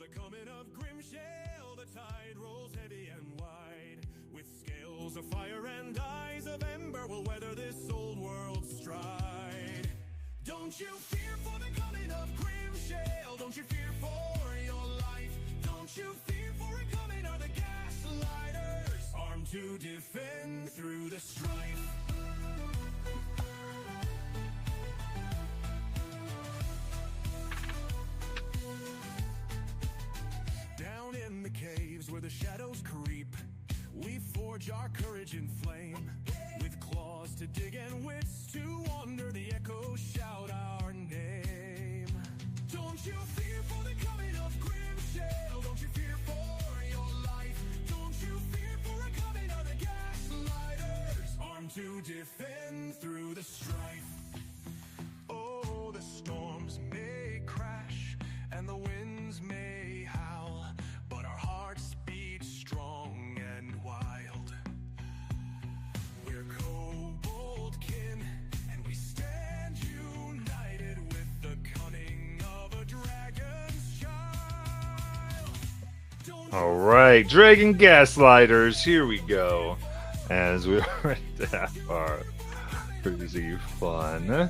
the coming of Grimshale, the tide rolls heavy and wide. With scales of fire and eyes of ember, will weather this old world's stride. Don't you fear for the coming of Grimshale, don't you fear for your life. Don't you fear for it coming are the gaslighters, armed to defend through the strife. Down in the caves where the shadows creep, we forge our courage in flame. With claws to dig and wits to wander, the echoes shout our name. Don't you fear for the coming of Grimshale, don't you fear for your life. Don't you fear for a coming of the gaslighters, armed to defend through the strife. Oh, the storms may crash and the winds may howl, but our hearts beat strong and wild. We're kobold kin, and we stand united with the cunning of a dragon's child. All right, Dragon Gaslighters, here we go. As we're ready to have our crazy fun.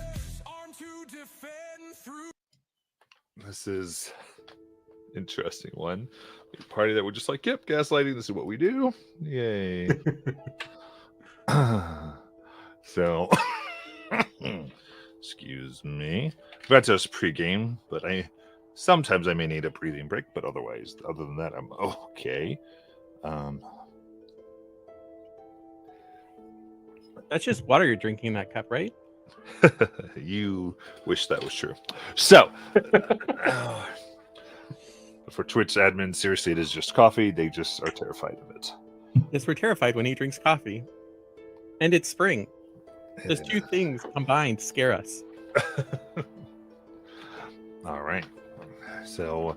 This is an interesting one. A party that we're just like, yep, gaslighting, this is what we do. Yay. So, excuse me. That's just pregame, but sometimes I may need a breathing break, but other than that, I'm okay. That's just water you're drinking in that cup, right? You wish that was true. So, for Twitch admins, seriously, it is just coffee. They just are terrified of it. Yes, we're terrified when he drinks coffee. And it's spring. Those two things combined scare us. All right. So,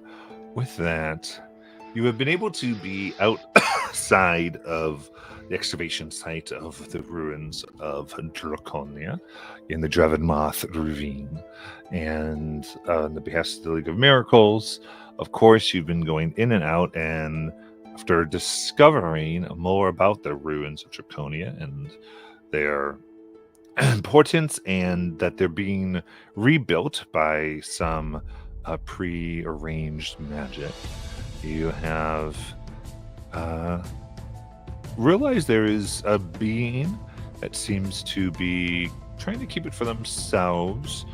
with that, you have been able to be outside of the excavation site of the ruins of Draconia in the Dravenmoth Ravine. And on the behest of the League of Miracles, of course, you've been going in and out, and after discovering more about the ruins of Draconia and their importance, and that they're being rebuilt by some pre-arranged magic, you have realized there is a being that seems to be trying to keep it for themselves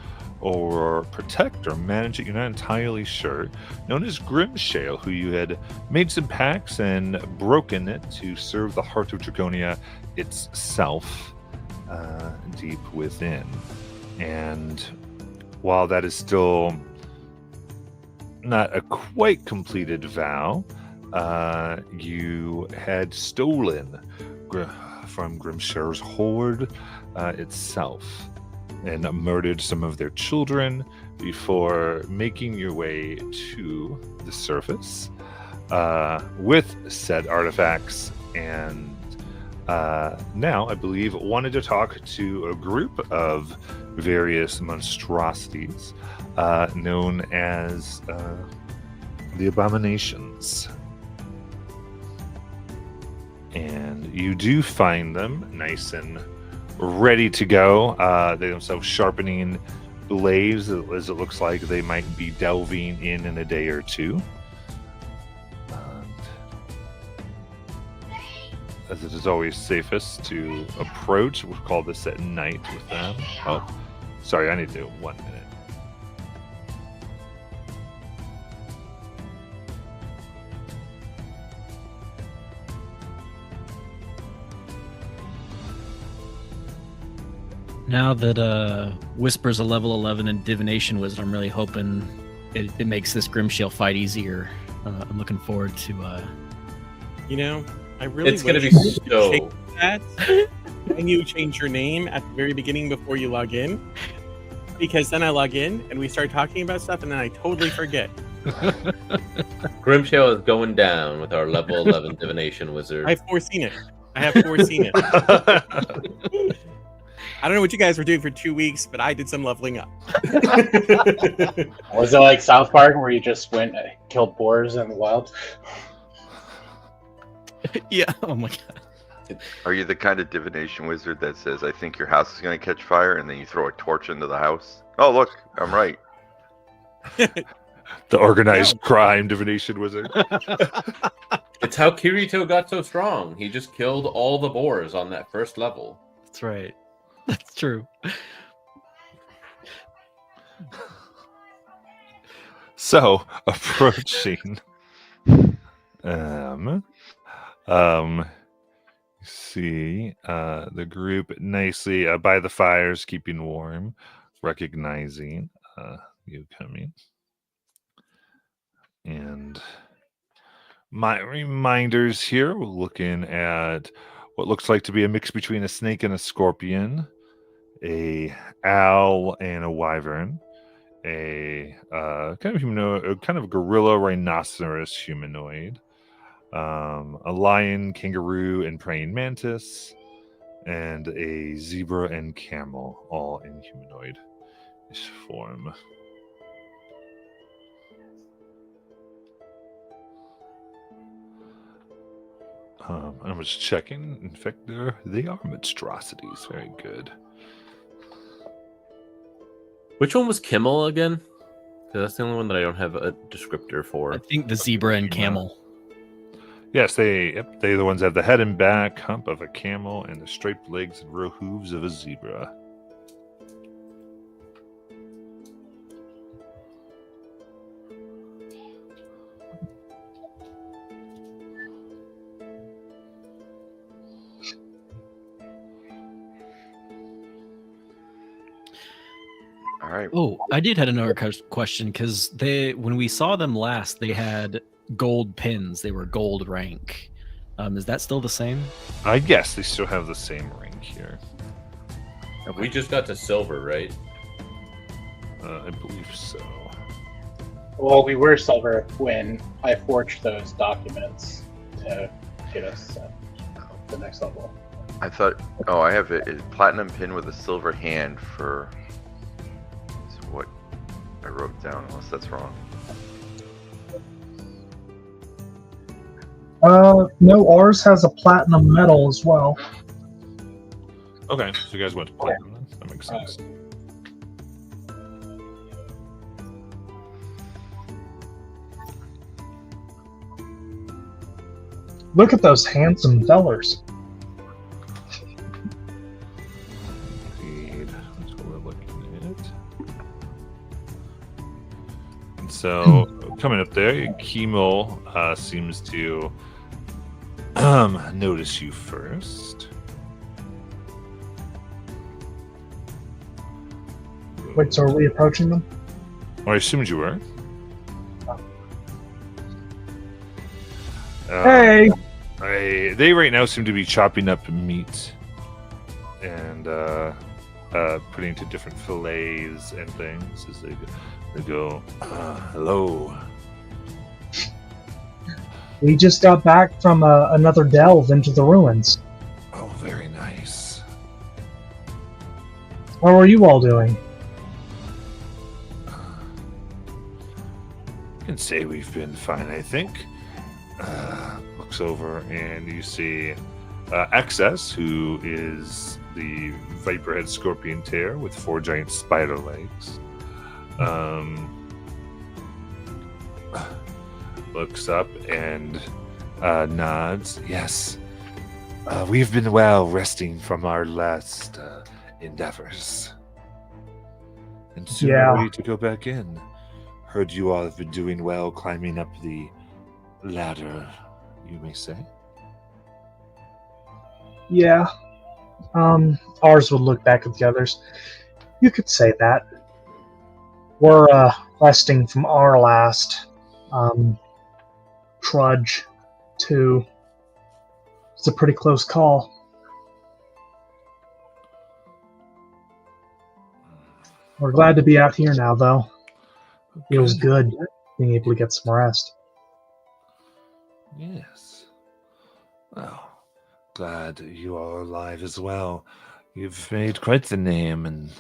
or protect or manage it. You're not entirely sure. Known as Grimshale, who you had made some pacts and broken it to serve the heart of Draconia itself deep within. And while that is still not a quite completed vow, you had stolen from Grimshale's horde itself and murdered some of their children before making your way to the surface with said artifacts, and now I believe wanted to talk to a group of various monstrosities known as the Abominations. And you do find them nice and ready to go. They themselves sharpening blades, as it looks like they might be delving in a day or two. As it is always safest to approach, we'll call this at night with them. Oh, sorry, I need to do 1 minute. Now that Whisper's a level 11 and Divination Wizard, I'm really hoping it makes this Grimshale fight easier. I'm looking forward to... You know, I really It's going to wish be you could so... change that and you change your name at the very beginning before you log in. Because then I log in and we start talking about stuff and then I totally forget. Grimshale is going down with our level 11 Divination Wizard. I've foreseen it. I have foreseen it. I don't know what you guys were doing for 2 weeks, but I did some leveling up. Was it like South Park where you just went and killed boars in the wild? Yeah. Oh my god. Are you the kind of divination wizard that says, I think your house is going to catch fire, and then you throw a torch into the house? Oh, look, I'm right. The organized crime divination wizard. It's how Kirito got so strong. He just killed all the boars on that first level. That's right. That's true. So, approaching see the group nicely by the fires, keeping warm, recognizing you coming. And my reminders here, we're looking at what looks like to be a mix between a snake and a scorpion, a owl and a wyvern, a kind of humanoid, kind of gorilla rhinoceros humanoid, a lion, kangaroo, and praying mantis, and a zebra and camel, all in humanoid form. I was checking. In fact, they are monstrosities. Very good. Which one was Kimmel again? 'Cause that's the only one that I don't have a descriptor I for. think the zebra and camel. Yes, they're the ones that have the head and back hump of a camel and the striped legs and real hooves of a zebra. All right. Oh, I did had another question because when we saw them last, they had gold pins. They were gold rank. Is that still the same? I guess they still have the same rank here. We just got to silver, right? I believe so. Well, we were silver when I forged those documents to get us the next level. I thought, I have a platinum pin with a silver hand for what I wrote down, unless that's wrong. No, ours has a platinum medal as well. Okay, so you guys went to platinum then? That makes sense. Look at those handsome fellers. Indeed. That's what we're looking at. And so, coming up there, Kimo seems to notice you first. Wait, so are we approaching them? Well, I assumed you were. Hey! They right now seem to be chopping up meat and putting into different fillets and things as they go. Hello. We just got back from another delve into the ruins. Oh, very nice. How are you all doing? I can say we've been fine, I think. Looks over and you see Excess, who is the Viperhead Scorpion Tear with 4 giant spider legs. Looks up and nods. Yes, we've been well resting from our last endeavors. And soon Yeah. ready to go back in. Heard you all have been doing well climbing up the ladder, you may say. Yeah. Ours would look back at the others. You could say that. We're resting from our last trudge too. It's a pretty close call. We're glad to be out here now, though. Feels good being able to get some rest. Yes. Well, glad you are alive as well. You've made quite the name, and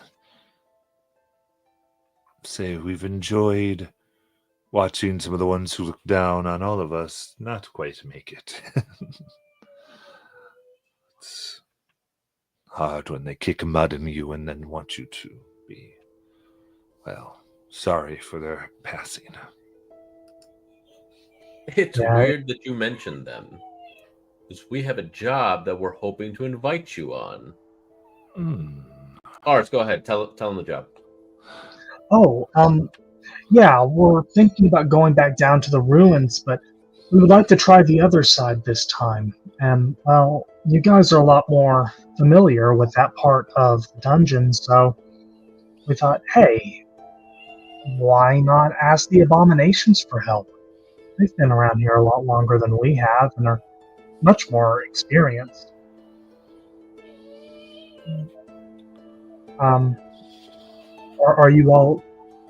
say we've enjoyed watching some of the ones who look down on all of us not quite make it. It's hard when they kick mud in you and then want you to be, well, sorry for their passing. It's Yeah. weird that you mentioned them. Because we have a job that we're hoping to invite you on. Ars, go ahead. Tell them the job. Oh, yeah, we're thinking about going back down to the ruins, but we would like to try the other side this time. And, well, you guys are a lot more familiar with that part of the dungeon, so we thought, hey, why not ask the abominations for help? They've been around here a lot longer than we have and are much more experienced. Are you all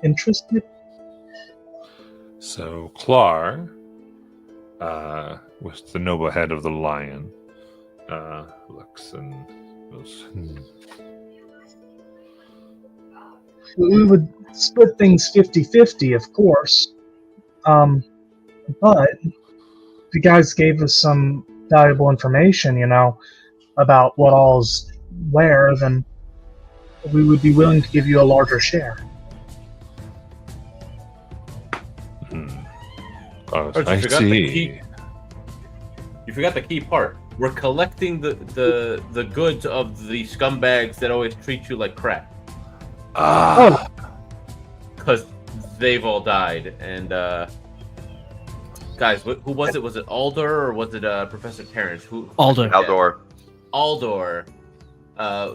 interested? So Clar, with the noble head of the lion, looks and goes, We would split things 50-50, of course. But the guys gave us some valuable information, about what all's where, then we would be willing to give you a larger share. Oh, Oh, I you forgot the see. key. You forgot the key part. We're collecting the goods of the scumbags that always treat you like crap. Ah, Because they've all died. And, guys, who was it? Was it Aldor or was it Professor Terrence? Aldo. Aldor. Aldor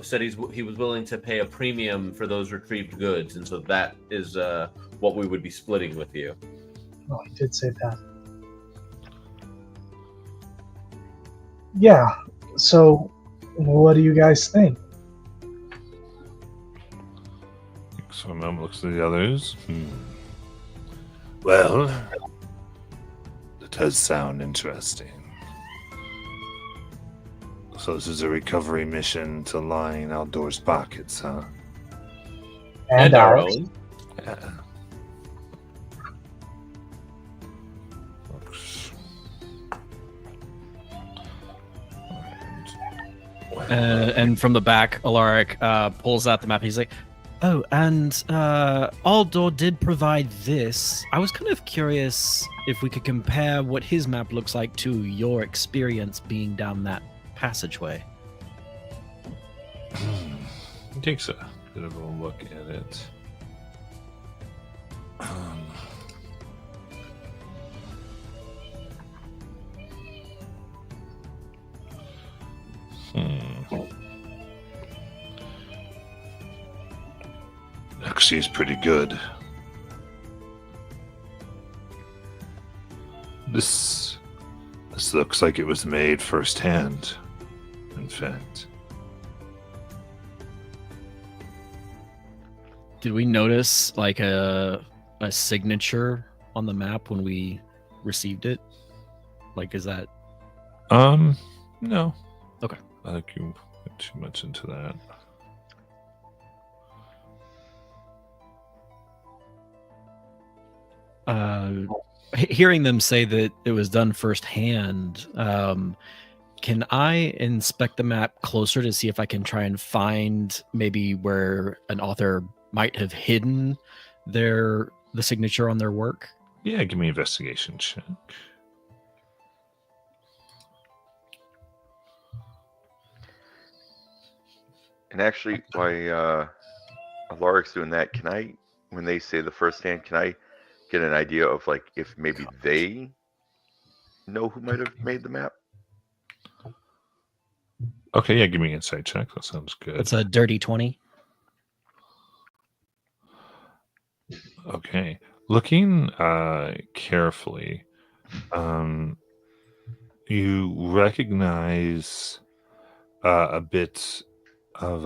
said he was willing to pay a premium for those retrieved goods. And so that is what we would be splitting with you. Oh, I did say that. Yeah, so what do you guys think? so Mom looks at the others. Well, it does sound interesting. So this is a recovery mission to line Aldor's pockets, huh? And our ours. own. Yeah. And from the back, Alaric pulls out the map. He's like, "Oh, and Aldor did provide this. I was kind of curious if we could compare what his map looks like to your experience being down that passageway." He takes a bit of a look at it. Actually, it's pretty good. This looks like it was made firsthand, in fact. Did we notice like a signature on the map when we received it? Like, is that No. Okay. I think you went too much into that. Hearing them say that it was done firsthand, can I inspect the map closer to see if I can try and find maybe where an author might have hidden the signature on their work? Yeah, give me an investigation check. And actually, while Alaric's doing that, can I, when they say the first hand, can I get an idea of like if maybe they know who might have made the map? Okay, yeah, give me an insight check. That sounds good. It's a dirty 20. Okay. Looking carefully, you recognize a bit of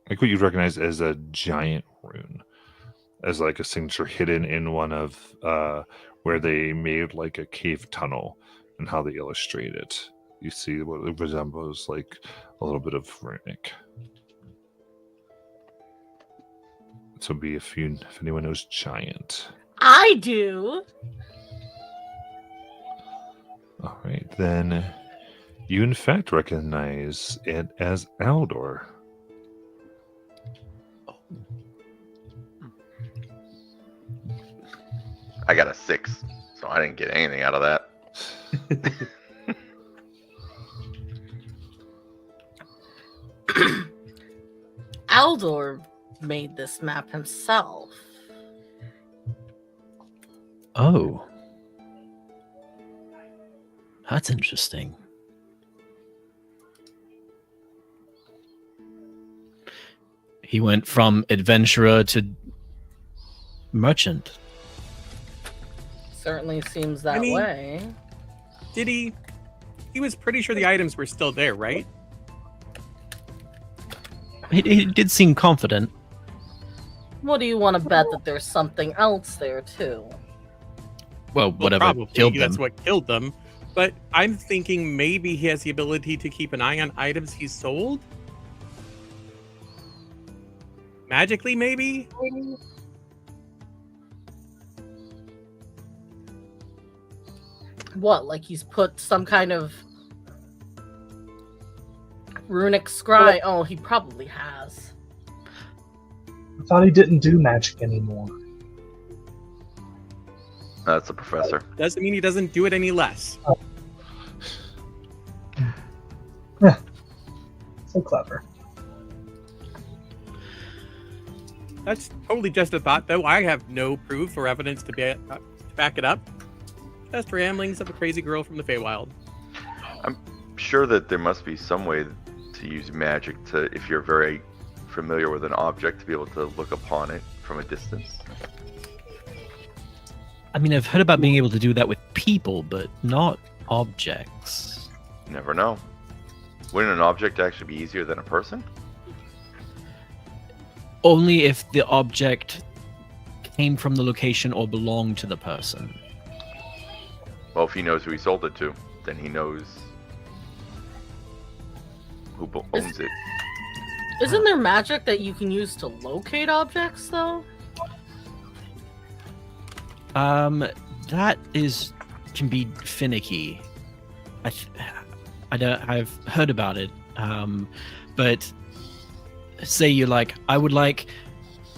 like what you'd recognize as a giant rune, as like a signature hidden in one of where they made like a cave tunnel and how they illustrate it. you see what it resembles like a little bit of runic. So be if anyone knows giant. I do. All right, then you in fact recognize it as Aldor. I got a 6, so I didn't get anything out of that. Aldor made this map himself. Oh. That's interesting. He went from adventurer to merchant. Certainly seems that I mean- way. Did he? He was pretty sure the items were still there, right? He did seem confident. What do you want to bet that there's something else there too? Well, Well, whatever probably killed that's them. what killed them. But I'm thinking maybe he has the ability to keep an eye on items he's sold. Magically, maybe. What, like he's put some kind of runic scry? Oh, he probably has. I thought he didn't do magic anymore. That's the professor. Doesn't mean he doesn't do it any less. So clever. That's totally just a thought, though. I have no proof or evidence to back it up. Just ramblings of a crazy girl from the Feywild. I'm sure that there must be some way to use magic to, if you're very familiar with an object, to be able to look upon it from a distance. I mean, I've heard about being able to do that with people, but not objects. Never know. Wouldn't an object actually be easier than a person? Only if the object came from the location or belonged to the person. Well, if he knows who he sold it to, then he knows who owns it. Isn't there magic that you can use to locate objects, though? That can be finicky. I've heard about it. But say you're like, I would like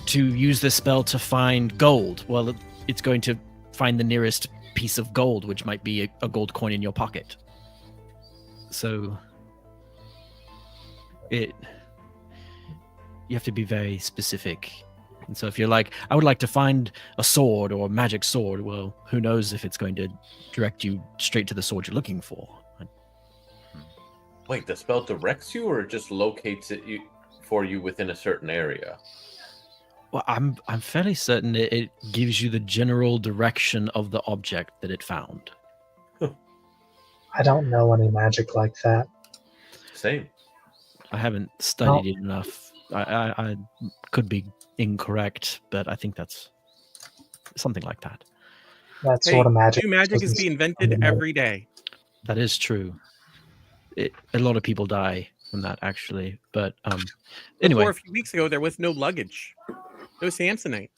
to use this spell to find gold. Well, it's going to find the nearest piece of gold, which might be a gold coin in your pocket. So you have to be very specific. And so if you're like, I would like to find a sword or a magic sword, well, who knows if it's going to direct you straight to the sword you're looking for. Wait, the spell directs you, or it just locates it for you within a certain area? Well, I'm fairly certain it gives you the general direction of the object that it found. I don't know any magic like that. Same. I haven't studied it enough. I could be incorrect, but I think that's something like that. That Hey, sort of magic. new magic is doesn't being sound invented familiar. every day. That is true. A lot of people die from that, actually. But anyway, Before a few weeks ago, there was no luggage. No Samsonite.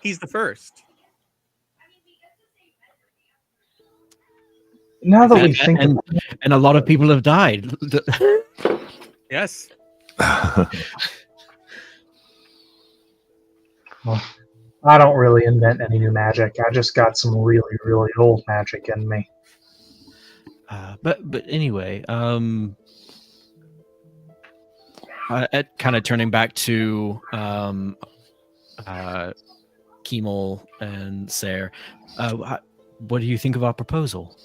He's the first. Now that we think and a lot of people have died. Yes. well, I don't really invent any new magic. I just got some really, really old magic in me. But anyway, kind of turning back to Kemal and Sayre, what do you think of our proposal?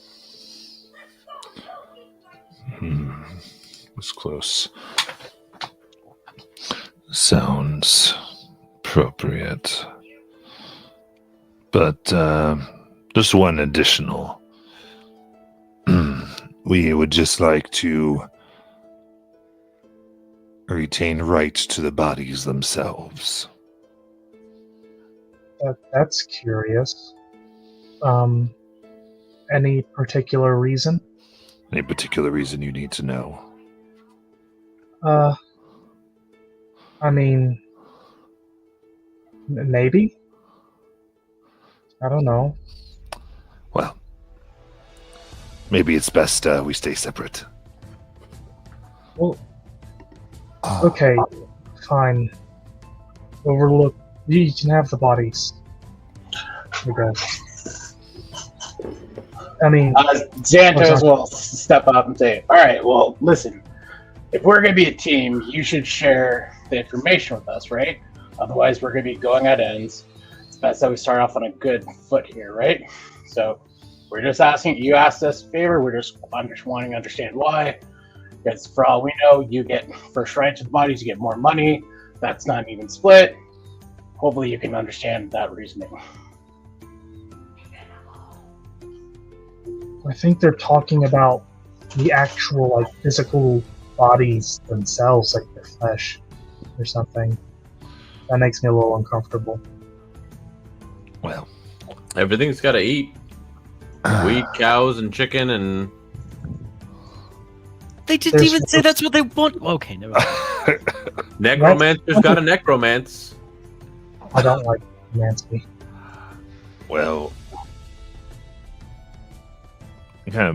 Was close. Sounds appropriate. But just one additional. We would just like to retain rights to the bodies themselves. That's curious. Any particular reason? Any particular reason you need to know? I mean, maybe? I don't know. Well, maybe it's best we stay separate. Well, okay, fine. Overlook. You can have the bodies. Here you go. I mean, Xantos will step up and say, all right, well, listen, if we're going to be a team, you should share the information with us, right? Otherwise, we're going to be going at ends. It's best that we start off on a good foot here, right? So we're just asking, you asked us a favor, we're just wanting to understand why. Because for all we know, you get first right to the bodies, you get more money. That's not an even split. Hopefully you can understand that reasoning. I think they're talking about the actual, like, physical bodies themselves, like their flesh or something. That makes me a little uncomfortable. Well, Everything's got to eat. Wheat, cows, and chicken, and They didn't There's- even say that's what they want. Okay, never mind. necromancer's got a necromance. I don't like Nancy. well, yeah.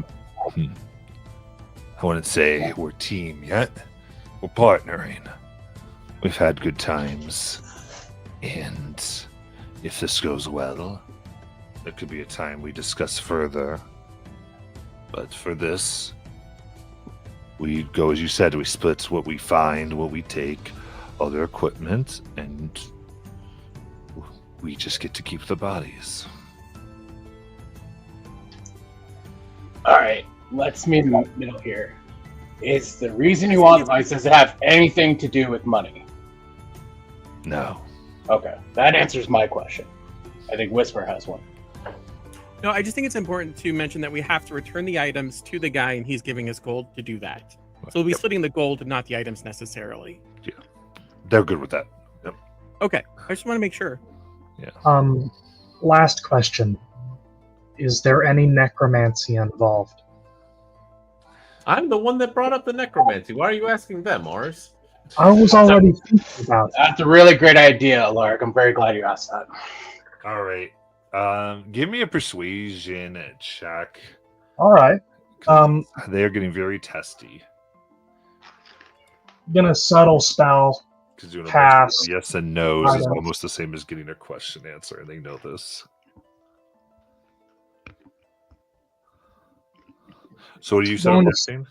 I wouldn't say we're team yet. We're partnering. We've had good times, and if this goes well, there could be a time we discuss further. But for this, we go as you said. We split what we find, what we take, other equipment, and we just get to keep the bodies. All right, let's meet in the middle here. Is the reason you want advice, does it have anything to do with money? No. Okay, that answers my question. I think Whisper has one. No, I just think it's important to mention that we have to return the items to the guy, and he's giving us gold to do that. So we'll be splitting the gold, not the items necessarily. They're good with that. Yep. Okay, I just want to make sure. Last question. Is there any necromancy involved? I'm the one that brought up the necromancy. Why are you asking them, Mars? I was already thinking about it. That's a really great idea, Alark. I'm very glad you asked that. All right. Give me a persuasion check. All right. They're getting very testy. Gonna subtle spell. Because doing a bunch Pass. of yes and no's is Items. almost the same as getting a question answer, and they know this. So what do you say? Going to-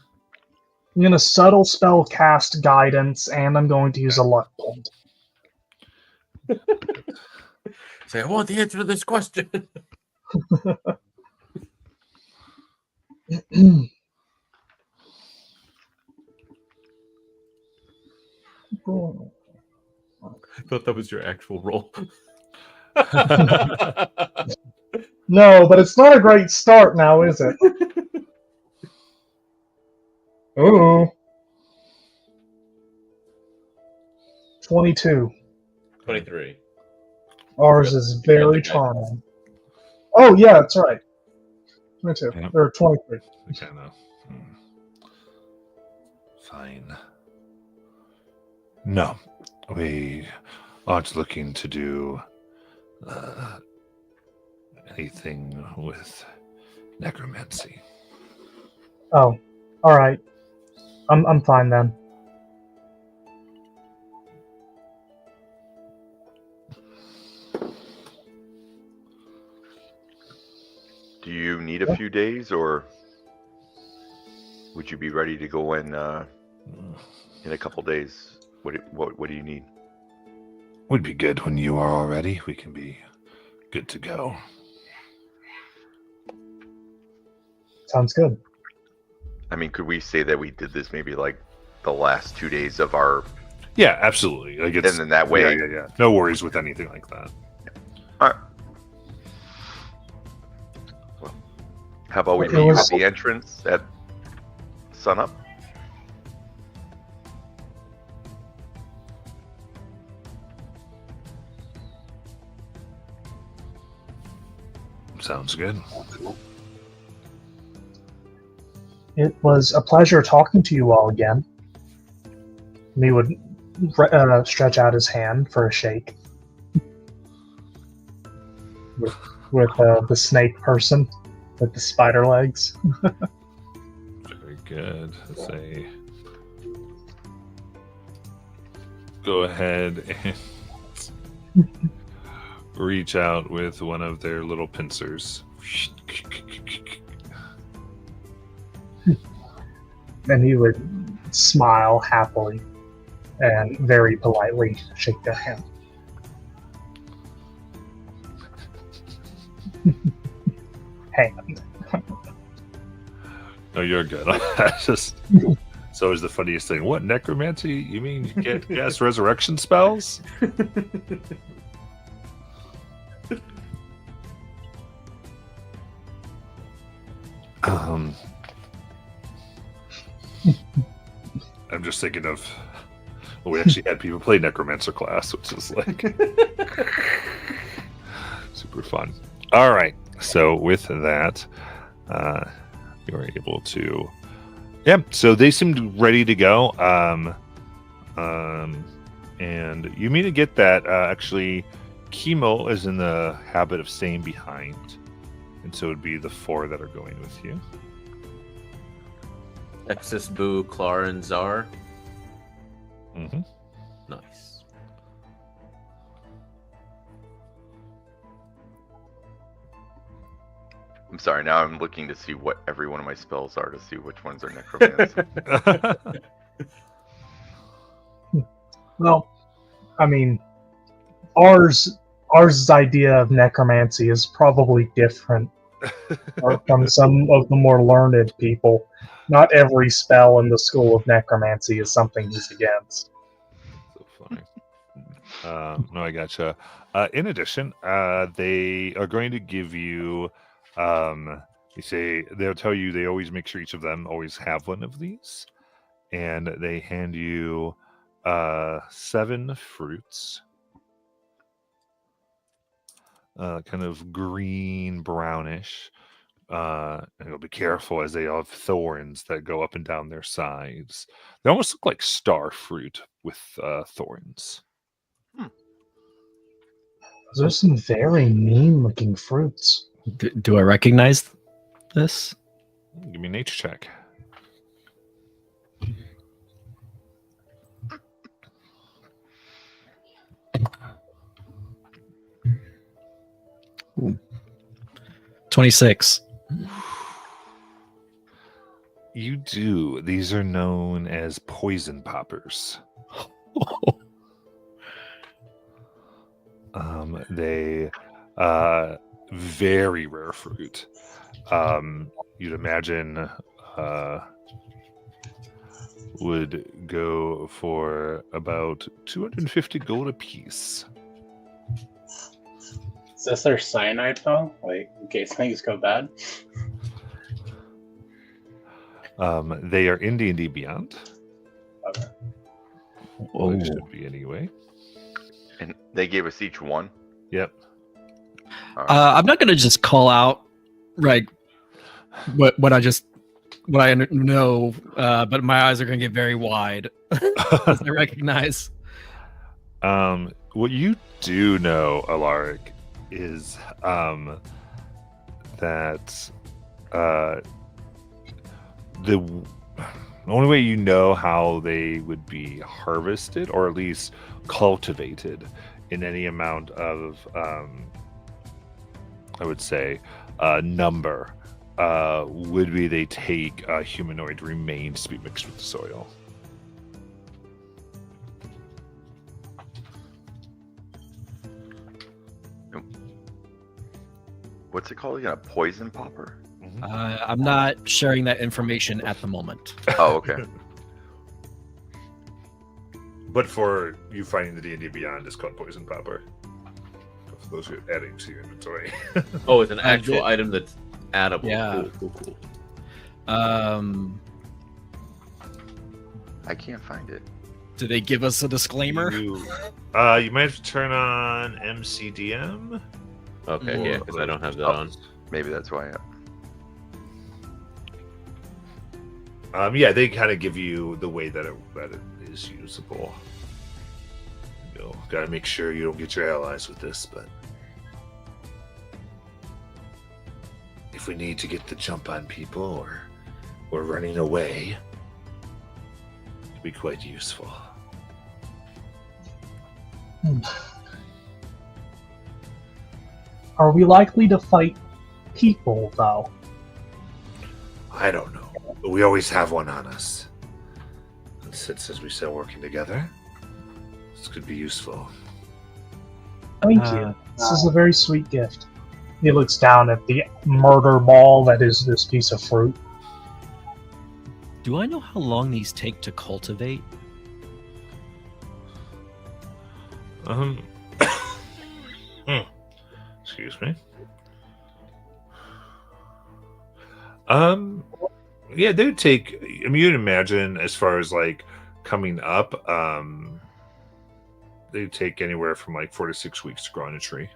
I'm gonna subtle spell cast guidance, and I'm going to use a luck point. Say, I want the answer to this question. I thought that was your actual role. No, but it's not a great start now, is it? Ooh. 22. 23. Ours is very charming. Oh, yeah, that's right. 22. Yep. Or 23. Okay, no. Fine. No, we aren't looking to do anything with necromancy. Oh, all right. I'm fine then. Do you need a few days, or would you be ready to go in a couple days? What do you need? Would be good when you are all ready. We can be good to go. Sounds good. I mean, could we say that we did this maybe like the last 2 days of our, Yeah, absolutely. Like it's and then that way, yeah. No worries with anything like that. all right. Well, how about we It meet you at was- the entrance at sunup? Sounds good. It was a pleasure talking to you all again. He would stretch out his hand for a shake with the snake person with the spider legs. Very good. Let's say, go ahead and reach out with one of their little pincers. And he would smile happily and very politely shake their hand. Hand. No, you're good. It's always the funniest thing. What, necromancy? You mean you can't cast resurrection spells? I'm just thinking of, we actually had people play necromancer class, which is like super fun. All right, so with that, you were able to, so they seemed ready to go. And you mean to get that actually Kimo is in the habit of staying behind, and so it would be the 4 that are going with you. Exis, Boo, Clar, and Czar. Mm-hmm. Nice. I'm sorry, now I'm looking to see what every one of my spells are to see which ones are necromancy. Well, I mean, ours idea of necromancy is probably different from some of the more learned people. Not every spell in the school of necromancy is something he's against. So funny. No, I gotcha. In addition, they are going to give you, they'll tell you they always make sure each of them always have one of these. And they hand you 7 fruits. Kind of green, brownish. And you'll be careful as they have thorns that go up and down their sides. They almost look like star fruit with thorns. Those are some very mean-looking fruits. Do I recognize this? Give me a nature check. Ooh. 26. You do. These are known as poison poppers. They very rare fruit. You'd imagine would go for about 250 gold apiece. Is this their cyanide though? Like in case things go bad? They are in D&D Beyond. Okay. Well, it should be anyway. And they gave us each one? Yep. I'm not gonna just call out right what I know, but my eyes are gonna get very wide as I recognize. What you do know, Alaric, is that the only way you know how they would be harvested, or at least cultivated in any amount of I would say number, would be they take humanoid remains to be mixed with the soil. What's it called again? A poison popper? I'm not sharing that information at the moment. Oh, okay. But for you finding the D&D Beyond, it's called poison popper. For those who are adding to your inventory. Oh, it's an actual item that's addable. Yeah. Cool. I can't find it. Do they give us a disclaimer? You might have to turn on MCDM. Okay, yeah, because I don't have that on. Maybe that's why. Yeah, they kind of give you the way that it is usable. Gotta make sure you don't get your allies with this, but if we need to get the jump on people or running away, it'd be quite useful. Are we likely to fight people, though? I don't know, but we always have one on us. And since as we still working together, this could be useful. Thank you. This is a very sweet gift. He looks down at the murder ball that is this piece of fruit. Do I know how long these take to cultivate? Excuse me. Yeah, they would take. I mean, you'd imagine as far as like coming up, they'd take anywhere from like 4 to 6 weeks to grow on a tree.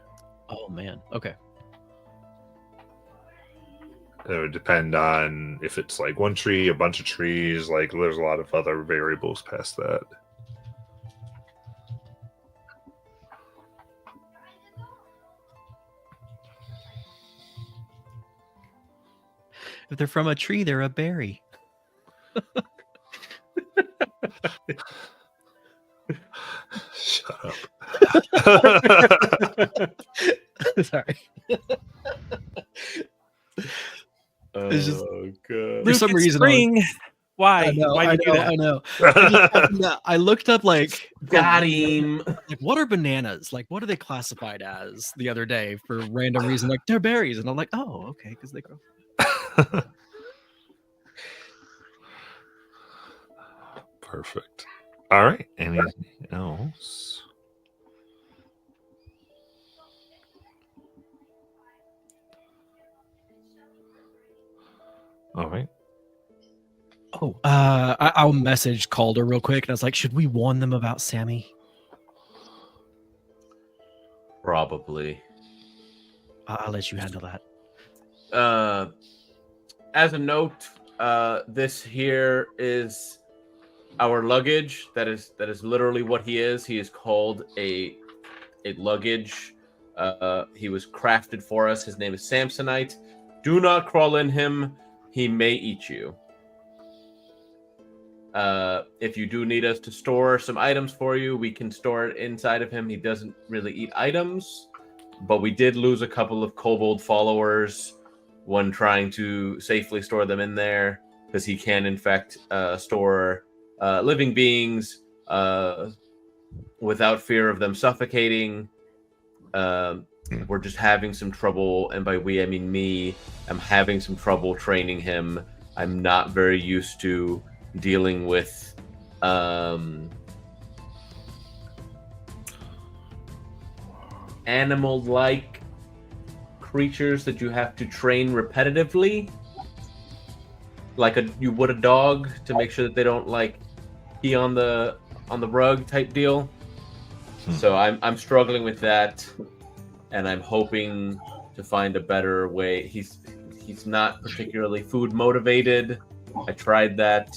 Oh man. Okay. It would depend on if it's like one tree, a bunch of trees. Like, there's a lot of other variables past that. If they're from a tree, they're a berry. Shut up. Sorry. It's just, God. for some reason, spring. Why? I know. Why'd you do that? I know. I looked up like Got him. like what are bananas? Like what are they classified as the other day for random reason? Like they're berries, and I'm like, oh, okay, because they grow. Perfect. All right. Anything else? All right. Oh, I'll message Calder real quick, and I was like, should we warn them about Sammy? Probably. I'll let you handle that. As a note, this here is our luggage. That is literally what he is. He is called a luggage. He was crafted for us. His name is Samsonite. Do not crawl in him. He may eat you. If you do need us to store some items for you, we can store it inside of him. He doesn't really eat items, but we did lose a couple of kobold followers when trying to safely store them in there, because he can in fact store living beings without fear of them suffocating. We're just having some trouble, and by we I mean me. I'm having some trouble training him. I'm not very used to dealing with animal-like creatures that you have to train repetitively, like you would a dog, to make sure that they don't like pee on the rug type deal. So I'm struggling with that, and I'm hoping to find a better way. He's not particularly food motivated. I tried that.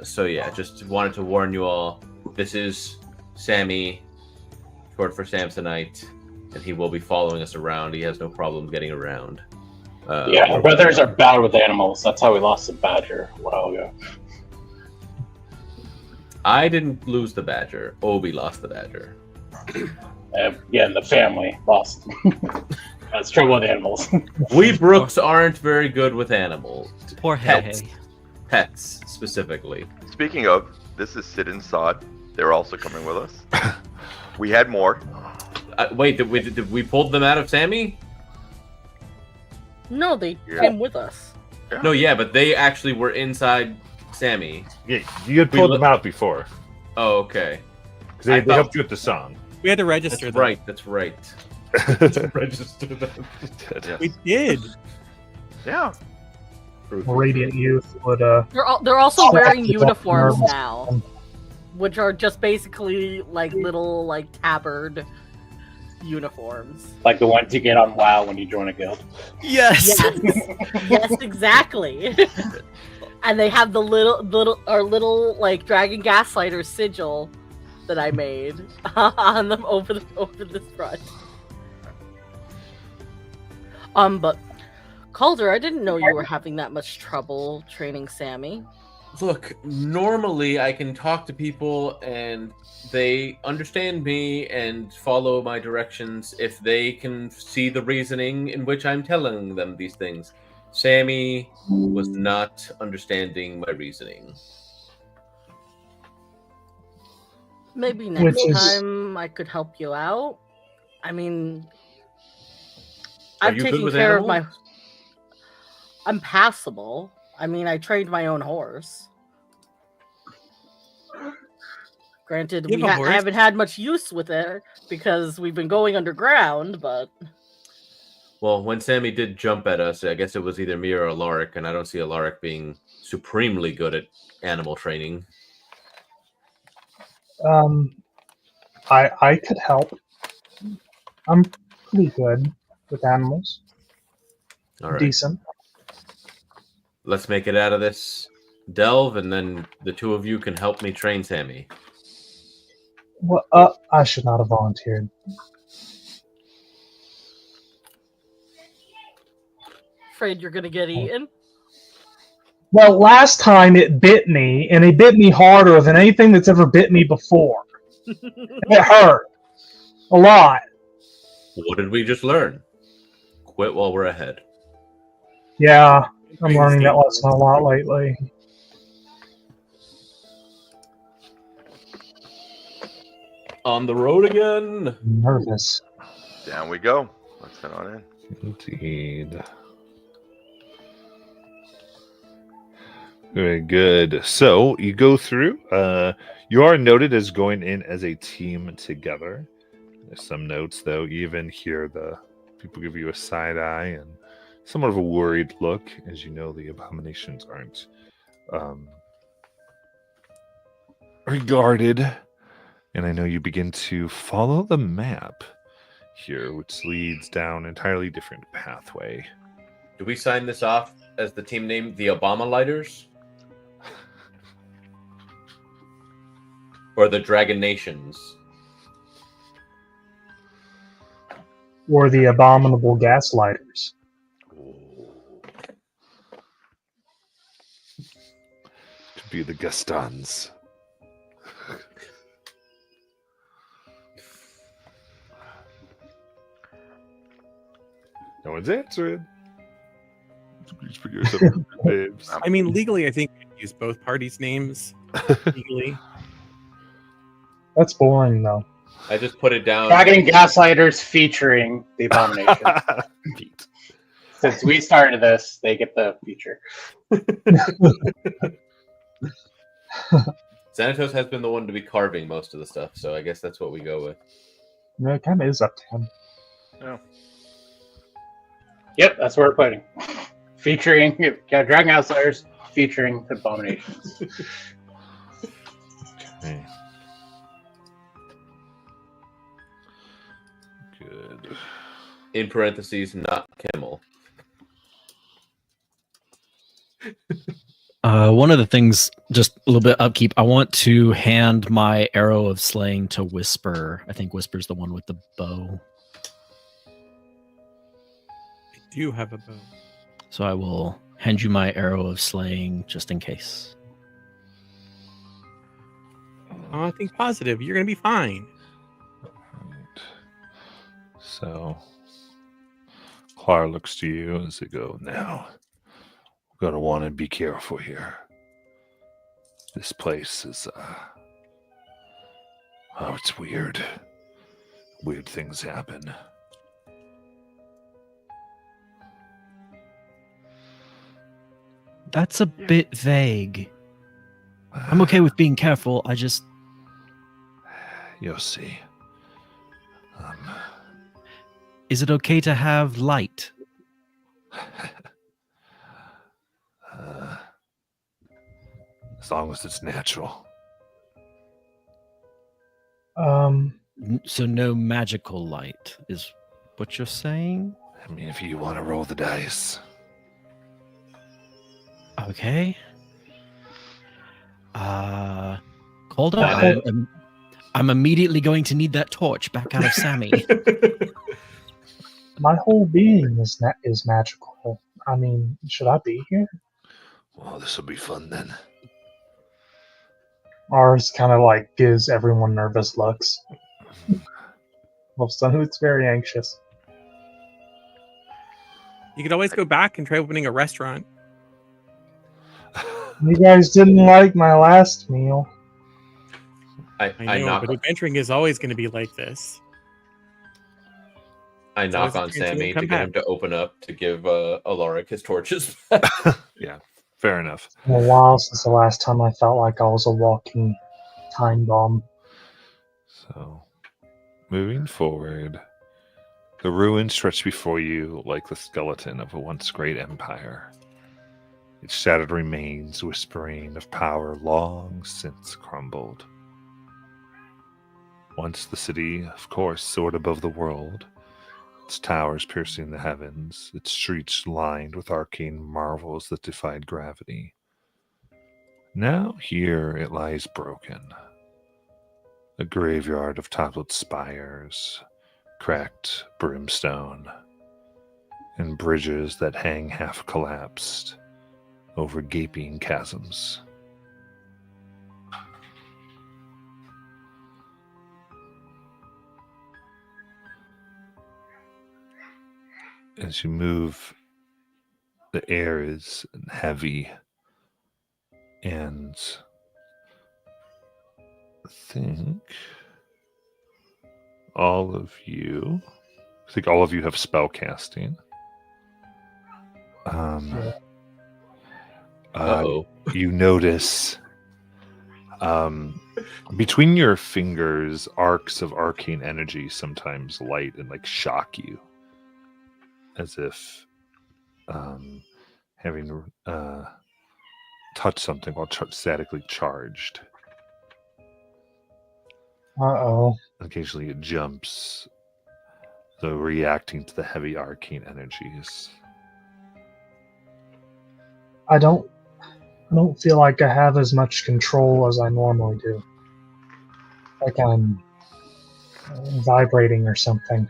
So yeah, just wanted to warn you all. This is Sammy, short for Samsonite, and he will be following us around. He has no problem getting around. Yeah, our brothers are bad with animals. That's how we lost the badger a while ago. I didn't lose the badger. Obi lost the badger. Yeah, and the family lost. That's trouble with animals. We Brooks aren't very good with animals. Poor Pets. Pets, specifically. Speaking of, this is Sid and Sod. They're also coming with us. We had more. Wait, did we pull them out of Sammy? No, they Yeah. came with us. No, yeah, but they actually were inside Sammy. Yeah, you had pulled them out before. Oh, okay. Because they helped you with the song. We had to register That's them. right. That's right. Register them. Yes. We did. Yeah. Radiant Youth would They're also wearing Select uniforms normal. now, which are just basically like little like tabard uniforms. Like the ones you get on WoW when you join a guild. Yes. Yes, yes, exactly. And they have the little like dragon gaslighter sigil that I made on them over this front. But Calder, I didn't know you were having that much trouble training Sammy. Look, normally I can talk to people and they understand me and follow my directions if they can see the reasoning in which I'm telling them these things. Sammy was not understanding my reasoning. Maybe next time I could help you out. I mean, I've taken care of my... I'm passable. I mean, I trained my own horse. Granted, I haven't had much use with it because we've been going underground, but... Well, when Sammy did jump at us, I guess it was either me or Alaric, and I don't see Alaric being supremely good at animal training. I could help. I'm pretty good with animals. All right. Decent. Let's make it out of this delve, and then the two of you can help me train Sammy. Well, I should not have volunteered. Afraid you're gonna get eaten? Well, last time it bit me, and it bit me harder than anything that's ever bit me before. It hurt. A lot. What did we just learn? Quit while we're ahead. Yeah, I'm learning that lesson a lot lately. On the road again. I'm nervous. Down we go. Let's head on in. Indeed. Very good. So you go through. You are noted as going in as a team together. There's some notes, though. You even hear the people give you a side eye and somewhat of a worried look, as you know the abominations aren't regarded. And I know you begin to follow the map here, which leads down an entirely different pathway. Do we sign this off as the team name, the Obama Lighters? Or the Dragon Nations? Or the abominable gaslighters. Could be the Gastons. No one's answering. I mean, legally, I think we can use both parties' names. Legally. That's boring, though. I just put it down. Dragon Gaslighters featuring the Abomination. Since we started this, they get the feature. Xanatos has been the one to be carving most of the stuff, so I guess that's what we go with. No, it kind of is up to him. Oh. Yep, that's what we're putting. Featuring Dragon Gaslighters, featuring the Abominations. Okay. Good. In parentheses, not Kimmel. One of the things, just a little bit upkeep, I want to hand my arrow of slaying to Whisper. I think Whisper's the one with the bow. I do have a bow. So I will hand you my arrow of slaying just in case. Oh, I think positive. You're going to be fine. Right. So, Clara looks to you as they go, now, we're going to want to be careful here. This place is, oh, it's weird. Weird things happen. That's a bit vague. I'm okay with being careful. I just... You'll see. Is it okay to have light? As long as it's natural. So no magical light is what you're saying? I mean, if you want to roll the dice. Okay. Calder, I'm immediately going to need that torch back out of Sammy. My whole being is magical. I mean, should I be here? Well, this will be fun then. Ours kind of like gives everyone nervous looks. Well, son, it's very anxious. You could always go back and try opening a restaurant. You guys didn't like my last meal. I know, but adventuring is always going to be like this. I knock on Sammy to get him to open up to give Alaric his torches. Yeah, fair enough. It's been a while since the last time I felt like I was a walking time bomb. So, moving forward, the ruins stretch before you like the skeleton of a once great empire. Its shattered remains whispering of power long since crumbled. Once the city, of course, soared above the world, its towers piercing the heavens, its streets lined with arcane marvels that defied gravity. Now here it lies broken. A graveyard of toppled spires, cracked brimstone, and bridges that hang half collapsed over gaping chasms. As you move, the air is heavy, and I think all of you have spell casting. You notice between your fingers, arcs of arcane energy sometimes light and like shock you, as if having touched something while statically charged. Uh-oh. Occasionally it jumps, though reacting to the heavy arcane energies. I don't feel like I have as much control as I normally do. Like I'm vibrating or something.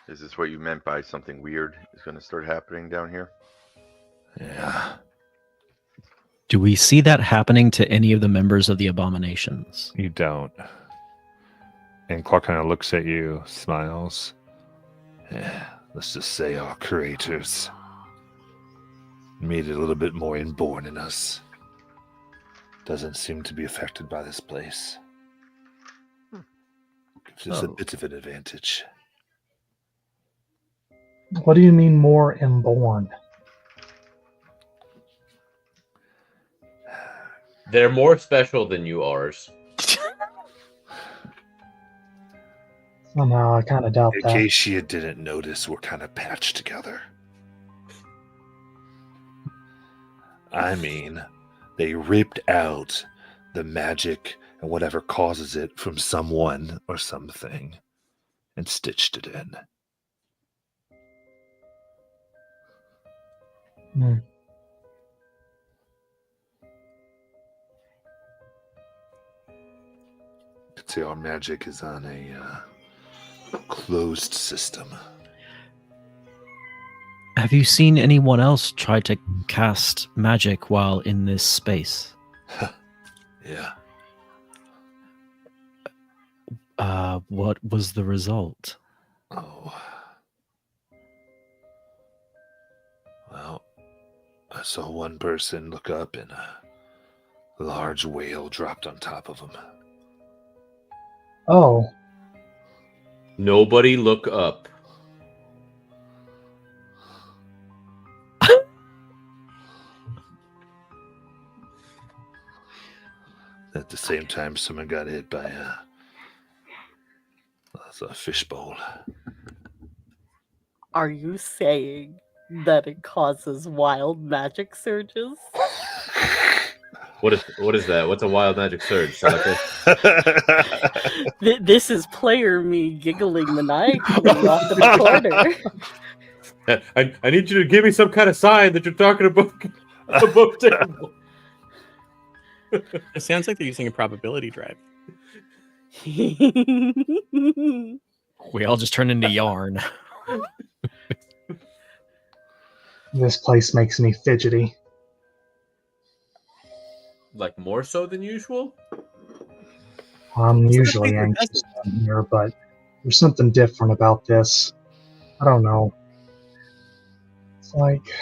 Is this what you meant by something weird is going to start happening down here? Yeah. Do we see that happening to any of the members of the Abominations? You don't. And Clark kind of looks at you, smiles. Yeah, let's just say our creators made it a little bit more inborn in us. Doesn't seem to be affected by this place. Gives us a bit of an advantage. What do you mean more inborn? They're more special than you ours. Somehow I kind of doubt In that. case you didn't notice, we're kind of patched together. I mean, they ripped out the magic and whatever causes it from someone or something and stitched it in. Hmm. I'd say our magic is on a closed system. Have you seen anyone else try to cast magic while in this space? Yeah. What was the result? Oh. Well, I saw one person look up and a large whale dropped on top of him. Oh. Nobody look up. At the same time, someone got hit by a fishbowl. Are you saying that it causes wild magic surges? What is that? What's a wild magic surge? This is player me giggling maniacally off in the corner. I need you to give me some kind of sign that you're talking about the book table. It sounds like they're using a probability drive. We all just turn into yarn. This place makes me fidgety. Like more so than usual? I'm usually anxious down here, but there's something different about this. I don't know. It's like,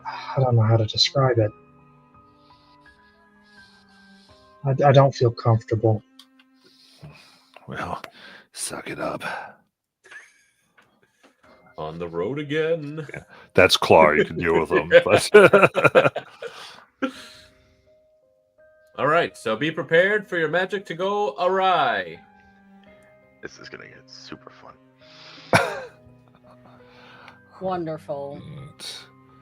I don't know how to describe it. I don't feel comfortable. Well, suck it up. On the road again. Yeah, that's Clar. You can deal with them. But all right, so be prepared for your magic to go awry. This is gonna get super fun. Wonderful.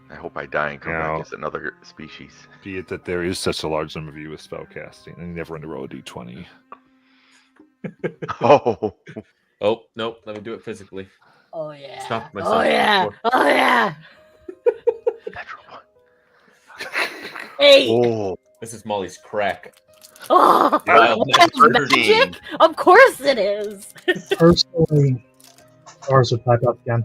I hope I die and come back as another species. Be it that there is such a large number of you with spellcasting, and you never want to roll a d20. Oh. Oh, nope. Let me do it physically. Oh, yeah. Stop myself. Oh, yeah. Before. Oh, yeah. Natural one. Hey. Oh. This is Molly's crack. Oh, that's magic? Of course it is. Personally, ours would pipe up again.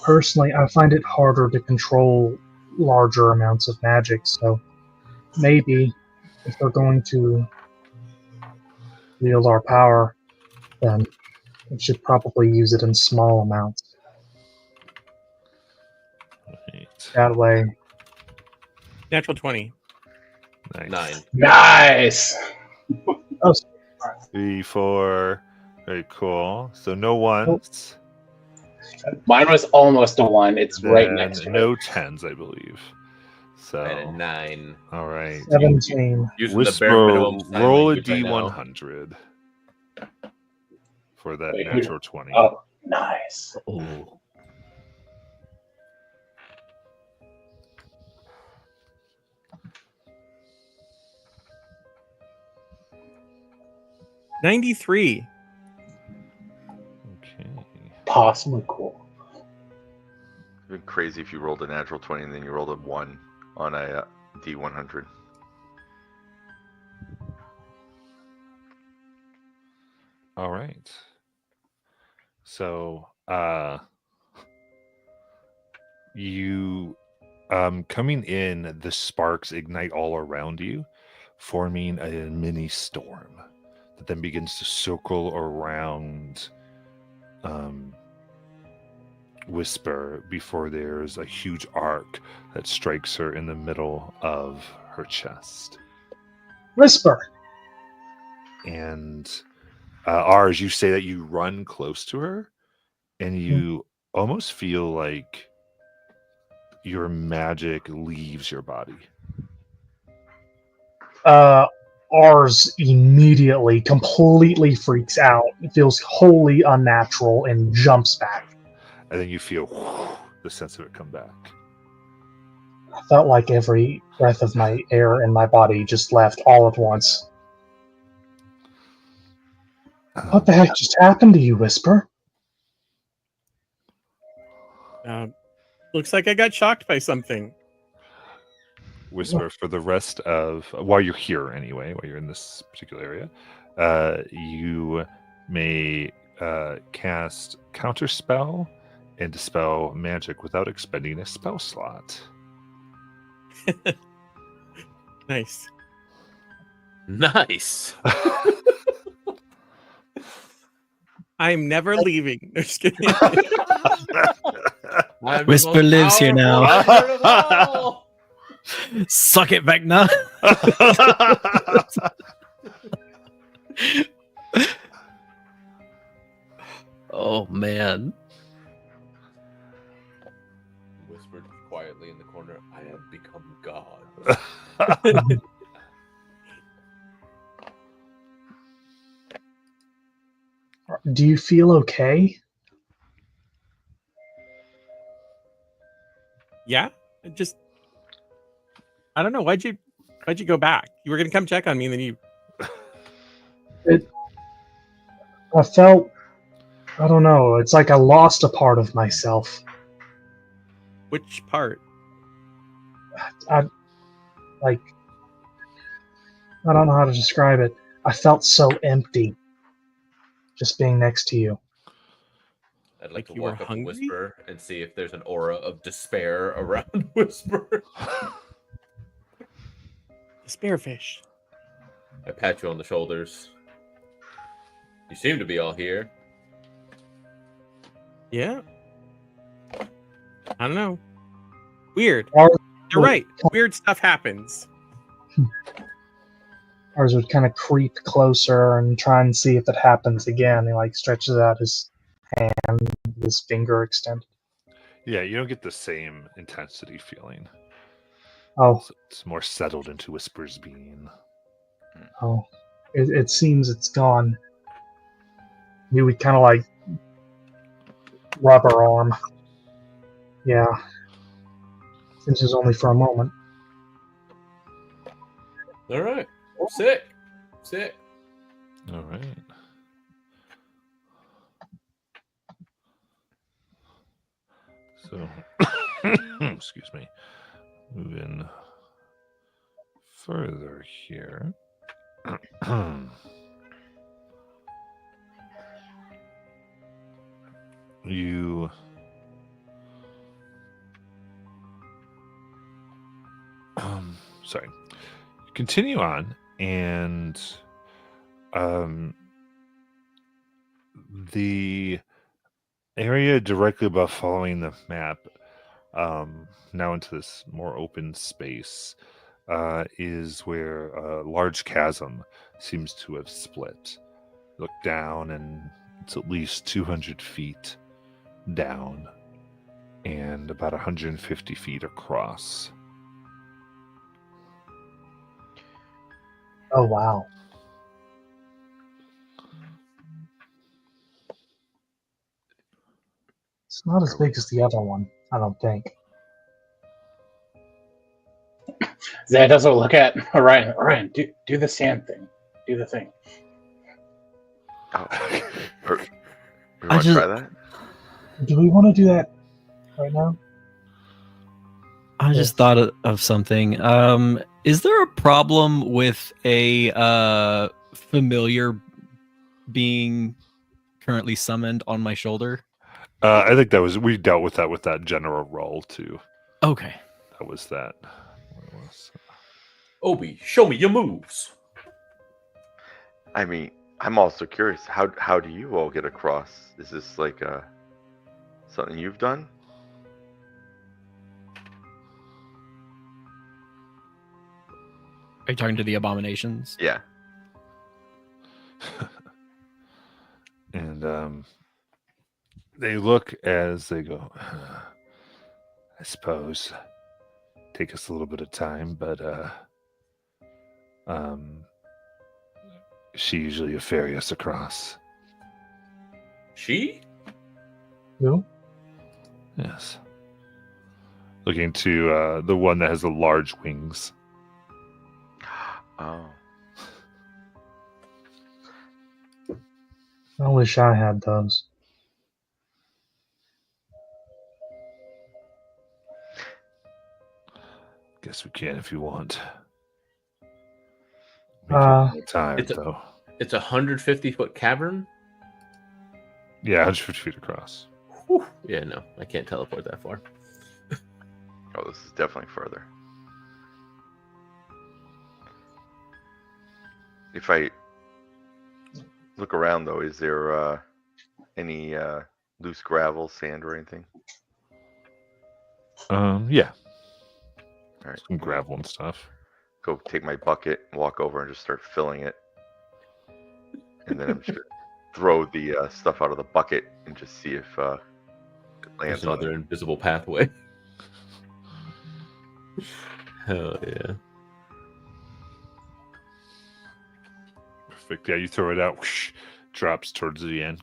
Personally, I find it harder to control larger amounts of magic, so maybe if we're going to wield our power, then we should probably use it in small amounts. Right. That way. Natural 20. Nice. Nice. Oh, 3, 4. Very cool. So no ones. Mine was almost a 1. It's right next to no it. 10s, I believe. So And a 9. all right. 17. Using Whisper, the bare minimum sign roll a language I know. D100 for that Wait, natural 20. Oh, nice. Oh. $93. Okay. Possibly cool. It'd been crazy if you rolled a natural 20 and then you rolled a 1 on a D100. All right. So, you coming in, the sparks ignite all around you, forming a mini storm that then begins to circle around Whisper before there's a huge arc that strikes her in the middle of her chest. Whisper. And Ars, you say that you run close to her, and you almost feel like your magic leaves your body. Ars immediately, completely freaks out. It feels wholly unnatural and jumps back. And then you feel the sense of it come back. I felt like every breath of my air in my body just left all at once. What the heck just happened to you, Whisper? Looks like I got shocked by something. Whisper, for the rest of while you're here anyway, while you're in this particular area, you may cast counterspell and dispel magic without expending a spell slot. Nice. Nice. I'm never leaving. No, just kidding. Whisper lives here now. Suck it, Vecna. Oh, man. Whispered quietly in the corner, I have become God. Do you feel okay? Yeah, I don't know. Why'd you go back? You were gonna come check on me, and then you. I felt, I don't know. It's like I lost a part of myself. Which part? I don't know how to describe it. I felt so empty just being next to you. I'd Like like to you walk were up to hungry? Whisper and see if there's an aura of despair around Whisper. The spearfish. I pat you on the shoulders. You seem to be all here. Yeah. I don't know. Weird. Ours You're right. Weird stuff happens. would kind of creep closer and try and see if it happens again. He like stretches out his hand, his finger extended. Yeah, you don't get the same intensity feeling. Oh, It's more settled into Whisper's being. oh, it seems it's gone. He would kind of like rubber arm. Yeah, seems it's only for a moment. All right. Sick. All right. So, excuse me. Moving further here. You sorry. Continue on, and the area directly above, following the map, now into this more open space, is where a large chasm seems to have split. Look down, and it's at least 200 feet down and about 150 feet across. Oh wow! It's not as big as the other one, I don't think. Zan doesn't look at Orion. Orion, do the sand thing. Do the thing. Oh. We want to try that? Do we want to do that right now? I just thought of something. Is there a problem with a familiar being currently summoned on my shoulder? I think we dealt with that general roll too. Okay. That was that. Obi, show me your moves. I mean, I'm also curious. How do you all get across? Is this like something you've done? Are you talking to the abominations? Yeah. And they look as they go, I suppose take us a little bit of time, but she usually ferry us across. She? Who? Yes. Looking to the one that has the large wings. Oh. I wish I had those. Guess we can if you want. Time though. It's 150-foot cavern. Yeah, 150 feet across. Whew. Yeah, no, I can't teleport that far. Oh, this is definitely further. If I look around, though, is there any loose gravel, sand, or anything? Yeah. All right. Some gravel and stuff. Go take my bucket, walk over, and just start filling it. And then I'm just gonna throw the stuff out of the bucket and just see if it lands There's on another it. invisible pathway. Hell yeah. Perfect. Yeah, you throw it out, whoosh, drops towards the end.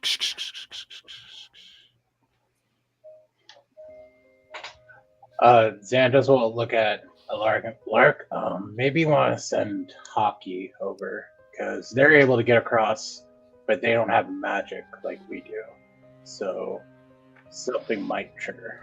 Xandos will look at Lark. Lark, maybe you want to send Hockey over because they're able to get across, but they don't have magic like we do. So something might trigger.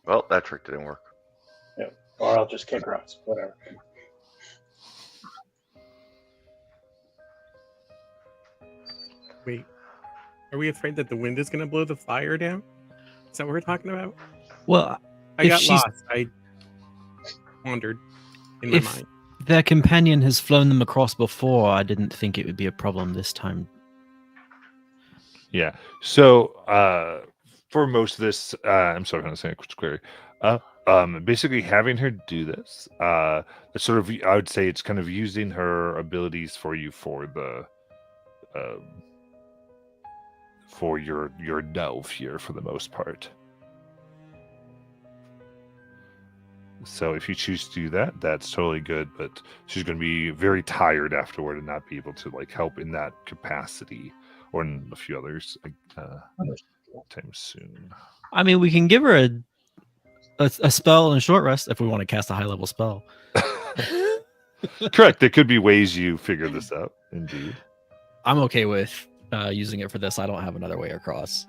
Well, that trick didn't work. Yeah. Or I'll just kick rocks. Whatever. Wait, are we afraid that the wind is going to blow the fire down? Is that what we're talking about? Well, I got lost. I wandered in my mind. Their companion has flown them across before, I didn't think it would be a problem this time. Yeah. So for most of this, I'm sorry, I'm going to say it clearly. Basically having her do this, it's sort of, I would say it's kind of using her abilities for you for the for your delve here for the most part. So if you choose to do that, that's totally good, but she's going to be very tired afterward and not be able to like help in that capacity or in a few others time soon. I mean, we can give her a spell and a short rest if we want to cast a high level spell. Correct. There could be ways you figure this out. Indeed. I'm okay with using it for this. I don't have another way across.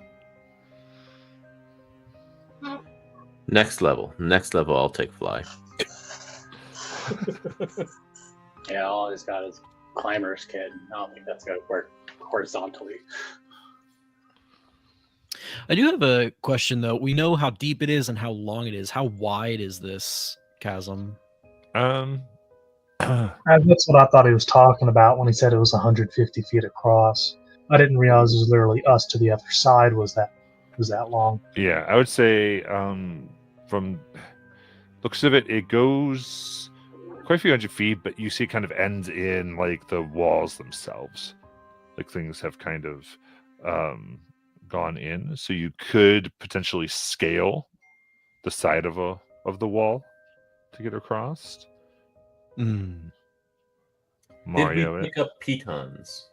Next level. I'll take fly. Yeah, all he's got is climber's kit. I don't think that's going to work horizontally. I do have a question, though. We know how deep it is and how long it is. How wide is this chasm? That's what I thought he was talking about when he said it was 150 feet across. I didn't realize it was literally us to the other side was that long. Yeah, I would say from looks of it, it goes quite a few hundred feet, but you see it kind of ends in like the walls themselves. Like things have kind of gone in, so you could potentially scale the side of the wall to get across. Mario, did we pick up pitons?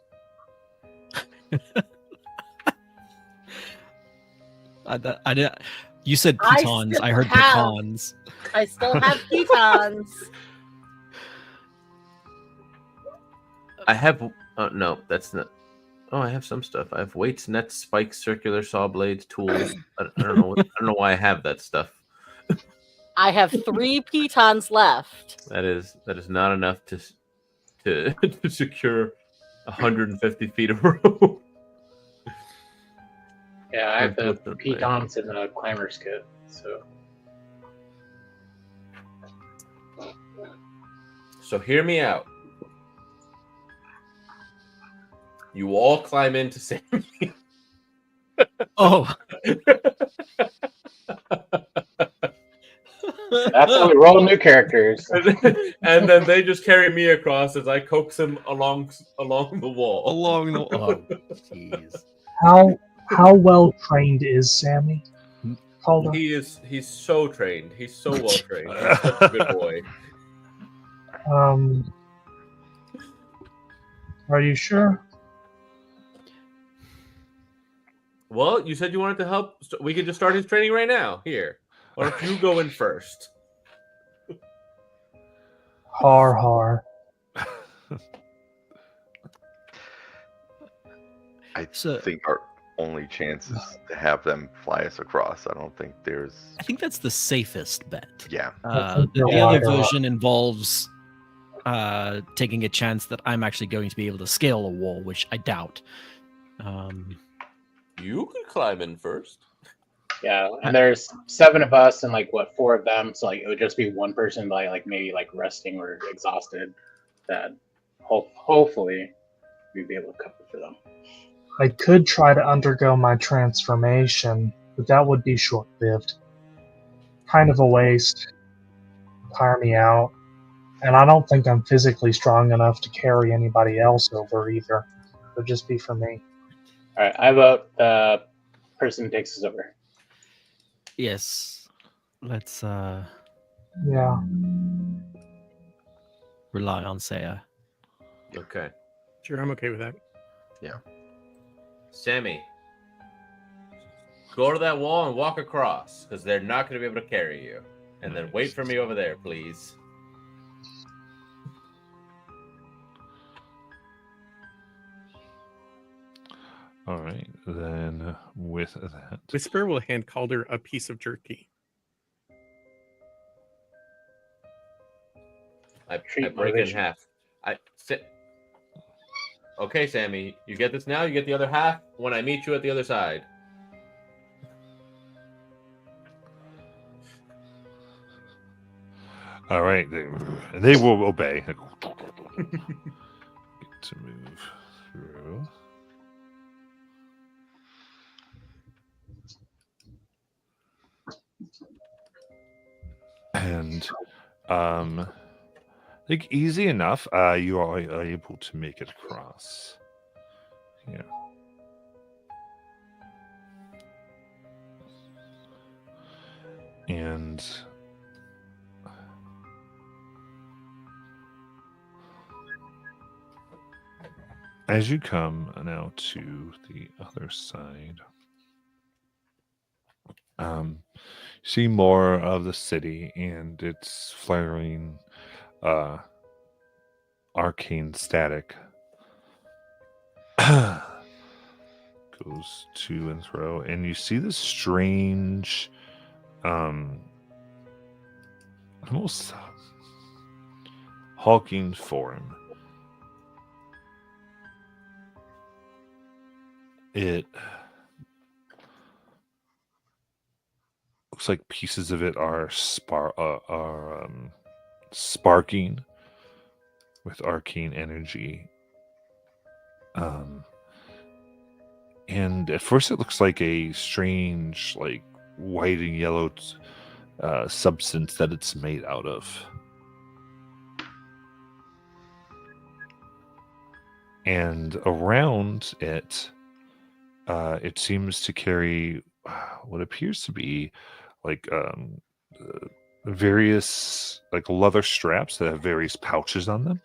I did. You said pitons. I heard pecans. I still have pitons. I have. No, that's not. Oh, I have some stuff. I have weights, nets, spikes, circular saw blades, tools. I don't know. I don't know why I have that stuff. I have 3 pitons left. That is not enough to secure 150 feet of rope. Yeah, I have the pitons and the climber's kit. So hear me out. You all climb into Sammy. Oh. That's how we roll new characters. And then they just carry me across as I coax him along the wall. Oh, jeez. How well trained is Sammy? He's so trained. He's so well trained. He's such a good boy. Are you sure? Well, you said you wanted to help. We could just start his training right now. Here. Why don't you go in first? Har. I think our only chance is to have them fly us across. I don't think there's... I think that's the safest bet. Yeah. The other version involves taking a chance that I'm actually going to be able to scale a wall, which I doubt. You could climb in first. Yeah, and there's 7 of us and 4 of them, so it would just be one person maybe resting or exhausted. That hopefully we'd be able to cover for them. I could try to undergo my transformation, but that would be short-lived. Kind of a waste. Tire me out. And I don't think I'm physically strong enough to carry anybody else over either. It would just be for me. Alright, I vote the person takes us over. Yes. Let's yeah. rely on Saya. Okay. Sure, I'm okay with that. Yeah. Sammy, go to that wall and walk across, because they're not going to be able to carry you. And then wait for me over there, please. All right, then with that, Whisper will hand Calder a piece of jerky. I break it in half. I sit. Okay, Sammy, you get this now. You get the other half when I meet you at the other side. all right, they will obey. Get to move through. And I think easy enough. You are able to make it across. Yeah. And as you come now to the other side, see more of the city and its flaring arcane static goes to and fro, and you see this strange almost hulking form. It looks like pieces of it are sparking with arcane energy. And at first it looks like a strange, like white and yellow substance that it's made out of. And around it, it seems to carry what appears to be like various like leather straps that have various pouches on them.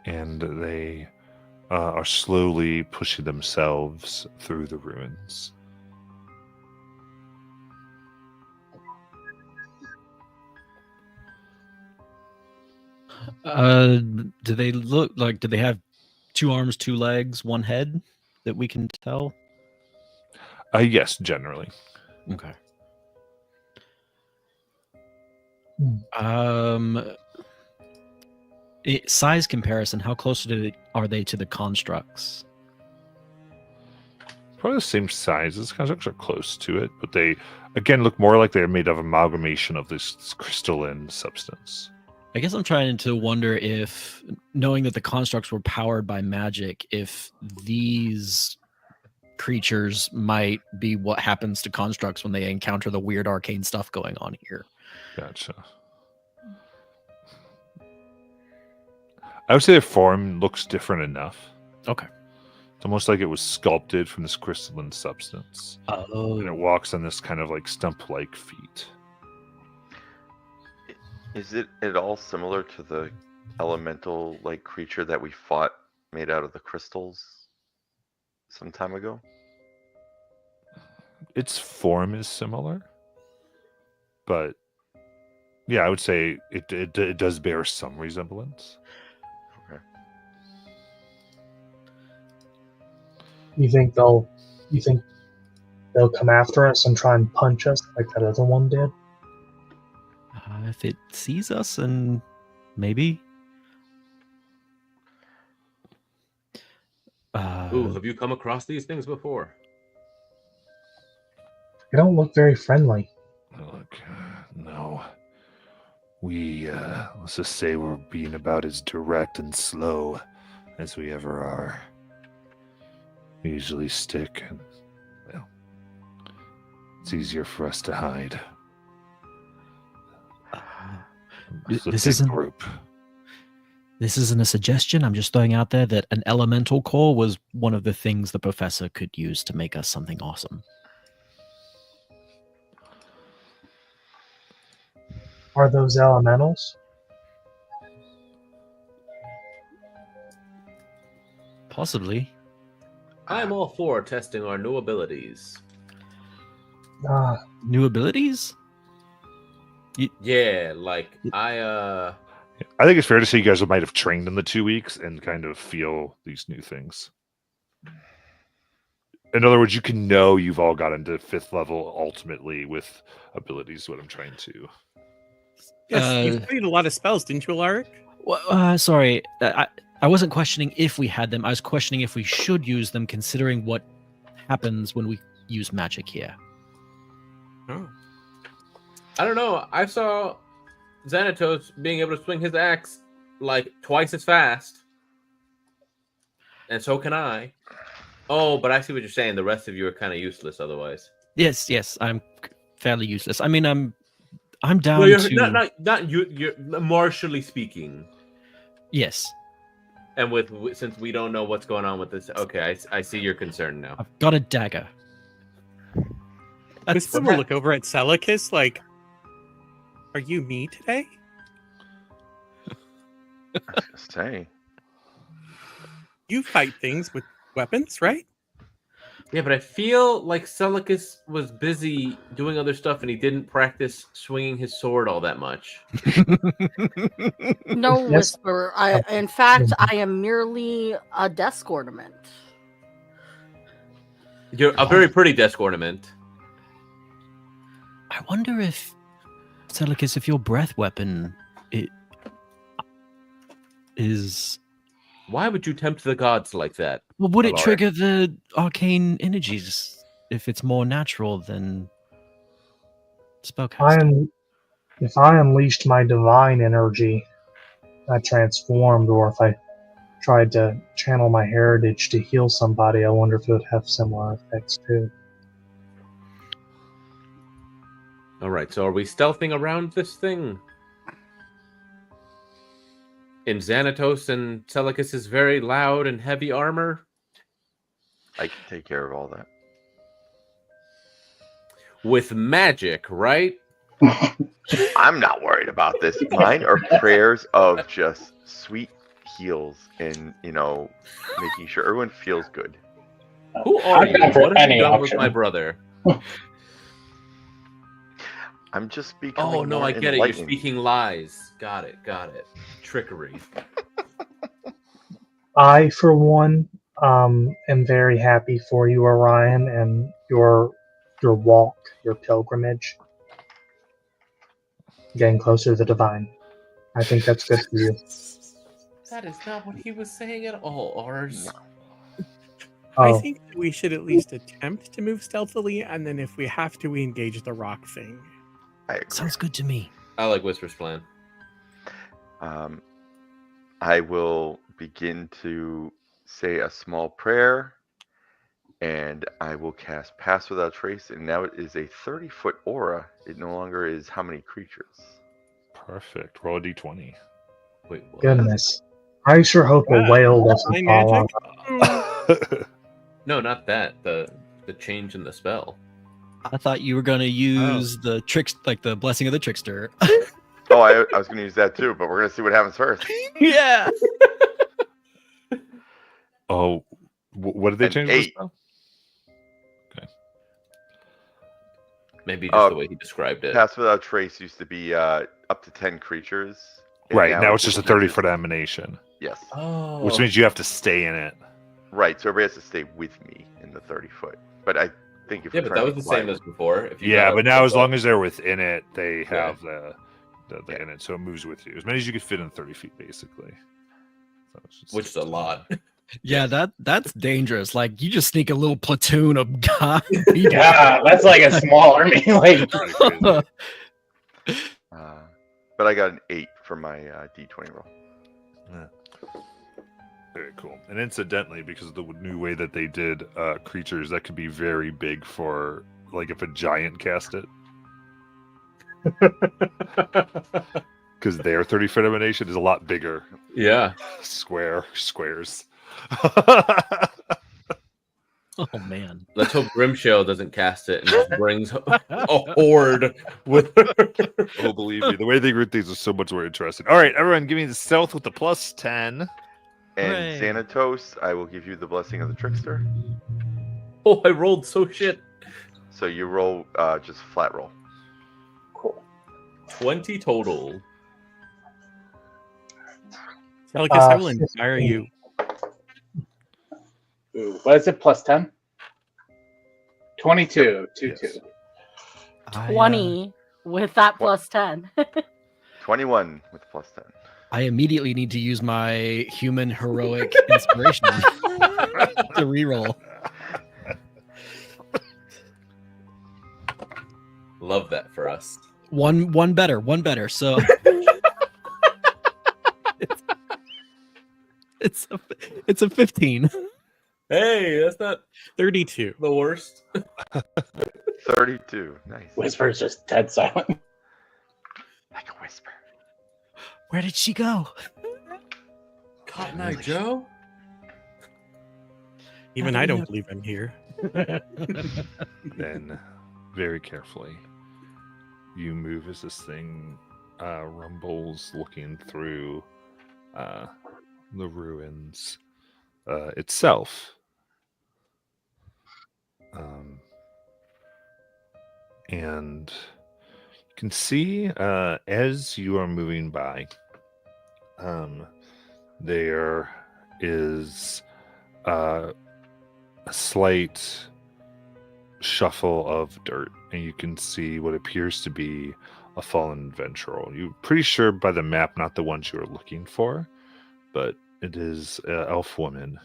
And they are slowly pushing themselves through the ruins. Do they look like? Do they have 2 arms, 2 legs, 1 head that we can tell? Yes, generally. Okay. Size comparison. How close are they to the constructs? Probably the same size. These constructs are close to it, but they again look more like they're made of amalgamation of this crystalline substance. I guess I'm trying to wonder if, knowing that the constructs were powered by magic, if these creatures might be what happens to constructs when they encounter the weird arcane stuff going on here. Gotcha. I would say their form looks different enough. Okay. It's almost like it was sculpted from this crystalline substance. Oh. And it walks on this kind of like stump-like feet. Is it at all similar to the elemental like creature that we fought made out of the crystals some time ago? Its form is similar, but yeah, I would say it does bear some resemblance. Okay. You think they'll come after us and try and punch us like that other one did? If it sees us, and maybe. Ooh, have you come across these things before? They don't look very friendly. Look, no. We, let's just say we're being about as direct and slow as we ever are. We usually stick, and, well, it's easier for us to hide. This isn't group. This isn't a suggestion. I'm just throwing out there that an elemental core was one of the things the professor could use to make us something awesome. Are those elementals? Possibly. I'm all for testing our new abilities. New abilities? Yeah, like I think it's fair to say you guys might have trained in the 2 weeks and kind of feel these new things. In other words, you can know you've all got into 5th level ultimately with abilities. What I'm trying to. Yes, you studied a lot of spells, didn't you, Alaric? Well, sorry, I wasn't questioning if we had them. I was questioning if we should use them, considering what happens when we use magic here. Oh. I don't know. I saw Xanatos being able to swing his axe like twice as fast. And so can I. Oh, but I see what you're saying. The rest of you are kind of useless otherwise. Yes, I'm fairly useless. I mean, I'm down No, to... not you. You're martially speaking. Yes. And since we don't know what's going on with this, okay, I see your concern now. I've got a dagger. Whisper will look over at Celicus like, are you me today? I was gonna say. You fight things with weapons, right? Yeah, but I feel like Celicus was busy doing other stuff and he didn't practice swinging his sword all that much. No, Whisper. In fact, I am merely a desk ornament. You're a very pretty desk ornament. I wonder if, Celicus, if your breath weapon is... Why would you tempt the gods like that? Well, would it trigger the arcane energies if it's more natural than spellcasting? If I unleashed my divine energy, I transformed, or if I tried to channel my heritage to heal somebody, I wonder if it would have similar effects too. All right, so are we stealthing around this thing? In Xanatos and Celicus' very loud and heavy armor? I can take care of all that. With magic, right? I'm not worried about this. Mine are prayers of just sweet heals and, making sure everyone feels good. Who are you? What have you done with my brother? I'm just becoming. Oh, no, I get it. You're speaking lies. Got it. Trickery. I, for one, am very happy for you, Orion, and your walk, your pilgrimage, getting closer to the divine. I think that's good for you. That is not what he was saying at all, Ars. I think we should at least attempt to move stealthily, and then if we have to, we engage the rock thing. Sounds good to me. I like Whisper's plan. I will begin to say a small prayer, and I will cast Pass Without Trace, and now it is a 30-foot aura. It no longer is how many creatures. Perfect. Roll a d20. Wait, what? Goodness. I sure hope a whale doesn't fall on. No, not that. The change in the spell. I thought you were going to use the tricks, like the blessing of the trickster. Oh, I was going to use that too, but we're going to see what happens first. Yeah. Oh, what did they change? 8. Okay. Maybe just the way he described it. Pass Without Trace used to be up to 10 creatures. Right, now it's just a 30-foot emanation. Yes. Oh. Which means you have to stay in it. Right, so everybody has to stay with me in the 30-foot. But I think if but that was the same as before. But now as long as they're within it, they have the in it, so it moves with you. As many as you can fit in 30 feet, basically. So which is a lot. Yeah, that's dangerous. Like, you just sneak a little platoon of guys. Yeah, that's like a small army. Like, but I got an 8 for my D20 roll. Yeah. Very cool. And incidentally, because of the new way that they did creatures, that could be very big for, like, if a giant cast it. Because their 30-foot emanation is a lot bigger. Yeah. Squares. Oh, man. Let's hope Grimshaw doesn't cast it and just brings a horde with her. Oh, believe me, the way they root these is so much more interesting. All right, everyone, give me the stealth with the +10. And Hooray. Xanatos, I will give you the blessing of the trickster. Oh, I rolled so shit. So you roll just flat roll. Cool. 20 total. Celicus, I will inspire 15. you. Ooh, what is it? Plus 10? 22. Yes. 2-2. 20 with that plus 10. 21 with plus 10. I immediately need to use my human heroic inspiration to reroll. Love that for us. One better. So it's a 15. Hey, that's not 32. the worst. 32. Nice. Whisper's just dead silent. Like a whisper. Where did she go? Cotton Eye Joe? Even I don't believe I'm here. Then, very carefully, you move as this thing rumbles, looking through the ruins itself. And you can see as you are moving by, there is a slight shuffle of dirt, and you can see what appears to be a fallen adventurer. You're pretty sure by the map, not the ones you are looking for, but it is an elf woman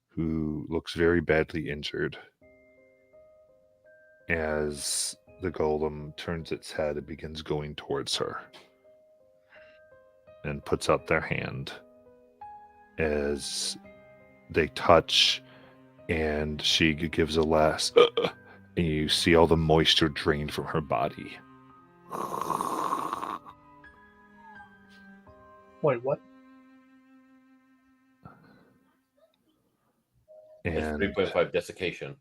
who looks very badly injured as the golem turns its head and begins going towards her and puts out their hand as they touch, and she gives a last and you see all the moisture drained from her body. Wait, what? That's And 3.5 desiccation.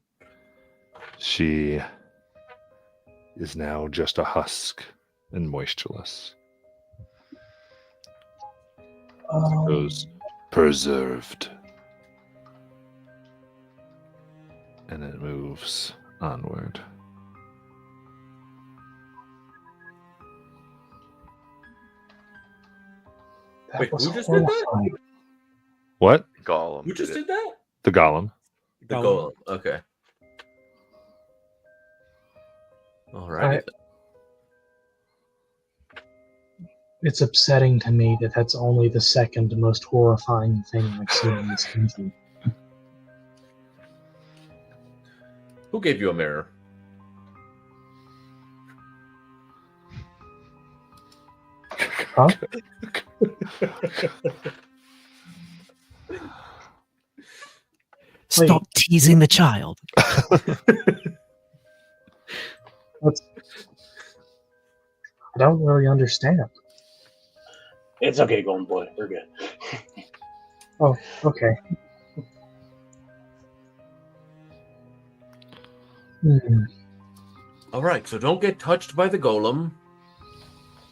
she is now just a husk and moistureless. Goes preserved. And it moves onward. That Wait, was who just did that? horrifying. What? Gollum. Who just did that? The golem. The Golem. golem. Okay. All right. It's upsetting to me that that's only the second most horrifying thing I've seen in this country. Who gave you a mirror? Huh? Stop teasing the child. What's... I don't really understand. It's okay, Golden Boy. We're good. Oh, okay. All right, so don't get touched by the golem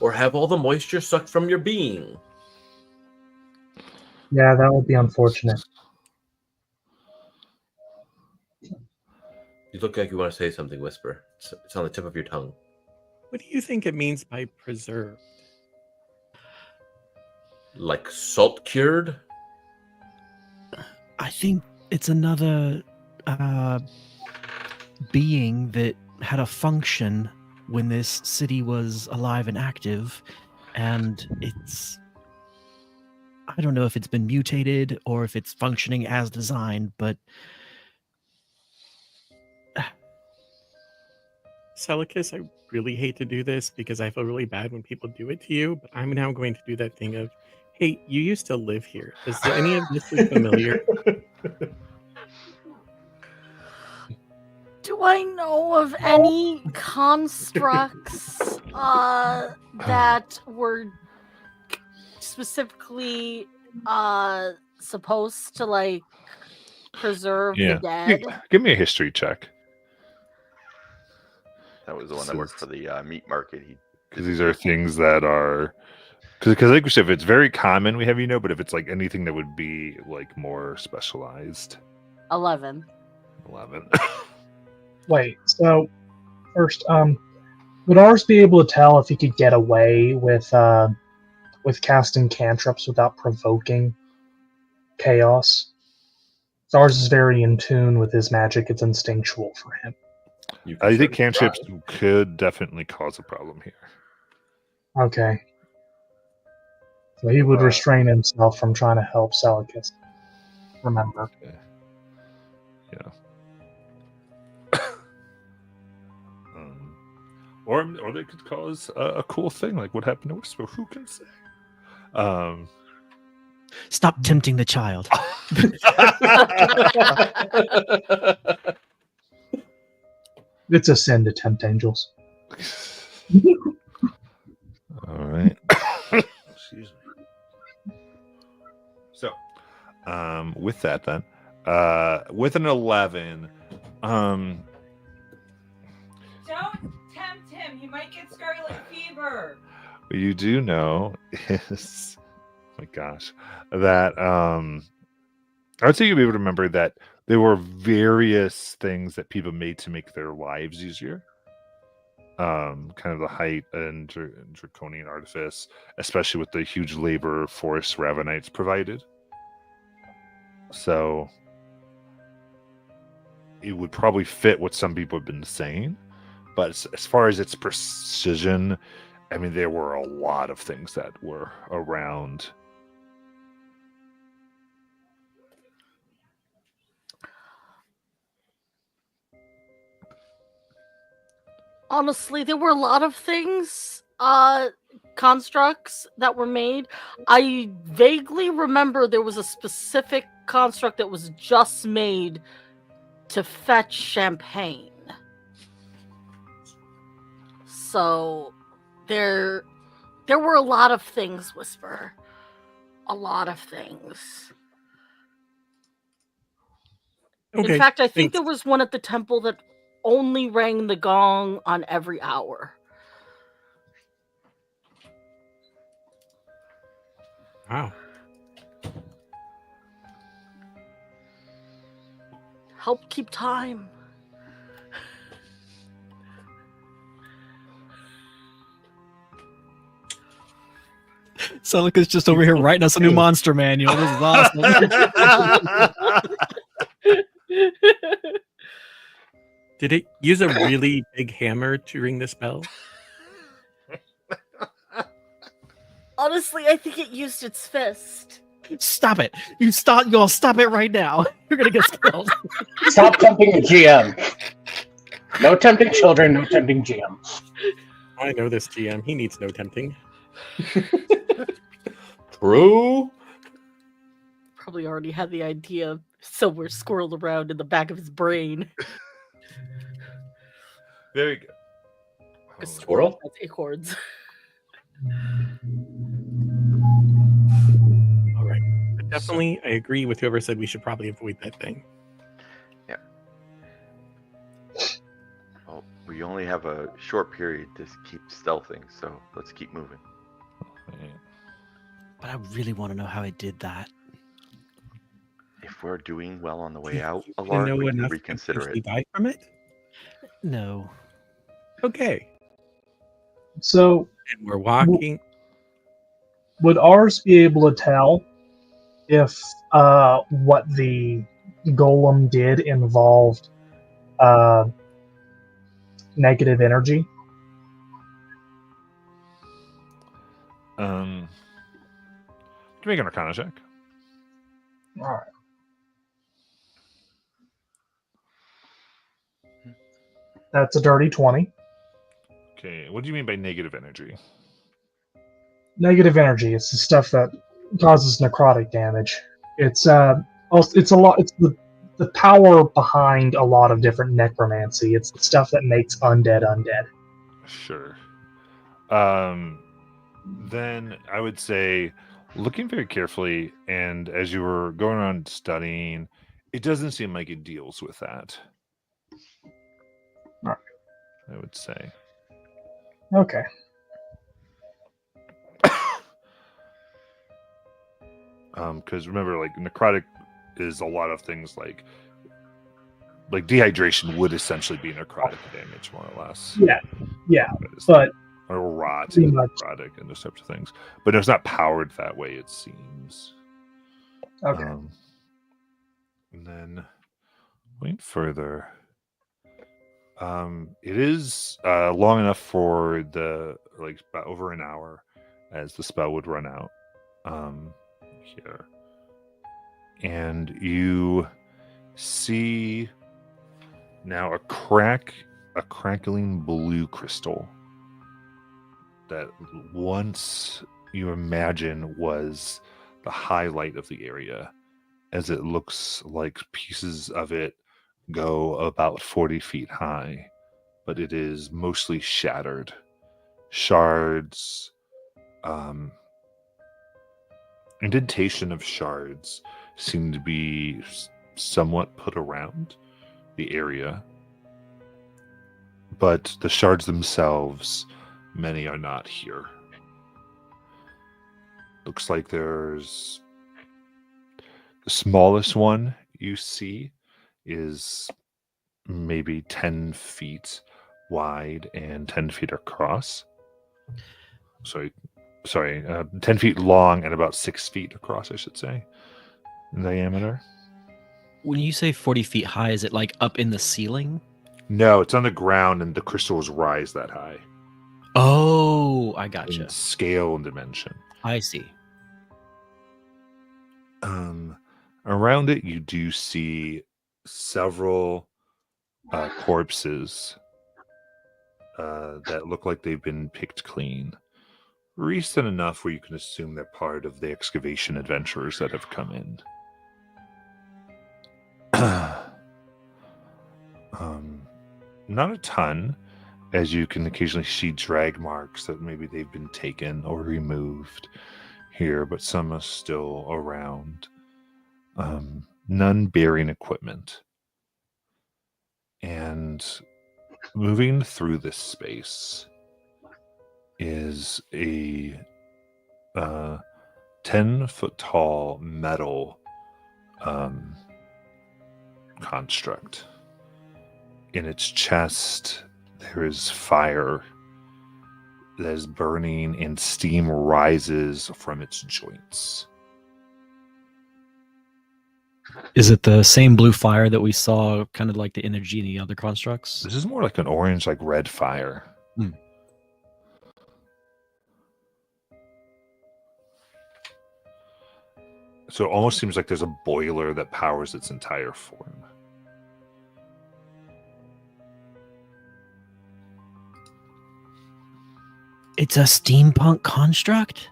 or have all the moisture sucked from your being. Yeah, that would be unfortunate. You look like you want to say something, Whisper. It's on the tip of your tongue. What do you think it means by preserved? Like salt cured? I think it's another being that had a function when this city was alive and active, and it's... I don't know if it's been mutated or if it's functioning as designed, but... Celicus, I really hate to do this because I feel really bad when people do it to you, but I'm now going to do that thing of, hey, you used to live here. Does any of this look familiar? Do I know of any constructs that were specifically supposed to like preserve the dead? Give me a history check. That was the one that worked for the meat market. Because these are things that are Because like we said, if it's very common, we have but if it's like anything that would be like more specialized. 11. 11. Wait, so first, would ours be able to tell if he could get away with casting cantrips without provoking chaos? So ours is very in tune with his magic. It's instinctual for him. I think cantrips could definitely cause a problem here. Okay. So he would restrain himself from trying to help Seleucus. Remember. Okay. Yeah. Or they could cause a cool thing like what happened to Whisper. Who can say? Stop tempting the child. It's a sin to tempt angels. All right. Excuse me. So, with that then, with an 11, Don't tempt him. He might get scarlet fever. what you do know is, oh my gosh, that I would say you'll be able to remember that there were various things that people made to make their lives easier. Kind of the height and draconian artifice, especially with the huge labor force Ravenites provided. So it would probably fit what some people have been saying, but as far as its precision, I mean, there were a lot of things that were around. Honestly, there were a lot of things, constructs that were made. I vaguely remember there was a specific construct that was just made to fetch champagne. So there were a lot of things, Whisper. A lot of things. Okay, in fact, I think thanks. there was one at the temple that only rang the gong on every hour. Wow. Help keep time. Celica's just over here writing us a new monster manual. This is awesome. Did it use a really big hammer to ring this bell? Honestly, I think it used its fist. Stop it. Y'all stop it right now. You're gonna get spilled. Stop tempting the GM. No tempting children, no tempting GM. I know this GM. He needs no tempting. True. Probably already had the idea somewhere squirreled around in the back of his brain. Very good. A Squirrel? has acorns. All right. But definitely, I agree with whoever said we should probably avoid that thing. Yeah. Well, we only have a short period to keep stealthing, so let's keep moving. But I really want to know how it did that. If we're doing well on the way out, You Alarm, know we can enough to reconsider potentially it. die from it? No. Okay. So And we're walking. would ours be able to tell if what the golem did involved negative energy? Can you make an Arcana check? All right. That's a dirty 20. Okay, what do you mean by negative energy? Negative energy. It's the stuff that causes necrotic damage. It's it's a lot. It's the power behind a lot of different necromancy. It's the stuff that makes undead undead. Sure. Then I would say, looking very carefully, and as you were going around studying, it doesn't seem like it deals with that. All right. I would say. Okay. Because remember, like necrotic is a lot of things like dehydration would essentially be necrotic damage, more or less. Yeah, but or rot is necrotic and those types of things. But it's not powered that way, it seems. Okay. And then going further, it is long enough for about over an hour, as the spell would run out. Here, and you see now a crackling blue crystal that once you imagine was the highlight of the area, as it looks like pieces of it go about 40 feet high, but it is mostly shattered. Shards, indentation of shards seem to be somewhat put around the area, but the shards themselves, many are not here. Looks like there's the smallest one you see is maybe 10 feet wide and 10 feet across. Sorry, 10 feet long and about 6 feet across, I should say, in diameter. When you say 40 feet high, is it like up in the ceiling? No, it's on the ground and the crystals rise that high. Oh, I gotcha. In scale and dimension. I see. Around it, you do see several corpses that look like they've been picked clean. Recent enough where you can assume they're part of the excavation adventurers that have come in. Not a ton, as you can occasionally see drag marks that maybe they've been taken or removed here, but some are still around. None bearing equipment. And moving through this space is a 10-foot tall metal construct. In its chest, there is fire that is burning and steam rises from its joints. Is it the same blue fire that we saw, kind of like the energy in the other constructs? This is more like an orange, like red fire. So it almost seems like there's a boiler that powers its entire form. It's a steampunk construct?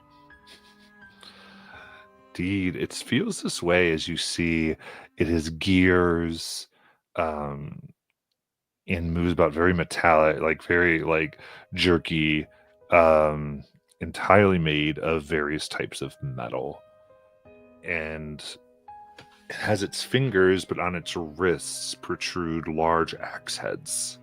Indeed, it feels this way as you see it has gears and moves about very metallic, like very like jerky, entirely made of various types of metal. And it has its fingers, but on its wrists protrude large axe heads.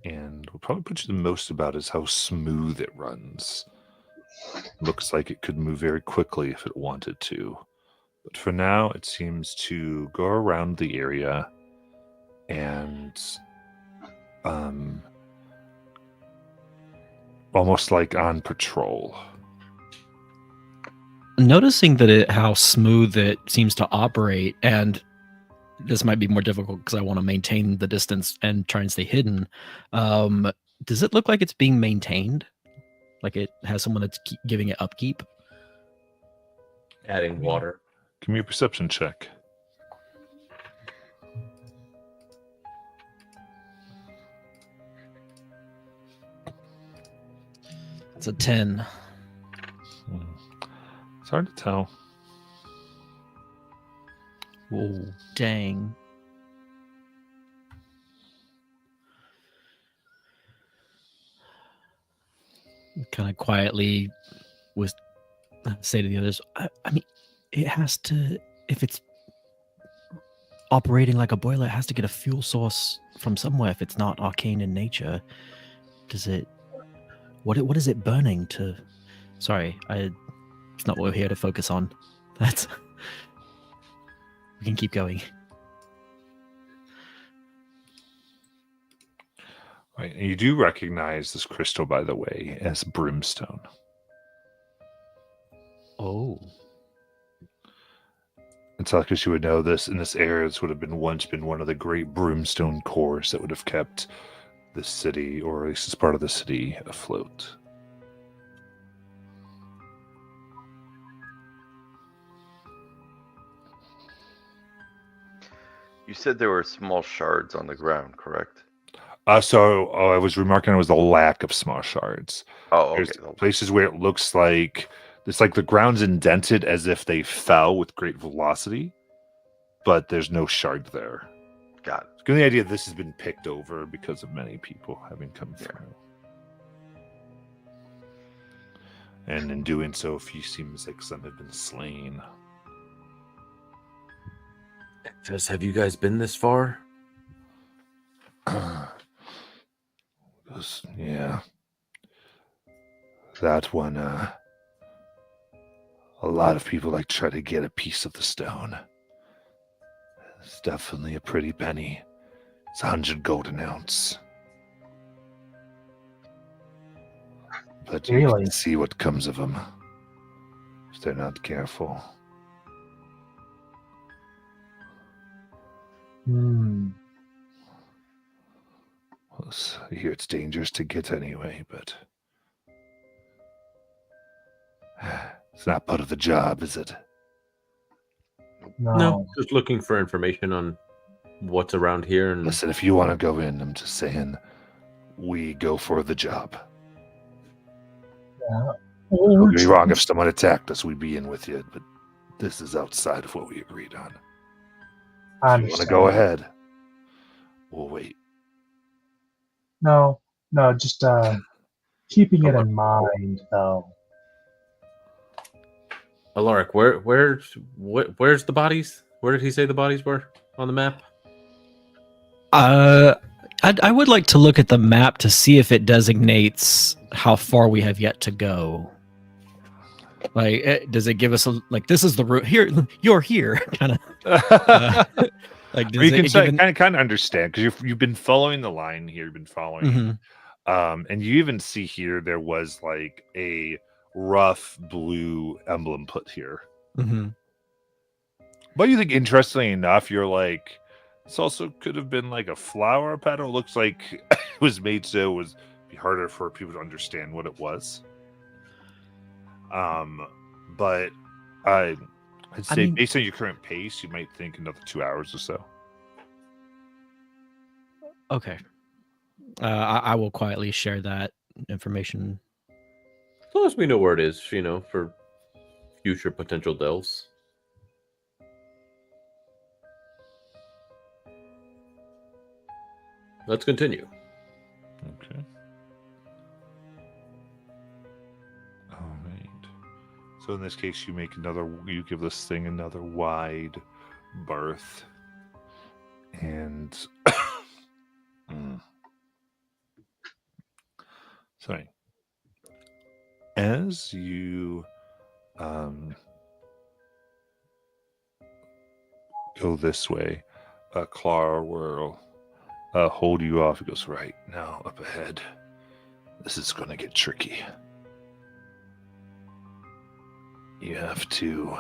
And what probably puts you the most about is how smooth it runs. Looks like it could move very quickly if it wanted to. But for now, it seems to go around the area and almost like on patrol. Noticing that how smooth it seems to operate, and this might be more difficult because I want to maintain the distance and try and stay hidden. Does it look like it's being maintained? Like it has someone that's giving it upkeep? Adding water. Give me a perception check. It's a 10. It's hard to tell. Whoa, dang. Kind of quietly say to the others, I mean, it has to, if it's operating like a boiler, it has to get a fuel source from somewhere if it's not arcane in nature. Does it... What is it burning to... Sorry, it's not what we're here to focus on. That's... We can keep going. Right, and you do recognize this crystal, by the way, as brimstone. Oh. It's like as you would know this in this area, this would have once been one of the great brimstone cores that would have kept the city, or at least this part of the city, afloat. You said there were small shards on the ground, correct? I was remarking it was the lack of small shards. Oh, okay. There's places where it looks like it's like the ground's indented as if they fell with great velocity, but there's no shard there. Got it. Getting the idea this has been picked over because of many people having come through. And in doing so, it seems like some have been slain. Have you guys been this far? Yeah. That one, a lot of people like try to get a piece of the stone. It's definitely a pretty penny. It's 100 gold an ounce. But you can see what comes of them if they're not careful. Well, I hear it's dangerous to get anyway, but it's not part of the job, is it? No, just looking for information on what's around here. And listen, if you want to go in, I'm just saying we go for the job. Yeah. Don't get me wrong, if someone attacked us, we'd be in with you, but this is outside of what we agreed on. If you want to go ahead, we'll wait. No, just keeping it in mind, though. Alaric, where's the bodies? Where did he say the bodies were on the map? I would like to look at the map to see if it designates how far we have yet to go. Like, does it give us this is the route here? You're here, kind of. Like, you can kind of understand because you've been following the line here. You've been following, and you even see here there was like a rough blue emblem put here. But you think, interestingly enough, you're like, this also could have been like a flower petal. It looks like it was made so it was be harder for people to understand what it was. But I'd say based on your current pace, you might think another 2 hours or so. Okay. I will quietly share that information. As long as we know where it is, for future potential delves. Let's continue. Okay. All right. So in this case, you give this thing another wide berth. And sorry. As you go this way, Clara will hold you off. He goes, right now up ahead. This is going to get tricky. You have to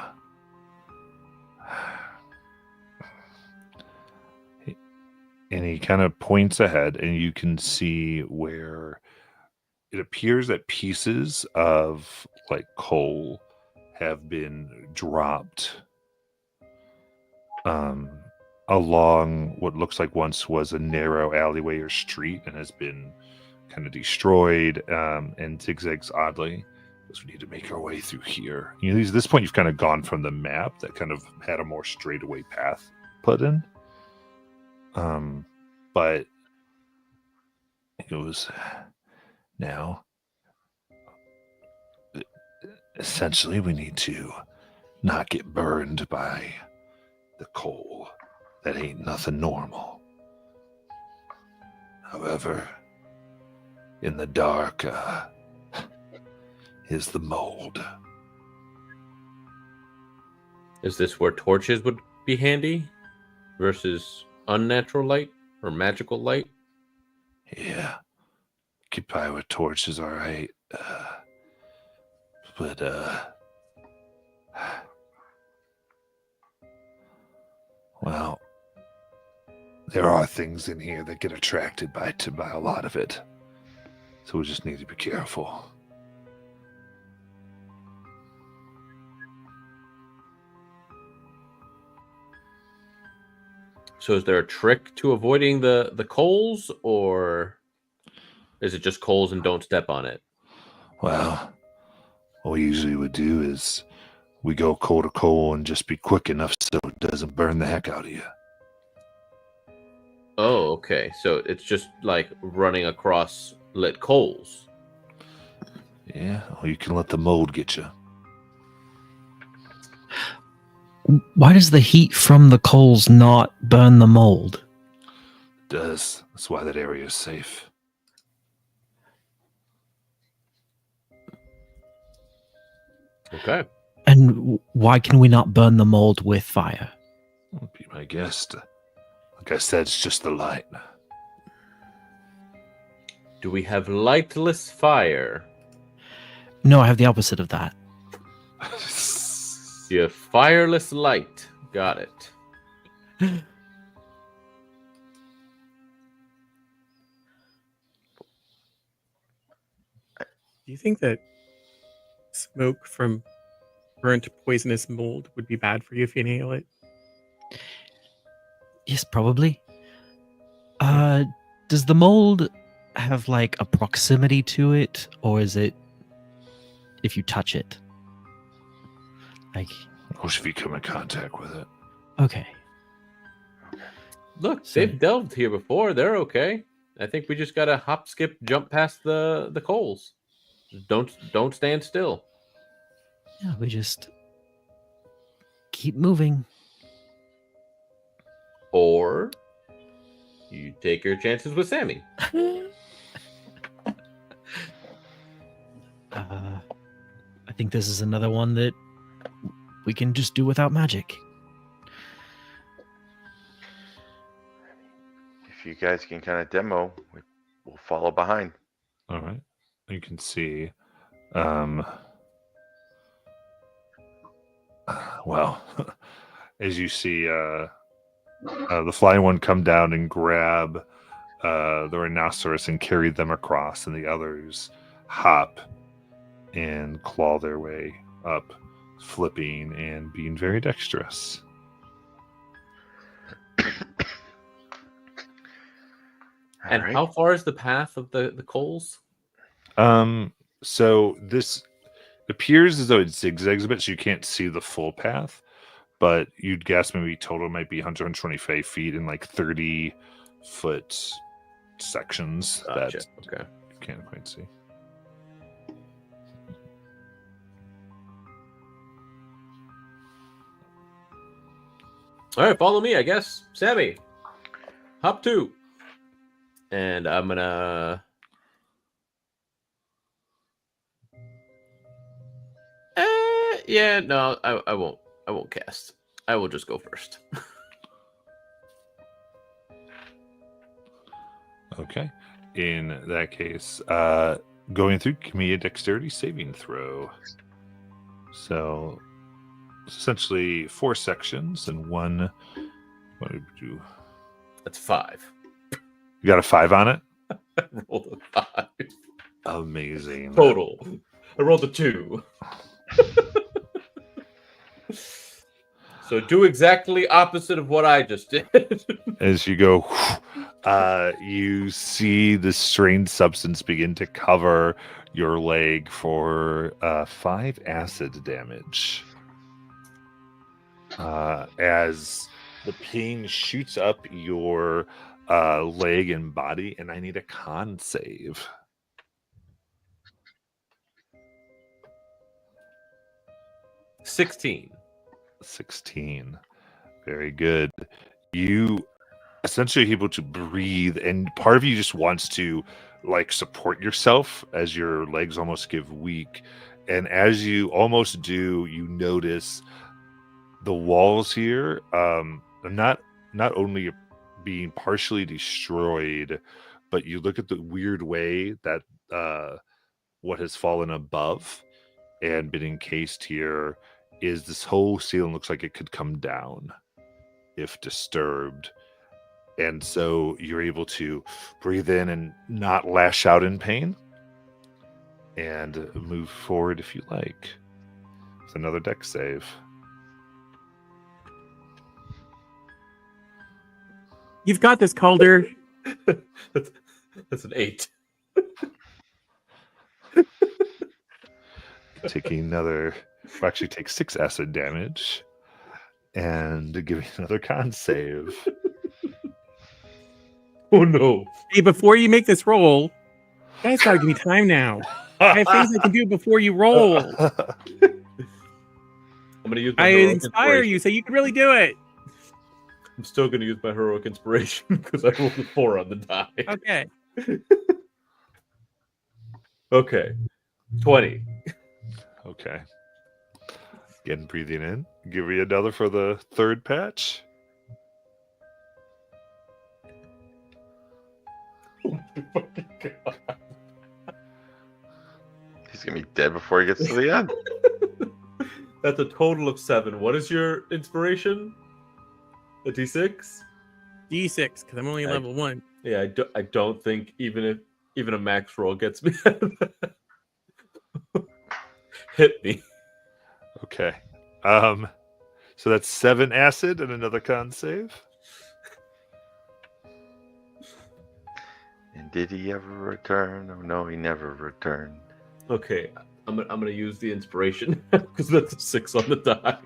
and he kind of points ahead, and you can see where it appears that pieces of like coal have been dropped along what looks like once was a narrow alleyway or street and has been kind of destroyed and zigzags oddly. Because we need to make our way through here. At this point, you've kind of gone from the map that kind of had a more straightaway path put in. But it was now essentially we need to not get burned by the coal. that ain't nothing normal. However, in the dark is the mold. Is this where torches would be handy versus unnatural light or magical light? Yeah, keep eye with torches, all right. But well, there are things in here that get attracted by a lot of it, so we just need to be careful. So is there a trick to avoiding the coals, or is it just coals and don't step on it? Well, what we usually would do is we go coal to coal and just be quick enough so it doesn't burn the heck out of you. Oh, okay. So it's just like running across lit coals. Yeah, or you can let the mold get you. Why does the heat from the coals not burn the mold? It does. That's why that area is safe. Okay. And why can we not burn the mold with fire? Would be my guess. Like I said, it's just the light. Do we have lightless fire? No, I have the opposite of that. You have fireless light. Got it. Do you think that smoke from burnt poisonous mold would be bad for you if you inhale it? Yes, probably. Does the mold have like a proximity to it, or is it if you touch it? Like, Of course, if you come in contact with it. Okay. Look, they've delved here before. They're okay. I think we just gotta hop, skip, jump past the coals. Don't stand still. Yeah, we just keep moving. Or you take your chances with Sammy. I think this is another one that we can just do without magic. If you guys can kind of demo, we'll follow behind. All right. You can see, well, as you see the flying one come down and grab the rhinoceros and carry them across, and the others hop and claw their way up, flipping and being very dexterous. And how far is the path of the coals? So this appears as though it zigzags a bit, so you can't see the full path, but you'd guess maybe total might be 125 feet in like 30-foot sections that okay. you can't quite see. All right, follow me, I guess. Sammy, hop 2. And I'm gonna... yeah, no, I won't. I won't cast. I will just go first. Okay. In that case, going through, give me a dexterity saving throw. So it's essentially 4 sections and one. What did we do? That's 5. You got a 5 on it? I rolled a 5. Amazing. Total. I rolled a 2. So do exactly opposite of what I just did. As you go, you see the strange substance begin to cover your leg for 5 acid damage. As the pain shoots up your leg and body, and I need a con save. 16. 16. Very good. you essentially able to breathe, and part of you just wants to like support yourself as your legs almost give weak. And as you almost do, you notice the walls here not only being partially destroyed, but you look at the weird way that what has fallen above and been encased here is this whole ceiling looks like it could come down if disturbed. And so you're able to breathe in and not lash out in pain and move forward if you like. It's another deck save. You've got this, Calder. That's an 8. Taking another, actually take 6 acid damage and giving another con save. Oh no. Hey, before you make this roll, you guys gotta give me time now. I have things I can do before you roll. I'm gonna use my I heroic inspire inspiration. you so you can really do it. I'm still gonna use my heroic inspiration because I rolled a 4 on the die. Okay. Okay. 20. Okay. Again, breathing in. Give me another for the third patch. Oh my fucking God. He's gonna be dead before he gets to the end. That's a total of 7. What is your inspiration? A D6? D6, because I'm only level 1. Yeah, I don't think even a max roll gets me. Hit me. Okay. So that's 7 acid and another con save. And did he ever return? Oh no, he never returned. Okay, I'm gonna use the inspiration because that's a 6 on the die.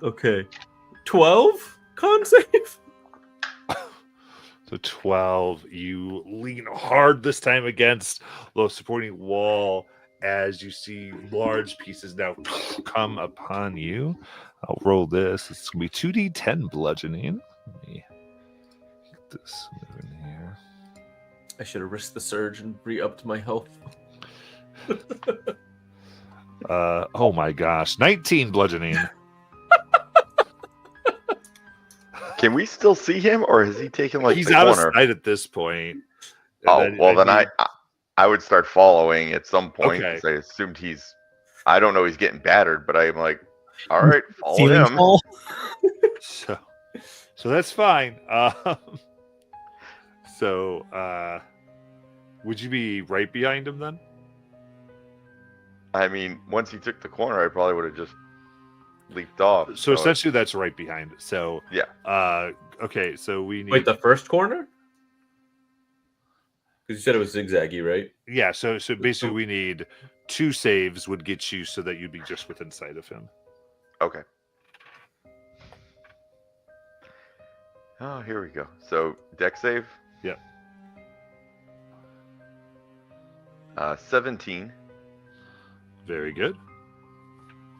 Okay, 12 con save. So 12. You lean hard this time against the supporting wall as you see large pieces now come upon you. I'll roll this. It's gonna be 2d10 bludgeoning. Let me get this moving here. I should have risked the surge and re-upped my health. Oh my gosh, 19 bludgeoning. Can we still see him, or has he taken like He's the out corner? of sight at this point. Oh, then I would start following at some point Okay. because I assumed I don't know he's getting battered, but I'm like, all right, follow Ceiling him. fall. So that's fine. So would you be right behind him then? I mean, once he took the corner, I probably would have just leaped off. So essentially that's right behind. So yeah. Okay, so we need Wait, the first corner? Because you said it was zigzaggy, right? Yeah, so basically we need 2 saves would get you so that you'd be just within sight of him. Okay. Oh, here we go. So deck save. Yep. 17. Very good.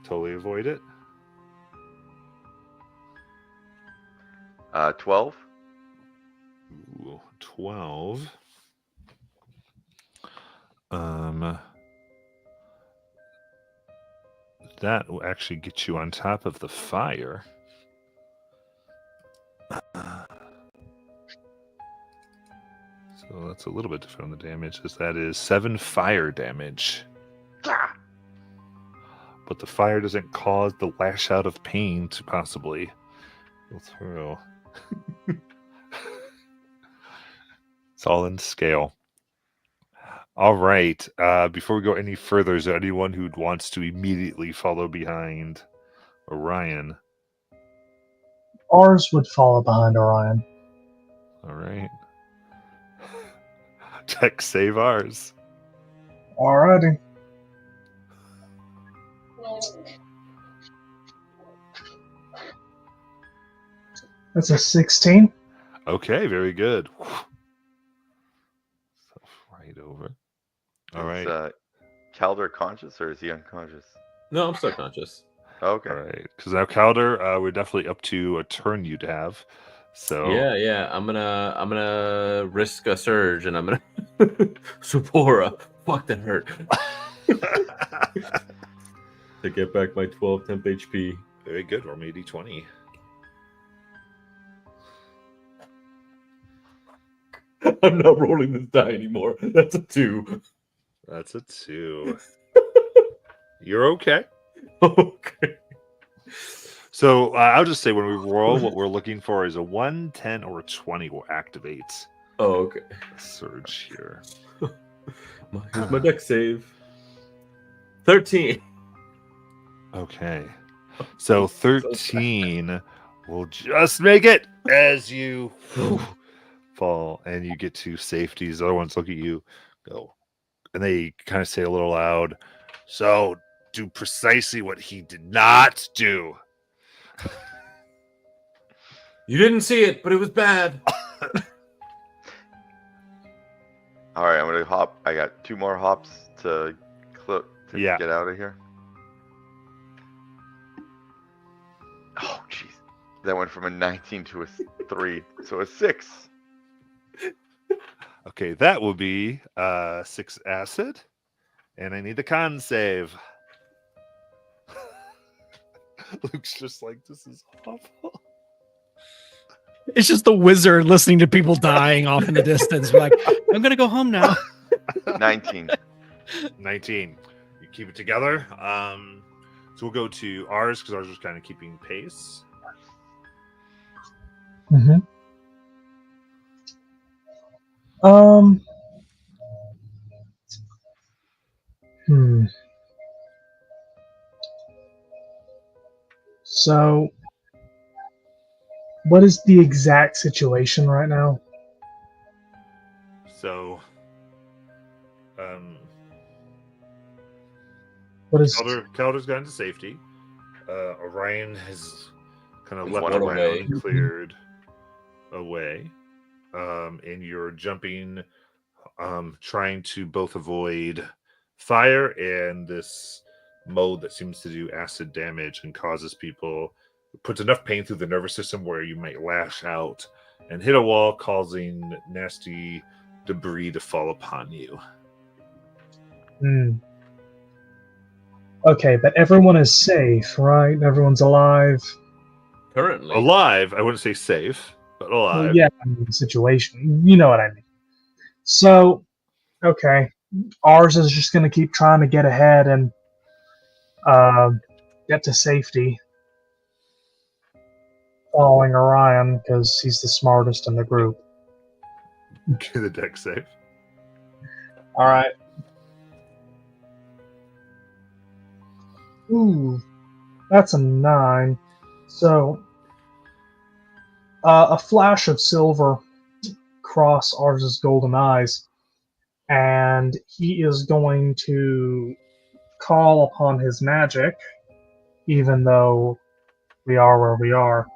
Totally avoid it. 12. Ooh, 12. That will actually get you on top of the fire. So that's a little bit different on the damage, as that is 7 fire damage. But the fire doesn't cause the lash out of pain to possibly go through. It's all in scale. All right. Before we go any further, is there anyone who wants to immediately follow behind Orion? Ours would follow behind Orion. All right. Tech save ours. Alrighty. That's a 16. Okay, very good. Right over. All right. Calder conscious, or is he unconscious? No, I'm still conscious. Okay. All right, because now Calder, we're definitely up to a turn you'd have. So Yeah. I'm gonna risk a surge, and I'm gonna Supora. Fuck, that hurt. To get back my 12 temp HP. Very good. Roll me a d20. I'm not rolling this die anymore. That's a 2. That's a 2. You're okay. Okay. So I'll just say when we roll, what we're looking for is a 1, 10, or a 20 will activate. Oh, okay. Surge here. Here's my deck save. 13. Okay. So 13 will just make it as you fall and you get to safety. The other ones look at you, go, and they kind of say a little loud, so do precisely what he did not do. You didn't see it, but it was bad. All right, I'm gonna hop. I got 2 more hops to Yeah. get out of here. Oh, jeez. That went from a 19 to a 3, so a 6. Okay, that will be 6 acid, and I need the con save. Luke's just like, this is awful. It's just the wizard listening to people dying off in the distance. We're like, I'm gonna go home now. 19. 19. You keep it together. So we'll go to ours because ours is kind of keeping pace. Mm-hmm. So, what is the exact situation right now? So, what is Calder's gone to safety. Orion has kind of left One around, away. cleared away, and you're jumping, trying to both avoid fire and this mode that seems to do acid damage and causes people, puts enough pain through the nervous system where you might lash out and hit a wall, causing nasty debris to fall upon you. Okay, but everyone is safe, right? Everyone's alive. Currently. Alive, I wouldn't say safe, but alive. Well, yeah, I mean, the situation. You know what I mean. So, okay, ours is just going to keep trying to get ahead and get to safety, following Orion because he's the smartest in the group. Get the deck save. All right. Ooh, that's a 9. So, a flash of silver cross Ars's golden eyes, and he is going to call upon his magic, even though we are where we are.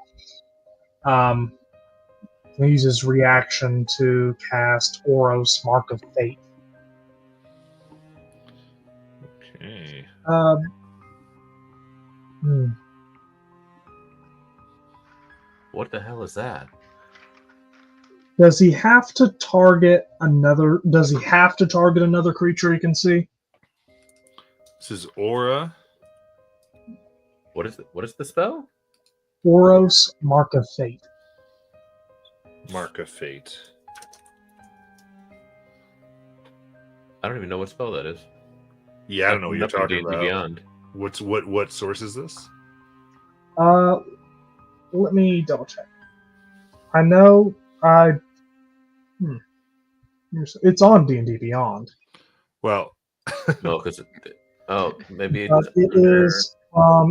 He uses reaction to cast Oros Mark of Fate. Okay. What the hell is that? Does he have to target another? Does he have to target another creature he can see? This is Aura. What is the spell? Oros Mark of Fate. Mark of Fate. I don't even know what spell that is. Yeah, I don't know what you're talking D&D about. Beyond. What source is this? Let me double check. I know it's on D&D Beyond. Well, no, because maybe it is.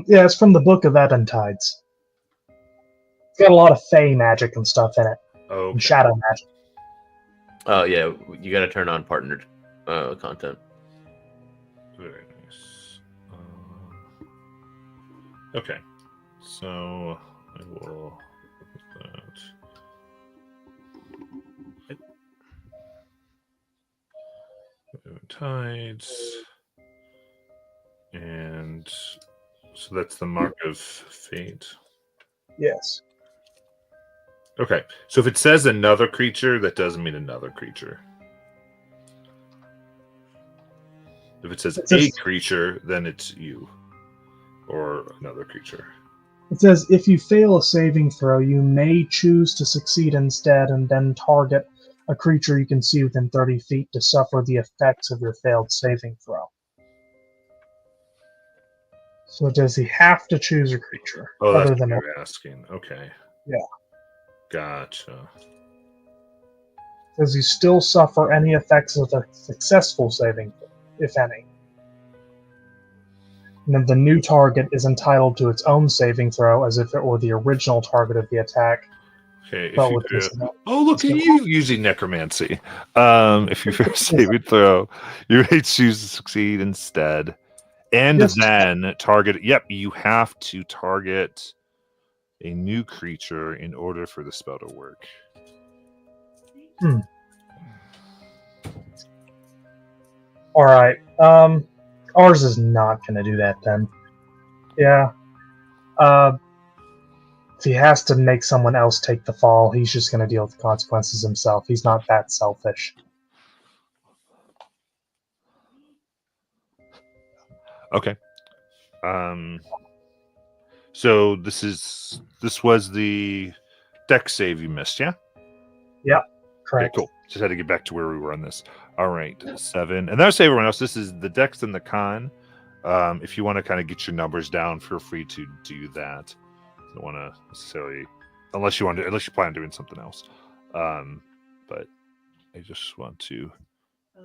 Yeah, it's from the Book of Eventides. It's got a lot of Fey magic and stuff in it. Okay. And shadow magic. Oh yeah, you got to turn on partnered content. Very nice. Okay, so I will put that. Tides and So that's the mark of fate. Yes. Okay. So if it says another creature, that doesn't mean another creature. If it says a creature, then it's you or another creature. It says if you fail a saving throw, you may choose to succeed instead and then target a creature you can see within 30 feet to suffer the effects of your failed saving throw. So does he have to choose a creature? Oh, that's other what than you're asking. Okay. Yeah. Gotcha. Does he still suffer any effects of a successful saving throw, if any? And then the new target is entitled to its own saving throw as if it were the original target of the attack. Okay. But with this, oh, look at you using necromancy. If you fail a saving throw, you may choose to succeed instead. And then target. Yep, you have to target a new creature in order for the spell to work. All right. Ours is not going to do that then. Yeah. If he has to make someone else take the fall, he's just going to deal with the consequences himself. He's not that selfish. Okay. So this was the deck save you missed, yeah? Yeah, correct. Okay, cool. Just had to get back to where we were on this. All right, 7. And then I'll say everyone else, this is the dex and the con. If you want to kind of get your numbers down, feel free to do that. Don't want to necessarily, unless you plan on doing something else. But I just want to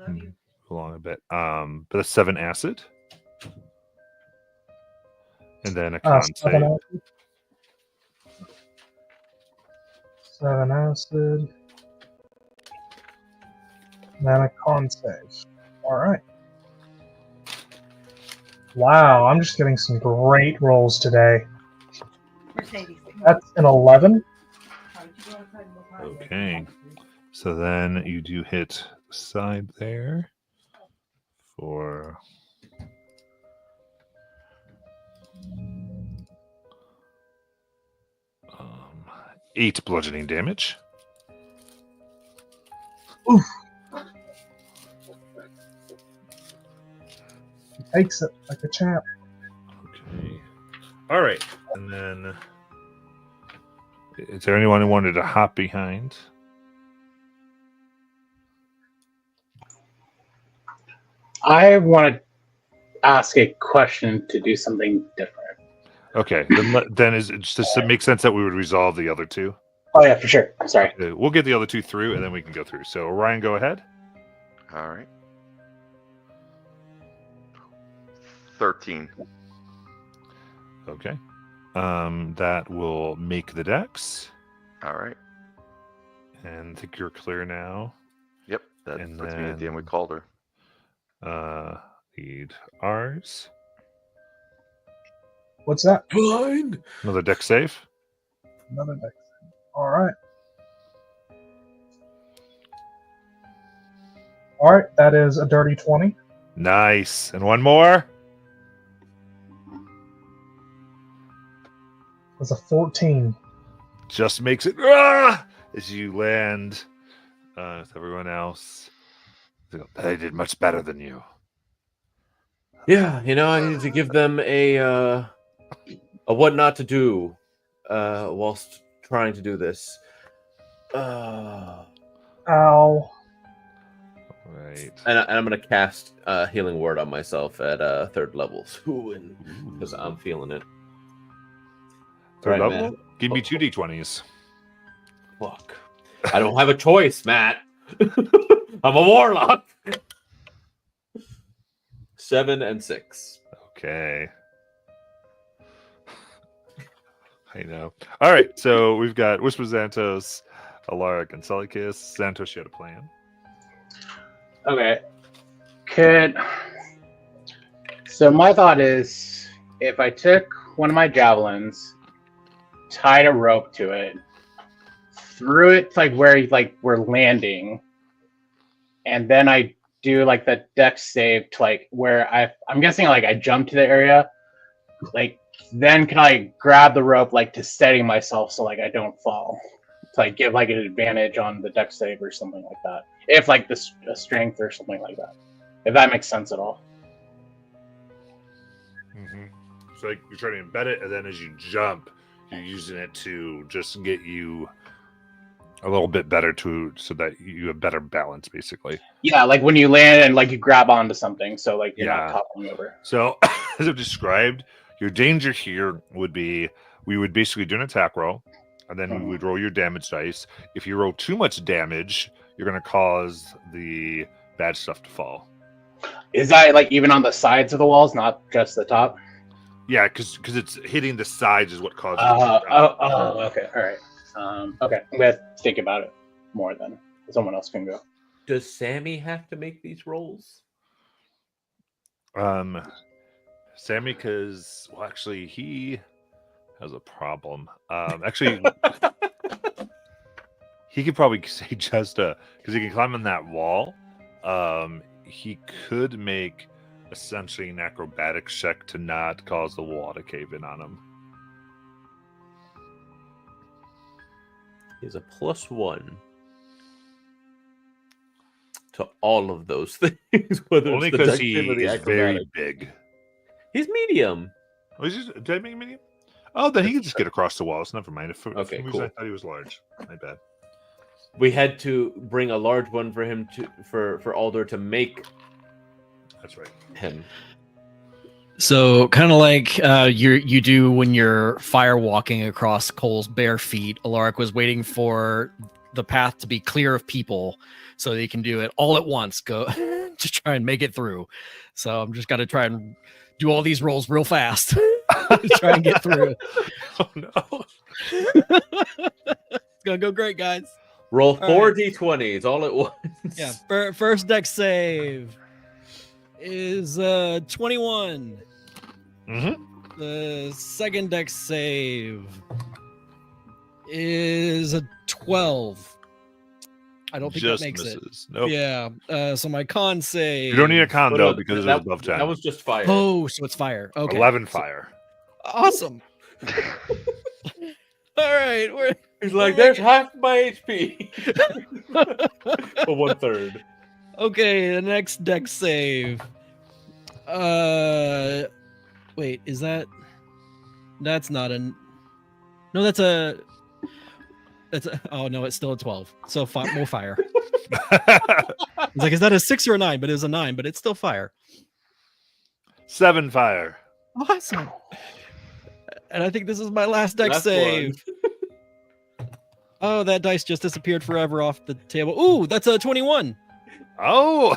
move along a bit. But that's 7 acid. And then a con save. 7 acid. Then a con save. Alright. Wow, I'm just getting some great rolls today. That's an 11. Okay. So then you do hit side there for 8 bludgeoning damage. Oof. He takes it like a champ. Okay. All right. And then, is there anyone who wanted to hop behind? I want to ask a question to do something different. Okay. Then does it make sense that we would resolve the other two? Oh, yeah, for sure. I'm sorry. Okay, we'll get the other two through, and then we can go through. So, Orion, go ahead. All right. 13. Okay. That will make the dex. All right. And I think you're clear now. Yep. That puts me at the end with Calder. Need ours. What's that? Blind. Another dex save. Another dex save. Alright. Alright, that is a dirty 20. Nice. And one more. That's a 14. Just makes it as you land with everyone else. They did much better than you. Yeah, I need to give them a what not to do whilst trying to do this. Ow. Right. And I'm going to cast Healing Word on myself at 3rd level. Because I'm feeling it. 3rd level? Man. Give me 2 d20s. Fuck. I don't have a choice, Matt. I'm a warlock. 7 and 6. Okay. I know. All right, so we've got Whisper Xantos, Alaric, and Sullykis. Xantos, you had a plan. Okay. So my thought is, if I took one of my javelins, tied a rope to it, threw it where we're landing, and then I do the dex save to where I'm guessing I jump to the area, then can I grab the rope like to steady myself so like I don't fall? To like give like an advantage on the dex save or something like that. If like the strength or something like that. If that makes sense at all. Mm-hmm. So like you're trying to embed it, and then as you jump, you're using it to just get you a little bit better so that you have better balance, basically. Yeah, like when you land and like you grab onto something, so like you're not toppling over. So as I've described, your danger here would be we would basically do an attack roll, and then we would roll your damage dice. If you roll too much damage, you're going to cause the bad stuff to fall. Is that like even on the sides of the walls, not just the top? Yeah, because it's hitting the sides is what causes. Okay, all right. Okay, I'm gonna think about it more then. Someone else can go. Does Sammy have to make these rolls? Sammy, because actually he has a problem. Actually, he could probably say just because he can climb on that wall. He could make essentially an acrobatics check to not cause the wall to cave in on him. He has a +1 to all of those things. Only because he is very big. He's medium. Oh, did I make him medium? Oh, then he can just get across the walls. Never mind. Okay, cool. I thought he was large. My bad. We had to bring a large one for him for Alder to make. That's right. Him. So kind of like you do when you're fire walking across Cole's bare feet. Alaric was waiting for the path to be clear of people so that he can do it all at once. Go to try and make it through. So I'm just got to try and do all these rolls real fast to try and get through. Oh no! It's gonna go great, guys. Roll 4 d20s all at once. Yeah. First dex save is 21. Mm-hmm. The second dex save is a 12. I don't think just that makes misses. it. Nope. Yeah. So my con save. You don't need a con though because it was above 10. That was just fire. Oh, so it's fire. Okay. 11 fire. Awesome. All right. He's like, there's half my HP. For 1/3. Okay, the next dex save. Wait, is that's not a no, that's a oh no, it's still a 12. So more fire. It's like, is that a 6 or a 9? But it was a 9, but it's still fire. 7 fire. Awesome. And I think this is my last dex save. Oh, that dice just disappeared forever off the table. Ooh, that's a 21. Oh,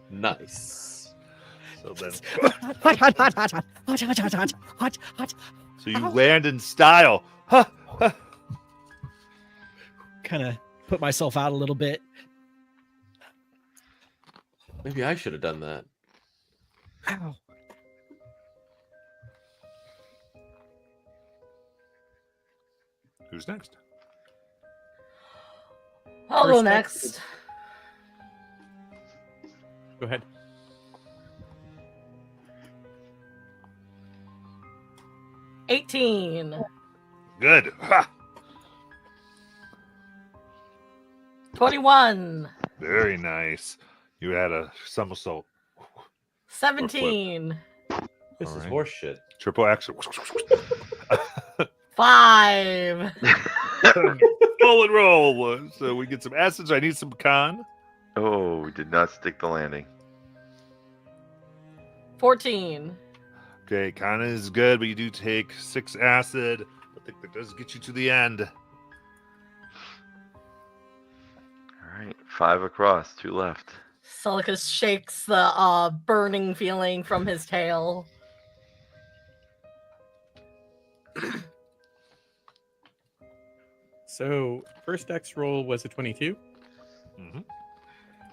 nice. So then, so you land in style. Kind of put myself out a little bit. Maybe I should have done that. Ow. Who's next? I'll go next. Go ahead. $18. Good. Ha! 21. Very nice. You had a somersault. 17. This is horseshit. Triple action. 5. Roll and roll. So we get some acids. I need some con. Oh, we did not stick the landing. 14. Okay, con is good, but you do take 6 acid. I think that does get you to the end. All right, 5 across, 2 left. Silicus shakes the burning feeling from his tail. So, first dex roll was a 22. Mm-hmm.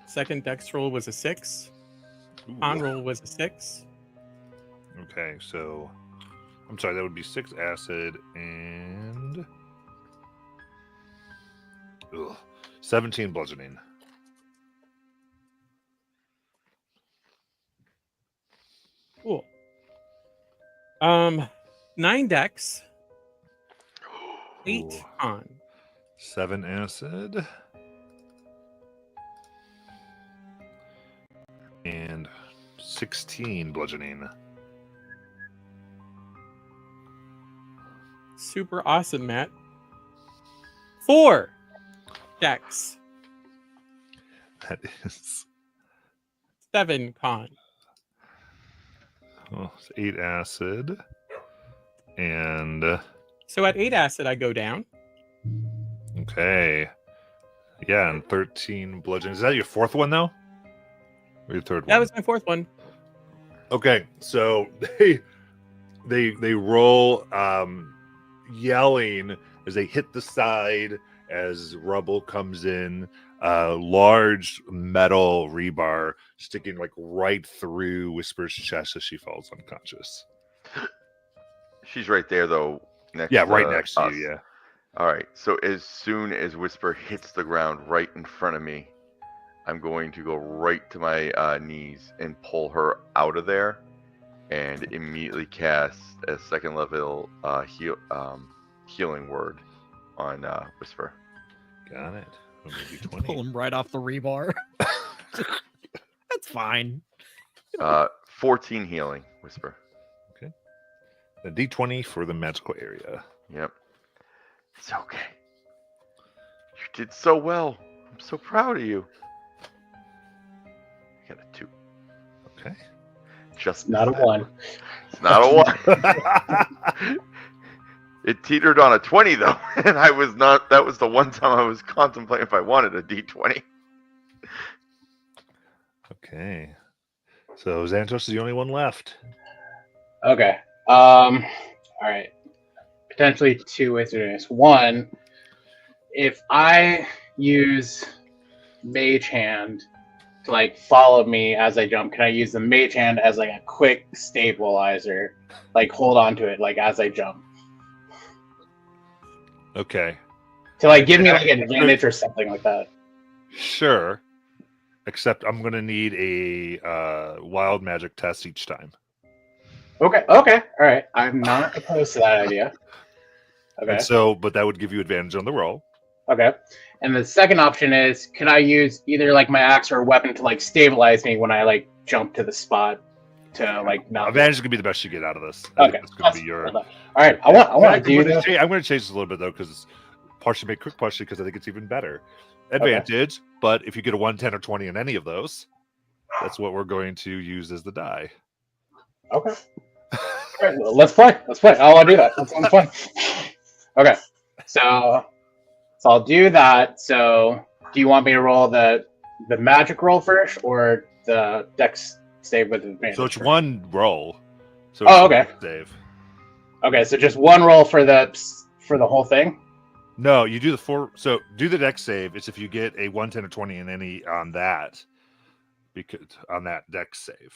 Second dex roll was a 6. On roll was a 6. Okay, so I'm sorry, that would be 6 acid and 17 bludgeoning. Cool. 9 dex, 8 Ooh. con. 7 acid. And 16 bludgeoning. Super awesome, Matt. 4 dex, That is 7 con. 8 acid. And So at 8 acid, I go down. okay. Yeah, and 13 bludgeoning. Is that your fourth one though? Or your third one? That was my fourth one. Okay, so they roll yelling as they hit the side as rubble comes in. Large metal rebar sticking like right through Whisper's chest as she falls unconscious. She's right there though. Next right to next to us. you. Yeah. All right. So as soon as Whisper hits the ground right in front of me, I'm going to go right to my knees and pull her out of there, and immediately cast a second level healing word on Whisper. Got it. Pull him right off the rebar. That's fine. 14 healing, Whisper. Okay. The D20 for the magical area. Yep. It's okay. You did so well. I'm so proud of you. I got a 2. Okay. Just not a 1. It's not a 1. It teetered on a 20 though, and I was not. That was the one time I was contemplating if I wanted a D20. Okay. So Xantos is the only one left. Okay. All right. Potentially 2 ways to do this. One, if I use Mage Hand to like follow me as I jump, can I use the Mage Hand as like a quick stabilizer, like hold on to it like as I jump? Okay. To like give me like an advantage or something like that. Sure. Except I'm gonna need a wild magic test each time. Okay. All right. I'm not opposed to that idea. Okay. And so, but that would give you advantage on the roll. Okay. And the second option is, can I use either like my axe or a weapon to like stabilize me when I like jump to the spot to like not? Advantage is gonna be the best you get out of this. Okay. It's gonna be your. All right. I want to do this. I'm gonna change this a little bit though, because partially make quick partially because I think it's even better. Advantage, but if you get a 1, 10, or 20 in any of those, that's what we're going to use as the die. Okay. All right, well, let's play. I want to do that. That sounds fun. Okay. So I'll do that. So do you want me to roll the magic roll first or the dex save with advantage? So it's one roll. So okay. Save. Okay, so just one roll for the whole thing? No, you do the 4. So do the dex save. It's if you get a 1, 10, or 20 in any on that, because on that dex save.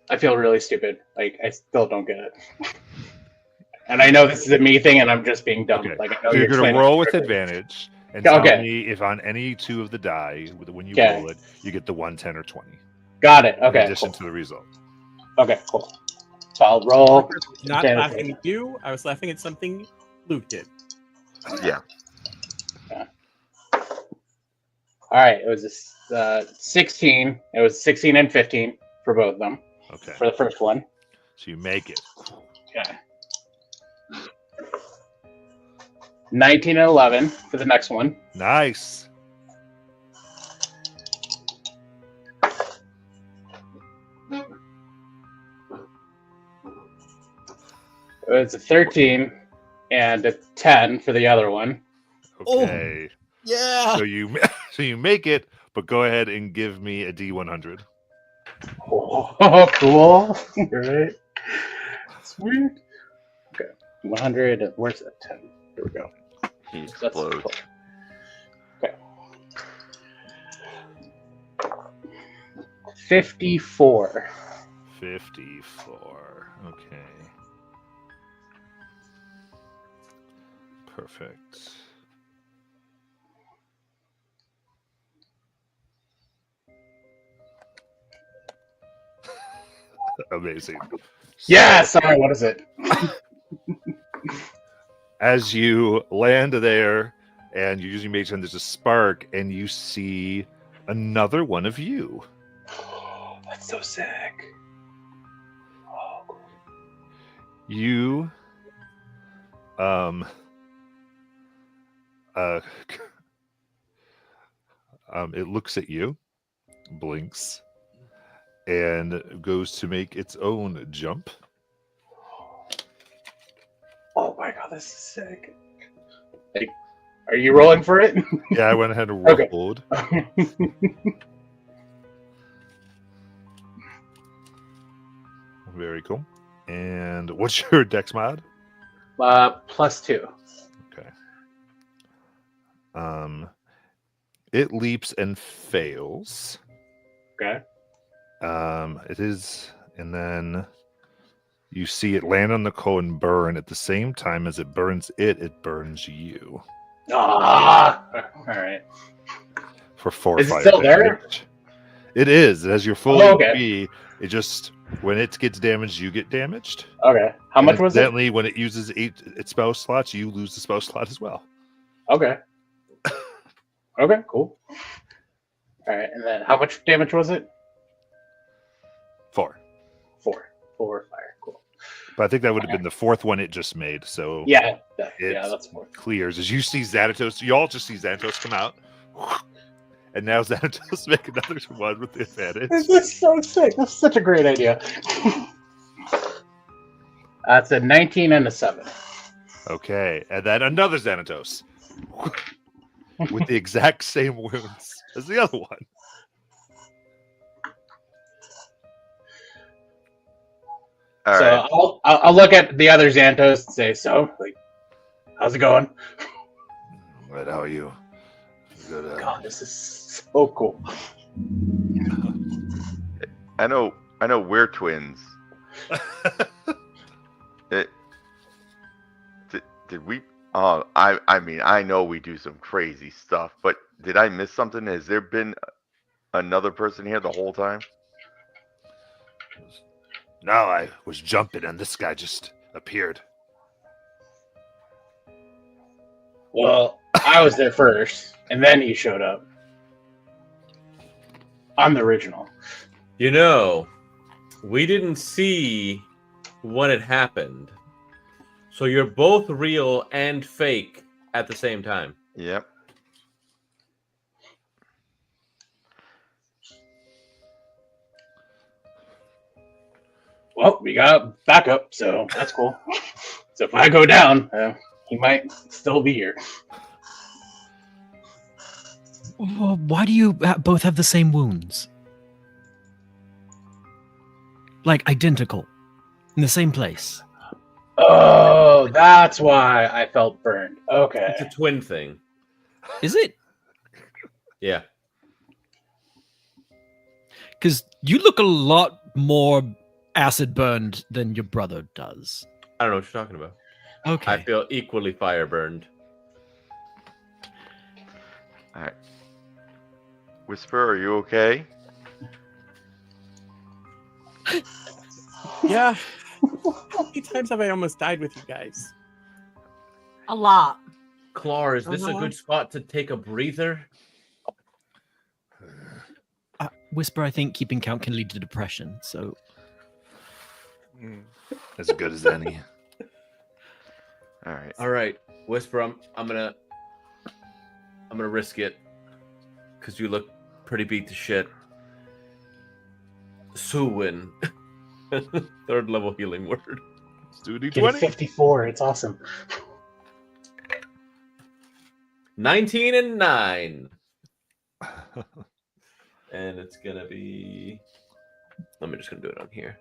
I feel really stupid. Like I still don't get it. And I know this is a me thing, and I'm just being dumb. Okay. Like I know so you're going to roll with advantage, and tell me if on any 2 of the die, when you roll it, you get the 1, 10, or 20. Got it. Okay. In addition to the result. Okay. Cool. So I'll roll. Not laughing at you. I was laughing at something Luke did. Yeah. All right. It was 16. It was 16 and 15 for both of them. Okay. For the first one. So you make it. Okay. 19 and 11 for the next one. Nice. It's a 13 and a 10 for the other one. Okay. Oh, yeah. So you make it, but go ahead and give me a D100. Oh, cool. Right. Sweet. Okay. 100. Where's that 10? Here we go. He explodes. Okay. 54. 54. Okay. Perfect. Amazing. Yeah, sorry, what is it? As you land there and you're using Mage Hand, there's a spark, and you see another one of you. That's so sick. Oh, cool. You it looks at you, blinks, and goes to make its own jump. Oh my god, this is sick. Hey, are you rolling for it? Yeah, I went ahead and rolled. Okay. Very cool. And what's your dex mod? +2. Okay. It leaps and fails. Okay. It is, and then you see it land on the coal and burn. At the same time as it burns it burns you. Ah, all right. For 4 Is it fire still there? damage. It is. It has your full okay. HP. It just, when it gets damaged, you get damaged. Okay. How much was it? Incidentally, when it uses its spell slots, you lose the spell slot as well. Okay. Okay, cool. All right, and then how much damage was it? 4. 4 fire. Cool. But I think that would have been the 4th one it just made. So yeah, that's 4. Clears as you see Xanatos. You all just see Xanatos come out, and now Xanatos make another one with the advantage. This is so sick. That's such a great idea. That's a 19 and a 7. Okay, and then another Xanatos with the exact same wounds as the other one. All right. I'll look at the other Xantos and say, so, like, how's it going? Right, how are you? Good, God, this is so cool. I know we're twins. Did we? Oh, I mean, I know we do some crazy stuff, but did I miss something? Has there been another person here the whole time? No, I was jumping and this guy just appeared. Well, I was there first, and then he showed up. I'm the original. You know, we didn't see what had happened. So you're both real and fake at the same time. Yep. Well, we got backup, so that's cool. So if I go down, he might still be here. Why do you both have the same wounds? Like identical, in the same place. Oh, that's why I felt burned. Okay. It's a twin thing. Is it? Yeah. Because you look a lot more acid burned than your brother does. I don't know what you're talking about. Okay. I feel equally fire burned. All right. Whisper, are you okay? Yeah. How many times have I almost died with you guys? A lot. Clar, is this a good spot to take a breather? Whisper, I think keeping count can lead to depression, so... As good as any. All right. Whisper, I'm gonna risk it. Because you look pretty beat to shit. Suwin. 3rd level healing word. Let's do a D20. Get a 54. It's awesome. 19 and 9. And it's gonna be. I'm just gonna do it on here.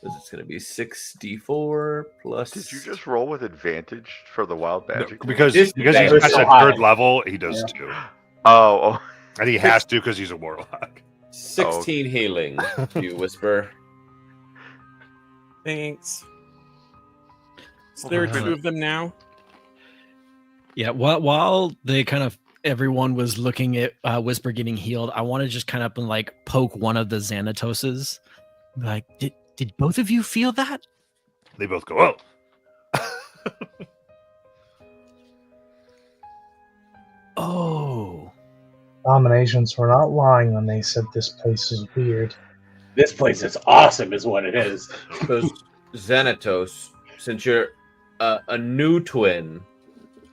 It's gonna be 6d4 plus. Did you just roll with advantage for the wild magic? No, because he's at 3rd level, he does too. Oh. And he has to because he's a warlock. 16 healing, you Whisper. Thanks. So there are 2 of them now. Yeah, while they kind of everyone was looking at Whisper getting healed, I want to just kind of like poke one of the Xanatoses. Like, Did both of you feel that? They both go, oh. Oh. Dominations were not lying when they said this place is weird. This place is awesome, is what it is. So, Xanatos, since you're a new twin,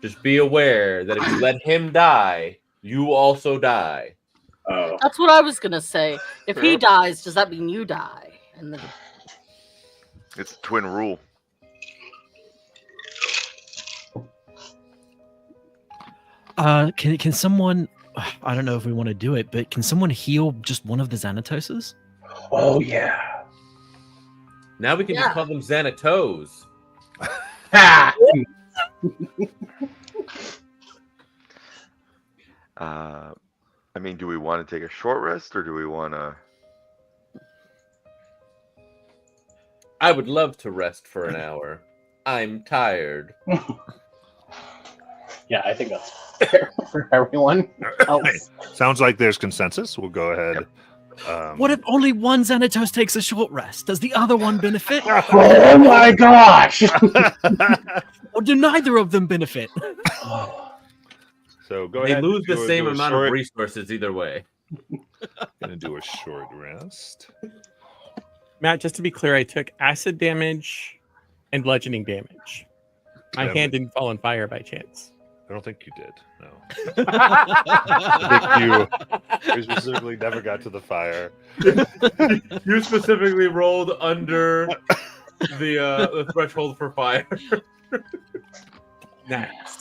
just be aware that if you let him die, you also die. Oh. That's what I was gonna say. If he dies, does that mean you die? And then... It's a twin rule. Can someone? I don't know if we want to do it, but can someone heal just one of the Xanatoses? Oh yeah. Now we can just call them Xanatos. Ha! I mean, do we want to take a short rest or do we want to? I would love to rest for an hour. I'm tired. Yeah, I think that's fair for everyone else. Sounds like there's consensus. We'll go ahead. What if only one Xanatos takes a short rest? Does the other one benefit? Oh my gosh! Or do neither of them benefit? So go They ahead. lose the same do a amount short- of resources either way. Gonna do a short rest. Matt, just to be clear, I took acid damage and bludgeoning damage. My hand didn't fall on fire by chance. I don't think you did. No. I think you specifically never got to the fire. You specifically rolled under the threshold for fire. Nice.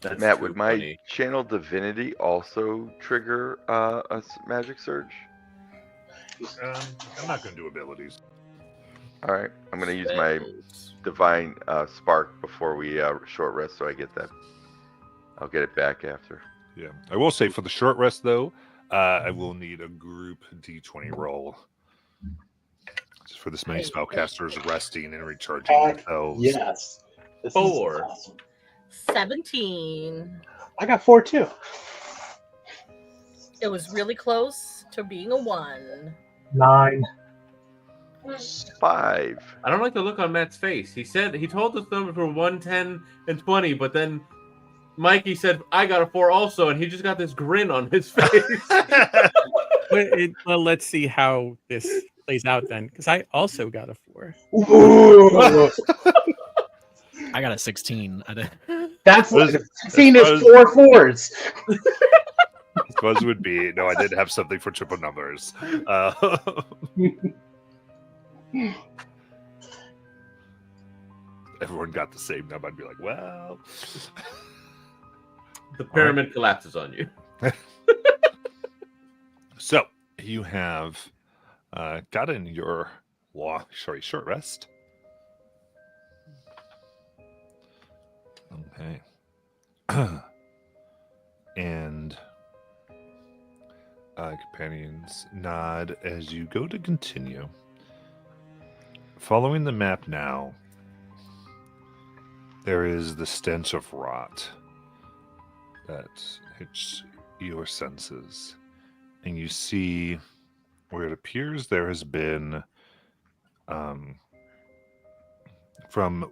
That's Matt, too would my funny. channel divinity also trigger a magic surge? I'm not going to do abilities. All right, I'm going to use my divine spark before we short rest, so I get that. I'll get it back after. Yeah, I will say for the short rest though, I will need a group D20 roll. Just for this many spellcasters resting and recharging themselves. Yes. This is 4. awesome. 17. I got 4 too. It was really close to being a 1. 9. 5. I don't like the look on Matt's face. He told us numbers were 1, 10, and 20, but then Mikey said, I got a 4 also, and he just got this grin on his face. Well, let's see how this plays out then, because I also got a 4. Ooh. I got a 16. That's like 16 is 4 4s. Buzz would be no. I did have something for triple numbers. Everyone got the same number. I'd be like, well, The pyramid collapses on you. so you have gotten your short rest. Okay. And companions nod as you go to continue. Following the map now, there is the stench of rot that hits your senses. And you see where it appears there has been from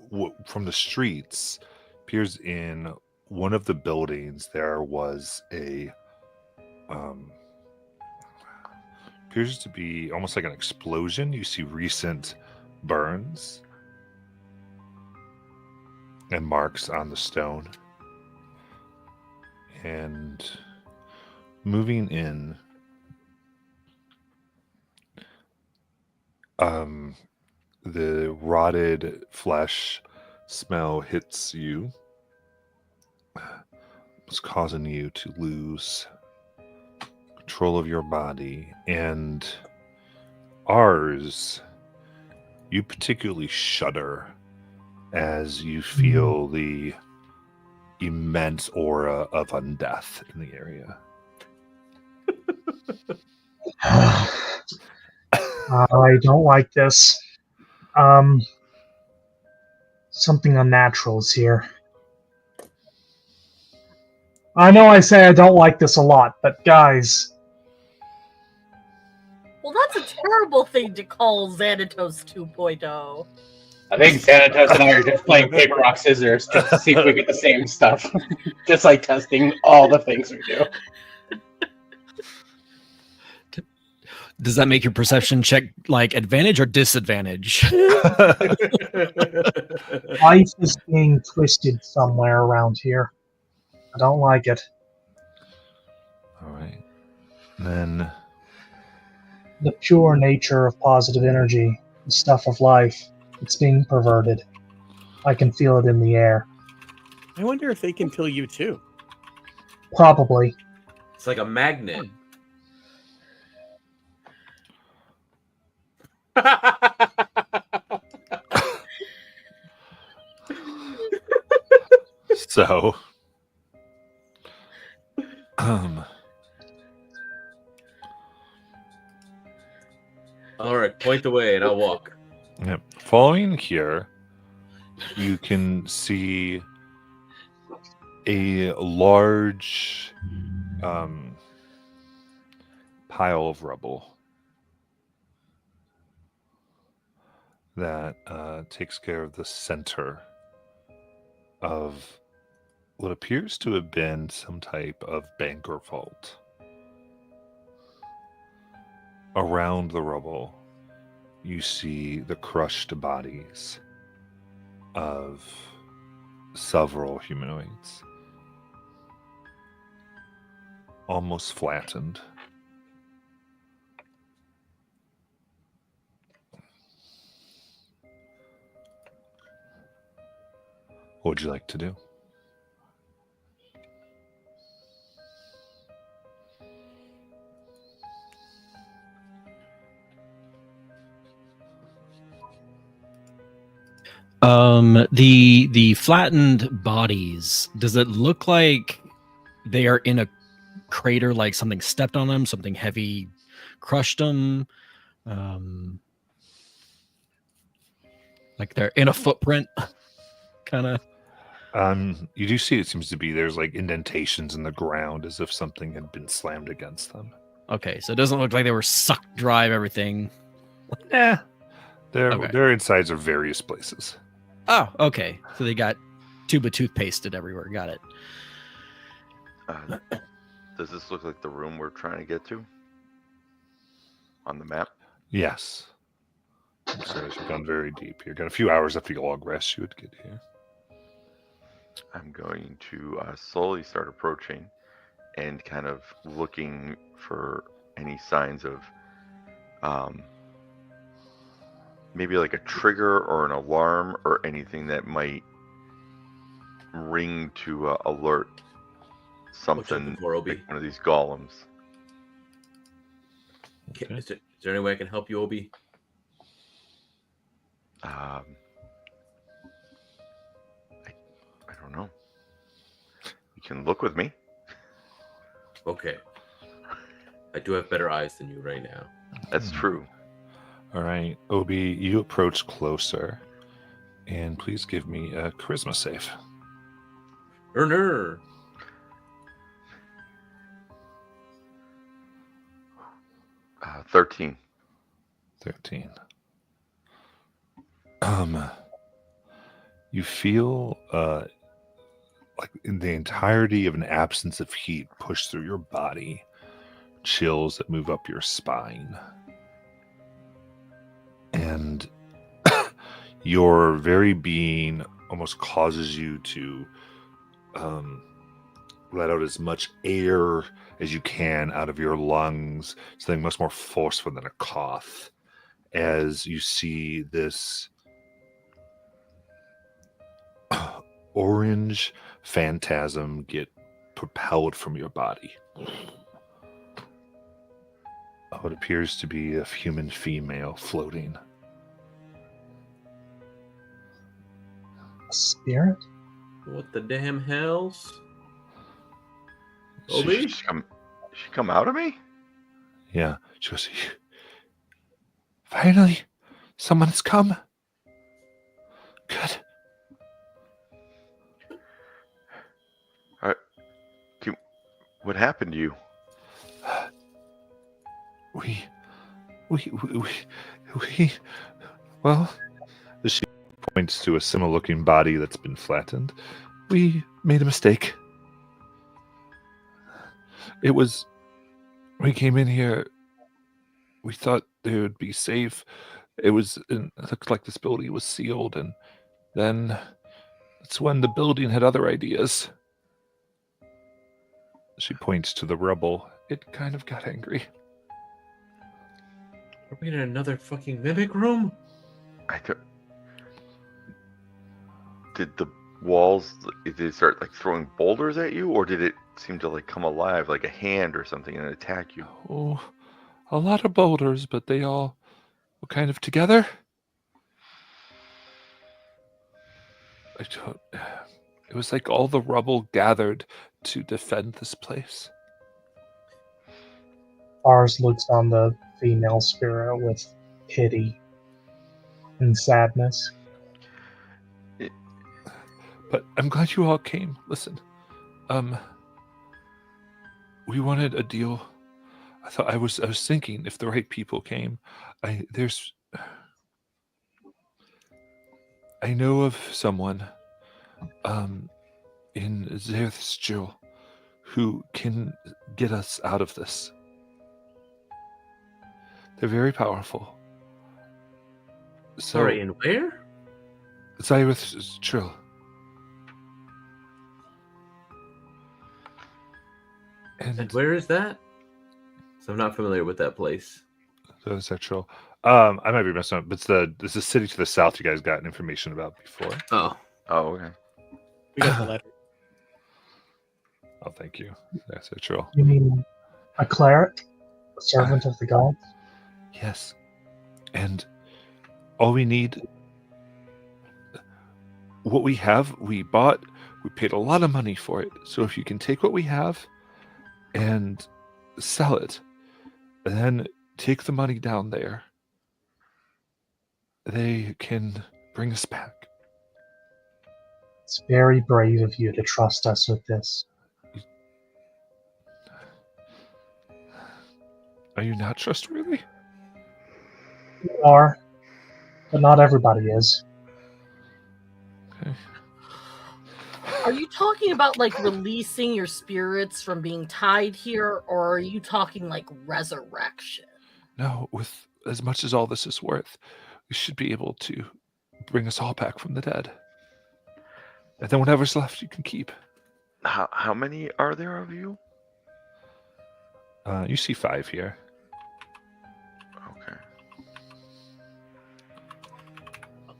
the streets, appears in one of the buildings there was a appears to be almost like an explosion. You see recent burns and marks on the stone. And moving in, the rotted flesh smell hits you. It's causing you to lose control of your body. And ours, you particularly shudder as you feel the immense aura of undeath in the area. I don't like this. Something unnatural is here. I know I say I don't like this a lot, but guys... Well, that's a terrible thing to call Xanatos 2.0. I think Xanatos and I are just playing paper, rock, scissors just to see if we get the same stuff. Just like testing all the things we do. Does that make your perception check like advantage or disadvantage? Life is being twisted somewhere around here. I don't like it. All right. Then The pure nature of positive energy, the stuff of life, it's being perverted. I can feel it in the air. I wonder if they can feel you too. Probably. It's like a magnet. so, All right, point away and I'll walk. Yep. Following here, you can see a large pile of rubble that takes care of the center of what appears to have been some type of bank or vault. Around the rubble, you see the crushed bodies of several humanoids, almost flattened. What would you like to do? The flattened bodies, does it look like they are in a crater, like something stepped on them, something heavy crushed them? Like they're in a footprint, kind of. You do see it seems to be there's like indentations in the ground as if something had been slammed against them. Okay, so it doesn't look like they were sucked dry of everything. Yeah, their insides are various places. Oh, okay. So they got tube of toothpasted everywhere. Got it. Does this look like the room we're trying to get to on the map? Yes. So you've gone very deep here. Got a few hours after your log rest, you would get here. I'm going to slowly start approaching and kind of looking for any signs of maybe like a trigger or an alarm or anything that might ring to alert something, like one of these golems. Okay. Is there any way I can help you, Obi? I don't know. You can look with me. Okay. I do have better eyes than you right now. That's true. All right, Obi, you approach closer, and please give me a charisma save. Erner. 13. 13. You feel like in the entirety of an absence of heat push through your body, chills that move up your spine. And your very being almost causes you to let out as much air as you can out of your lungs, something much more forceful than a cough, as you see this orange phantasm get propelled from your body. What appears to be a human female floating. A spirit? What the damn hells? Obi? She come out of me? Yeah. She goes, finally, someone has come. Good. What happened to you? We well, she points to a similar-looking body that's been flattened. We made a mistake. We came in here, we thought they would be safe. It looked like this building was sealed, and then that's when the building had other ideas. She points to the rubble. It kind of got angry. Are we in another fucking mimic room? Did the walls, did it start like throwing boulders at you, or did it seem to like come alive like a hand or something and attack you? Oh, a lot of boulders, but they all were kind of together. It was like all the rubble gathered to defend this place. Ars looks on the female spirit with pity and sadness. But I'm glad you all came. Listen, we wanted a deal. I was thinking if the right people came, I know of someone, in Zerthstil who can get us out of this. They're very powerful. Sorry, in where? Zerthstil. And where is that? So I'm not familiar with that place. Zerthstil. I might be messing up, but it's a city to the south you guys gotten information about before. Oh, okay. We got the letter. Oh, thank you. That's true. You mean a cleric? A servant of the gods? Yes. And all we need, what we have, we bought, we paid a lot of money for it. So if you can take what we have and sell it, and then take the money down there, they can bring us back. It's very brave of you to trust us with this. Are you not trustworthy? You are, but not everybody is. Okay. Are you talking about like releasing your spirits from being tied here, or are you talking like resurrection? No, with as much as all this is worth, we should be able to bring us all back from the dead. And then whatever's left you can keep. How many are there of you? You see 5 here. Okay.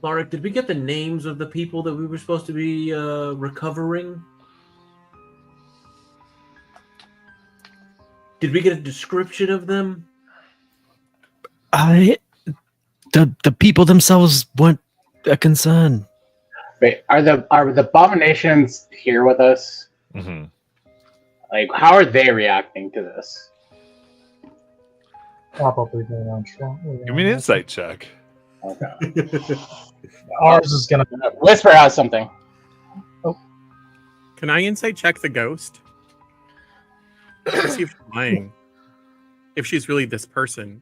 Marek, did we get the names of the people that we were supposed to be recovering? Did we get a description of them? The people themselves weren't a concern. Wait, are the abominations here with us? Mm-hmm. Like, how are they reacting to this? Probably very nonchalant. Give me an insight check. Okay. Ours is gonna whisper out something. Oh, can I insight check the ghost? To see if she's lying. If she's really this person.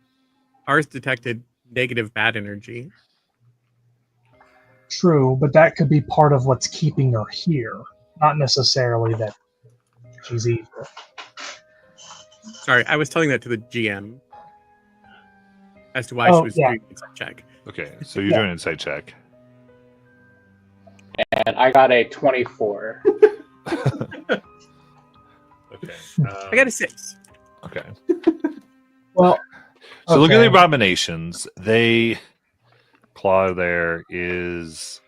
Ours detected negative bad energy. true, but that could be part of what's keeping her here. Not necessarily that she's evil. Sorry, I was telling that to the GM as to why she was doing insight check. Okay, so you're doing an insight check. And I got a 24. Okay. I got a 6. Okay. Well, so look at the abominations. Claw there is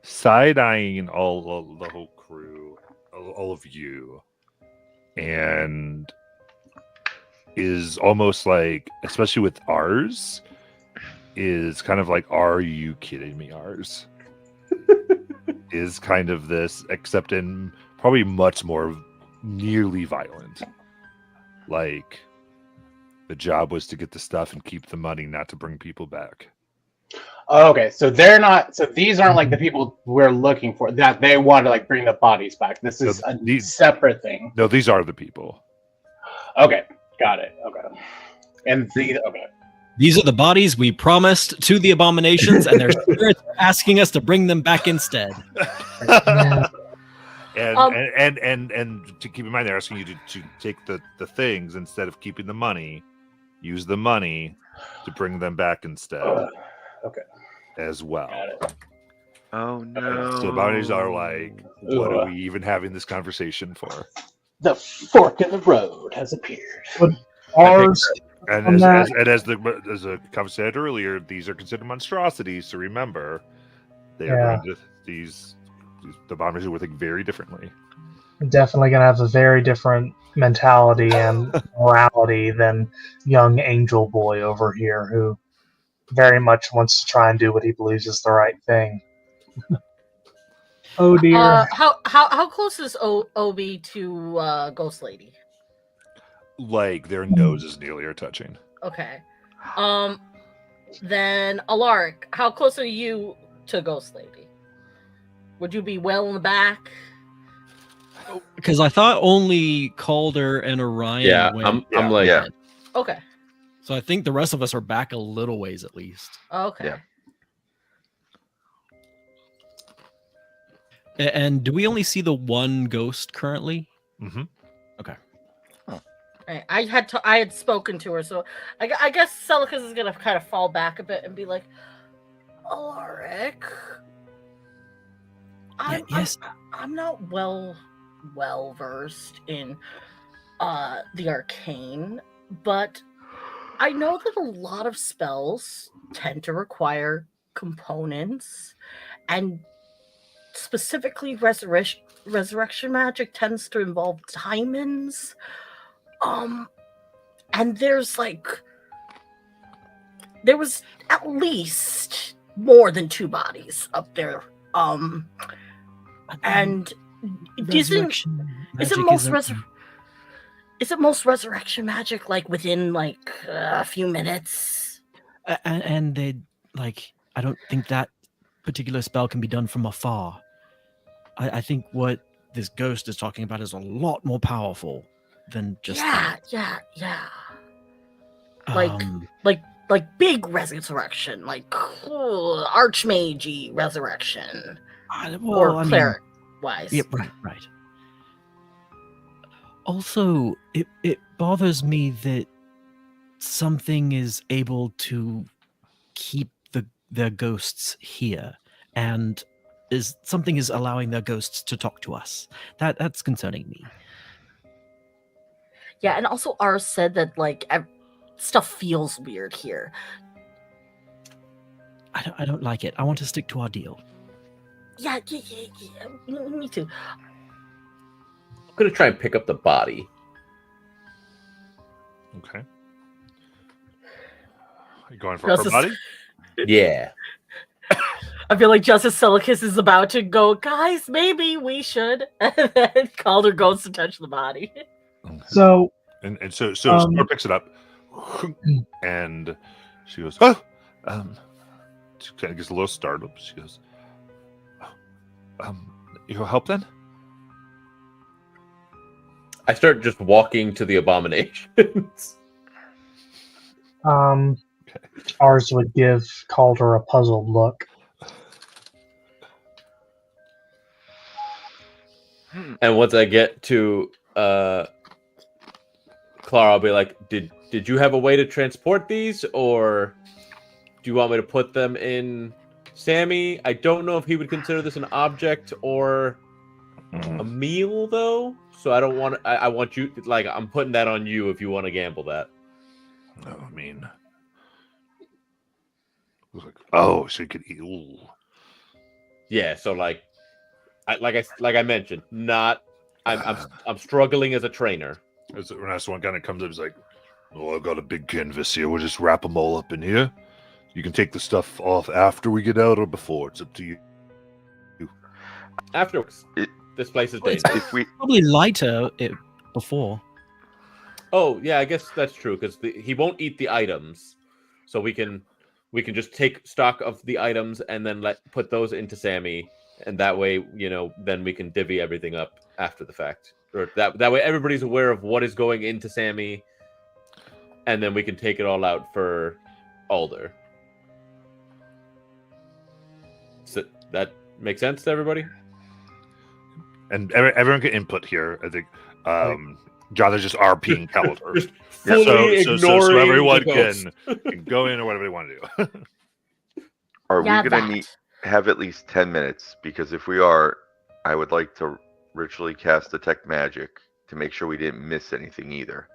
side-eyeing all of the whole crew, all of you, and is almost like, especially with ours, is kind of like, are you kidding me? Ours is kind of this, except in probably much more nearly violent. Like, the job was to get the stuff and keep the money, not to bring people back. Oh, okay, so they're not. So these aren't like the people we're looking for. That they want to like bring the bodies back. This is a separate thing. No, these are the people. Okay, got it. Okay, and okay. These are the bodies we promised to the abominations, and their spirits are asking us to bring them back instead. And to keep in mind, they're asking you to take the things instead of keeping the money. Use the money to bring them back instead. Okay. As well. Got it. Oh no. So the bodies are like, what are we even having this conversation for? The fork in the road has appeared. But ours, and as the conversation said earlier, these are considered monstrosities. So remember, they are going to these the abominations will think very differently. Definitely going to have a very different mentality and morality than young Angel Boy over here, who very much wants to try and do what he believes is the right thing. Oh dear. How close is Obi to Ghost Lady? Like their noses nearly are touching. Okay. Then Alaric, how close are you to Ghost Lady? Would you be well in the back? Because I thought only Calder and Orion. Yeah, went. I'm like, yeah. Okay. So I think the rest of us are back a little ways at least. Okay. Yeah. And do we only see the one ghost currently? Mm-hmm. Okay. Right. I had spoken to her, so I guess Celicus is gonna kind of fall back a bit and be like, Alaric, I'm not well versed in the arcane, but I know that a lot of spells tend to require components, and specifically resurrection magic tends to involve diamonds. And there was at least more than 2 bodies up there. And is it most resurrection magic like within like a few minutes? And they like, I don't think that particular spell can be done from afar. I think what this ghost is talking about is a lot more powerful than just yeah. Like big resurrection, like archmage resurrection, or cleric wise. Yeah, right. Also, it bothers me that something is able to keep their ghosts here, and something is allowing their ghosts to talk to us. That's concerning me. Yeah, and also ours said that like stuff feels weird here. I don't like it. I want to stick to our deal. Yeah, me too. I'm gonna try and pick up the body. Okay. Are you going for her body? Yeah. I feel like Justice Celicus is about to go, guys, maybe we should. And then Calder goes to touch the body. So Sora picks it up and she goes, oh, she kind of gets a little startled. She goes, you'll help then? I start just walking to the abominations. Ours would give Calder a puzzled look. And once I get to Clara, I'll be like, did you have a way to transport these, or do you want me to put them in Sammy? I don't know if he would consider this an object or a meal, though. So I don't want to, I want you, like, I'm putting that on you if you want to gamble that. No, I mean, oh, so you could eat. Ooh. Yeah, so like I mentioned, I'm struggling as a trainer. As the last one kind of comes up, he's like, "Oh, I've got a big canvas here. We'll just wrap them all up in here. You can take the stuff off after we get out or before. It's up to you." Afterwards, this place is dangerous. Probably lighter before. Oh yeah, I guess that's true because he won't eat the items, so we can just take stock of the items and then put those into Sammy, and that way, then we can divvy everything up after the fact. Or that way everybody's aware of what is going into Sammy, and then we can take it all out for Alder. So that makes sense to everybody? And everyone can input here. I think John is just RPing Calder. Just fully ignoring so everyone the can go in or whatever they want to do. Are we going to have at least 10 minutes? Because if we are, I would like to ritually cast Detect Magic to make sure we didn't miss anything either.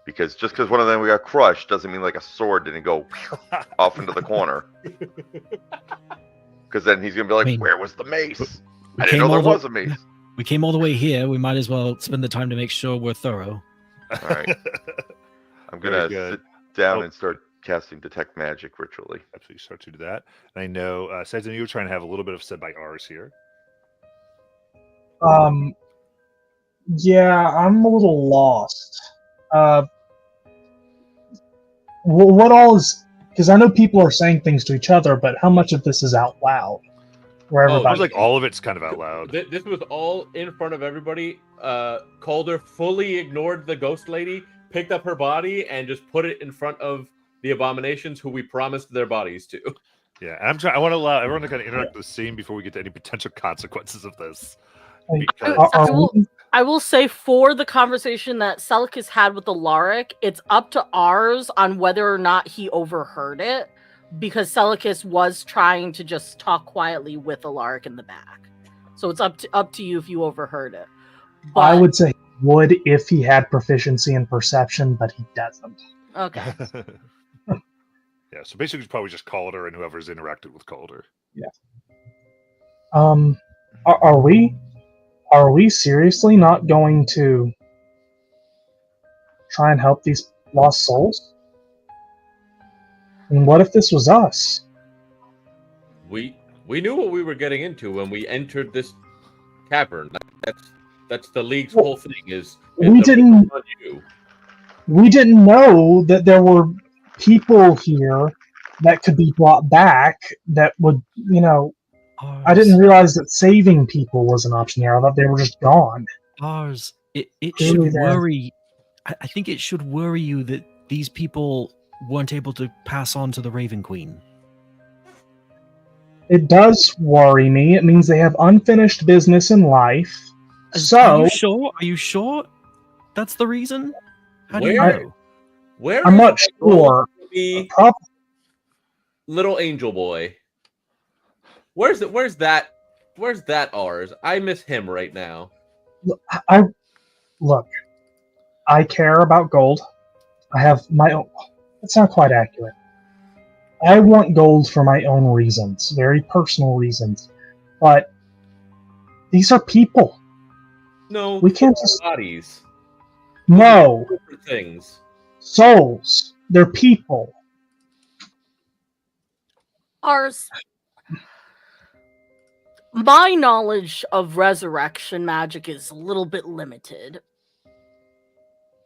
Because just because one of them we got crushed doesn't mean like a sword didn't go off into the corner. Because then he's going to be like, where was the mace? I didn't know there was a mace. We came all the way here. We might as well spend the time to make sure we're thorough. All right. I'm going to sit down and start casting Detect Magic ritually. Absolutely, start to do that. And I know, Sedzin, you were trying to have a little bit of said by ours here. Yeah, I'm a little lost. What all is... Because I know people are saying things to each other, but how much of this is out loud? Where everybody... it was like all of it's kind of out loud. This was all in front of everybody. Calder fully ignored the ghost lady, picked up her body, and just put it in front of the abominations who we promised their bodies to. Yeah, and I want to allow everyone to kind of interact with the scene before we get to any potential consequences of this. I will say for the conversation that Selkis had with Alaric, it's up to ours on whether or not he overheard it, because Selkis was trying to just talk quietly with Alaric in the back. So it's up to you if you overheard it. But... I would say he would if he had proficiency in perception, but he doesn't. Okay. Yeah, so basically it's probably just Calder and whoever's interacted with Calder. Yeah. Are we seriously not going to try and help these lost souls? And what if this was us? We knew what we were getting into when we entered this cavern. That's the League's whole thing is we didn't know that there were people here that could be brought back that would, I didn't realize that saving people was an option here. I thought they were just gone. It should worry. I think it should worry you that these people weren't able to pass on to the Raven Queen. It does worry me. It means they have unfinished business in life. Are you sure? That's the reason? How do you know? Where I'm not sure. Little angel boy. Where's that ours? I miss him right now. Look, I care about gold. I have my own. That's not quite accurate. I want gold for my own reasons, very personal reasons. But these are people. No, we can't just bodies. No things. Souls. They're people. Ours. My knowledge of resurrection magic is a little bit limited,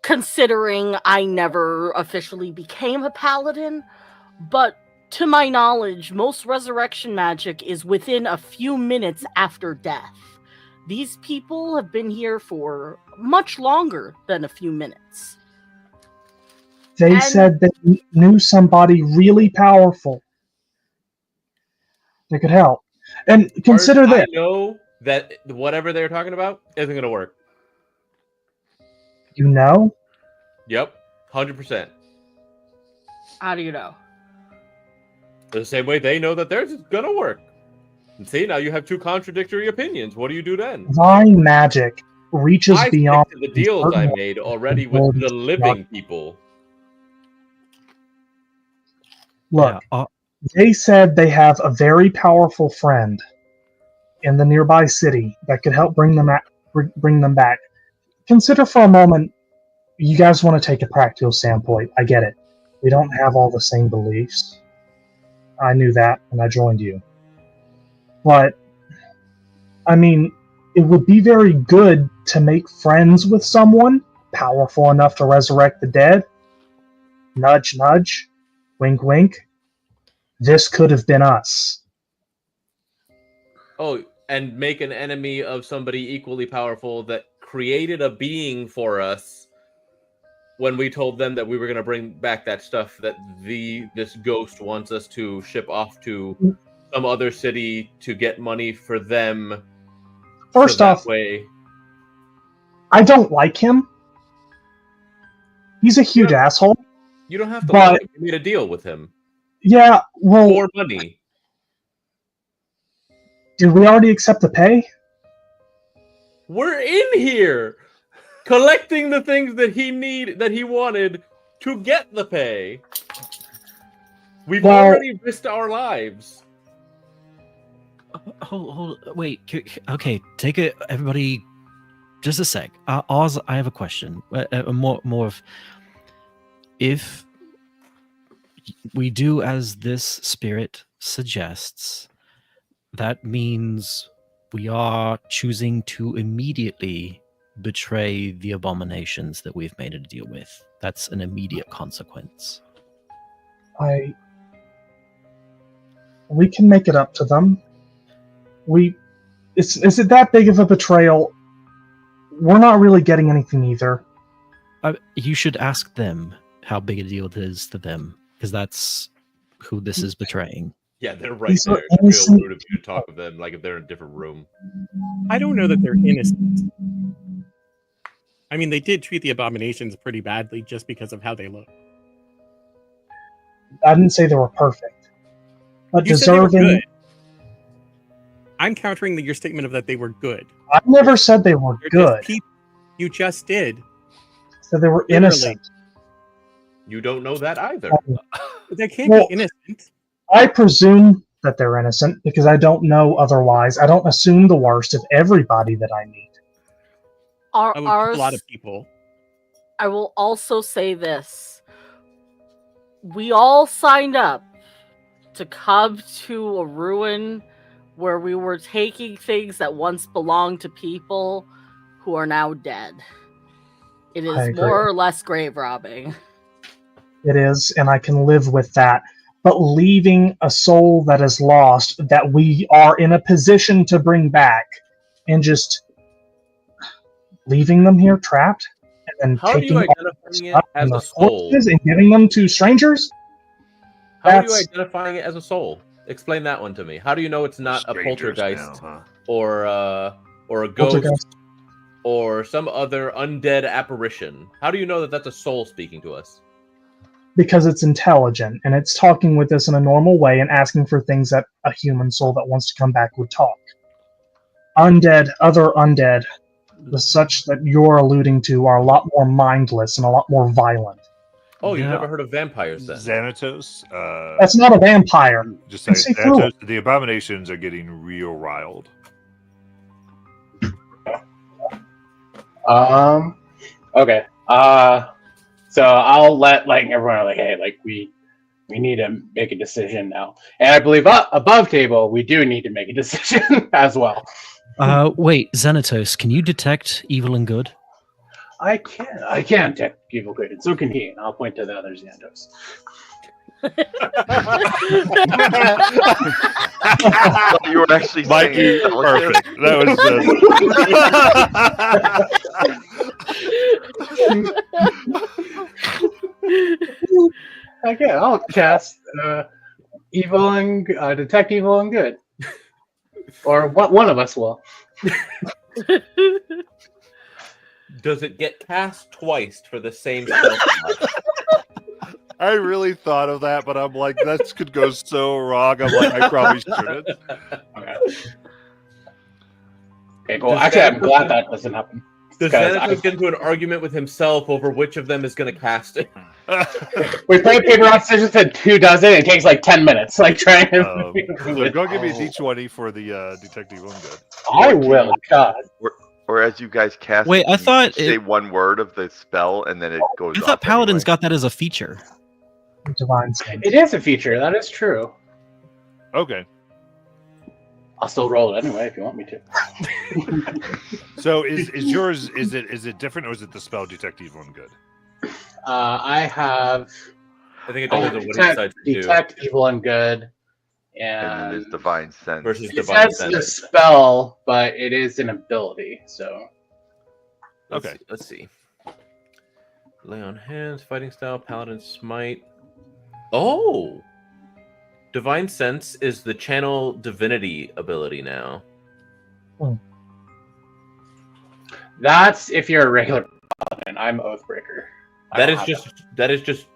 considering I never officially became a paladin, but to my knowledge, most resurrection magic is within a few minutes after death. These people have been here for much longer than a few minutes. They said they knew somebody really powerful that could help. And consider that. I know that whatever they're talking about isn't going to work. You know? Yep, 100%. How do you know? The same way they know that theirs is going to work. And see, now you have two contradictory opinions. What do you do then? Divine magic reaches beyond the deals I made already with the living people. Look, they said they have a very powerful friend in the nearby city that could help bring them back. Consider for a moment, you guys want to take a practical standpoint. I get it. We don't have all the same beliefs. I knew that when I joined you. But, I mean, it would be very good to make friends with someone powerful enough to resurrect the dead. Nudge, nudge. Wink, wink. This could have been us. Oh, and make an enemy of somebody equally powerful that created a being for us when we told them that we were going to bring back that stuff that this ghost wants us to ship off to some other city to get money for them. First off, I don't like him. He's a huge asshole. You don't have to like him. You made a deal with him. Yeah, well... For money. Did we already accept the pay? We're in here collecting the things that he wanted to get the pay. We've already risked our lives. Hold, wait. Okay, take it, everybody. Just a sec. Oz, I have a question. More of, if we do as this spirit suggests, that means we are choosing to immediately betray the abominations that we've made a deal with. That's an immediate consequence. We can make it up to them. Is it that big of a betrayal? We're not really getting anything either. You should ask them how big a deal it is to them, because that's who this is betraying. Yeah, they're right there. It's real rude of you to talk of them like if they're in a different room. I don't know that they're innocent. I mean, they did treat the abominations pretty badly just because of how they look. I didn't say they were perfect, but you deserving. Said they were good. I'm countering your statement of that they were good. I never said they were good. You just did. So they were innocent. You don't know that either. They can't be innocent. I presume that they're innocent because I don't know otherwise. I don't assume the worst of everybody that I meet. A lot of people. I will also say this. We all signed up to come to a ruin where we were taking things that once belonged to people who are now dead. It is more or less grave robbing. It is, and I can live with that. But leaving a soul that is lost, that we are in a position to bring back, and just leaving them here trapped, and then taking identifying it as a soul and giving them to strangers? How are you identifying it as a soul? Explain that one to me. How do you know it's not a poltergeist or a ghost or some other undead apparition? How do you know that that's a soul speaking to us? Because it's intelligent, and it's talking with us in a normal way and asking for things that a human soul that wants to come back would talk. Undead, other undead, the such that you're alluding to, are a lot more mindless and a lot more violent. Oh, you've never heard of vampires then? Xanatos? That's not a vampire. Just say Xanatos, the abominations are getting real riled. Okay. So I'll let everyone hey, we need to make a decision now, and I believe above table we do need to make a decision as well. Wait, Xanatos, can you detect evil and good? I can detect evil good, and so can he. And I'll point to the other Xanatos. You were actually Mikey, perfect. That was okay, I'll cast evil and detect evil and good, or what one of us will. Does it get cast twice for the same spell? I really thought of that, but I'm like, that could go so wrong. I'm like, I probably shouldn't. Okay, cool. Actually, I'm glad that doesn't happen. Does Xanatos get into an argument with himself over which of them is going to cast it? We play paper rock scissors and who does it? It takes 10 minutes. Trying to. Go give me a D20 for the detective one good. I will. God. Or as you guys cast. Wait, I thought say one word of the spell and then it goes. I thought Paladins got that as a feature. Divine. It is a feature. That is true. Okay. I'll still roll it anyway if you want me to. So is yours? Is it different, or is it the spell detect evil and good? I have. I think it depends detect evil and good, and then there's divine sense versus it divine says sense. The spell, but it is an ability. So Let's see. Lay on hands, fighting style, paladin smite. Oh! Divine Sense is the channel divinity ability now. That's if you're a regular paladin. I'm Oathbreaker. That is just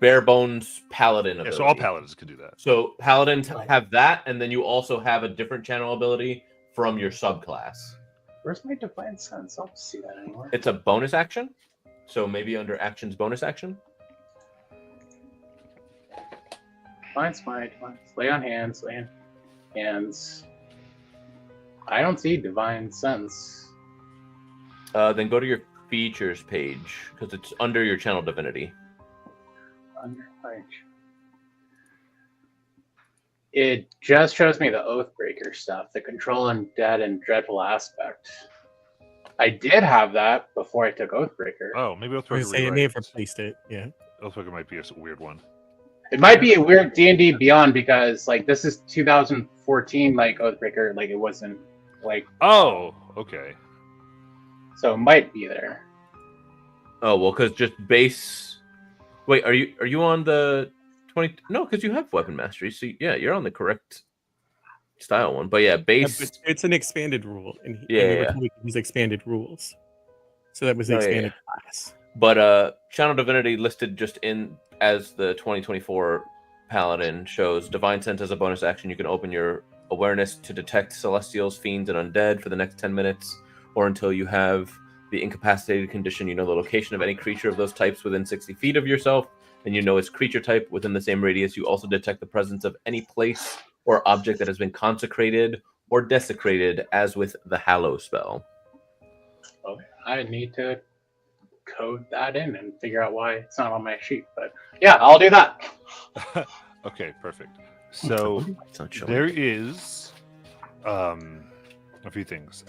bare bones paladin ability. So all paladins can do that. So paladins have that, and then you also have a different channel ability from your subclass. Where's my Divine Sense? I don't see that anymore. It's a bonus action, so maybe under actions, bonus action. Divine Smite, lay on hands, lay on hands. I don't see Divine Sense. Then go to your features page because it's under your channel divinity. Under page. It just shows me the Oathbreaker stuff, the control undead and dreadful aspect. I did have that before I took Oathbreaker. Oh, maybe Oathbreaker. It may have replaced it. Yeah, Oathbreaker might be a weird one. It might be a weird D&D Beyond because like this is 2014, like Oathbreaker, like it wasn't like. Oh, okay. So it might be there. Oh well, because just base. Wait, are you on the 20? No, because you have weapon mastery. So yeah, you're on the correct style one. But yeah, base. Yeah, but it's an expanded rule, and yeah, we can use expanded rules. So that was the expanded class. But channel divinity listed just in as the 2024 paladin shows divine sense as a bonus action. You can open your awareness to detect celestials, fiends, and undead for the next 10 minutes, or until you have the incapacitated condition. You know the location of any creature of those types within 60 feet of yourself, and you know its creature type within the same radius. You also detect the presence of any place or object that has been consecrated or desecrated, as with the Hallow spell. Okay, I need to code that in and figure out why it's not on my sheet. But yeah, I'll do that. Okay, perfect. So there is a few things.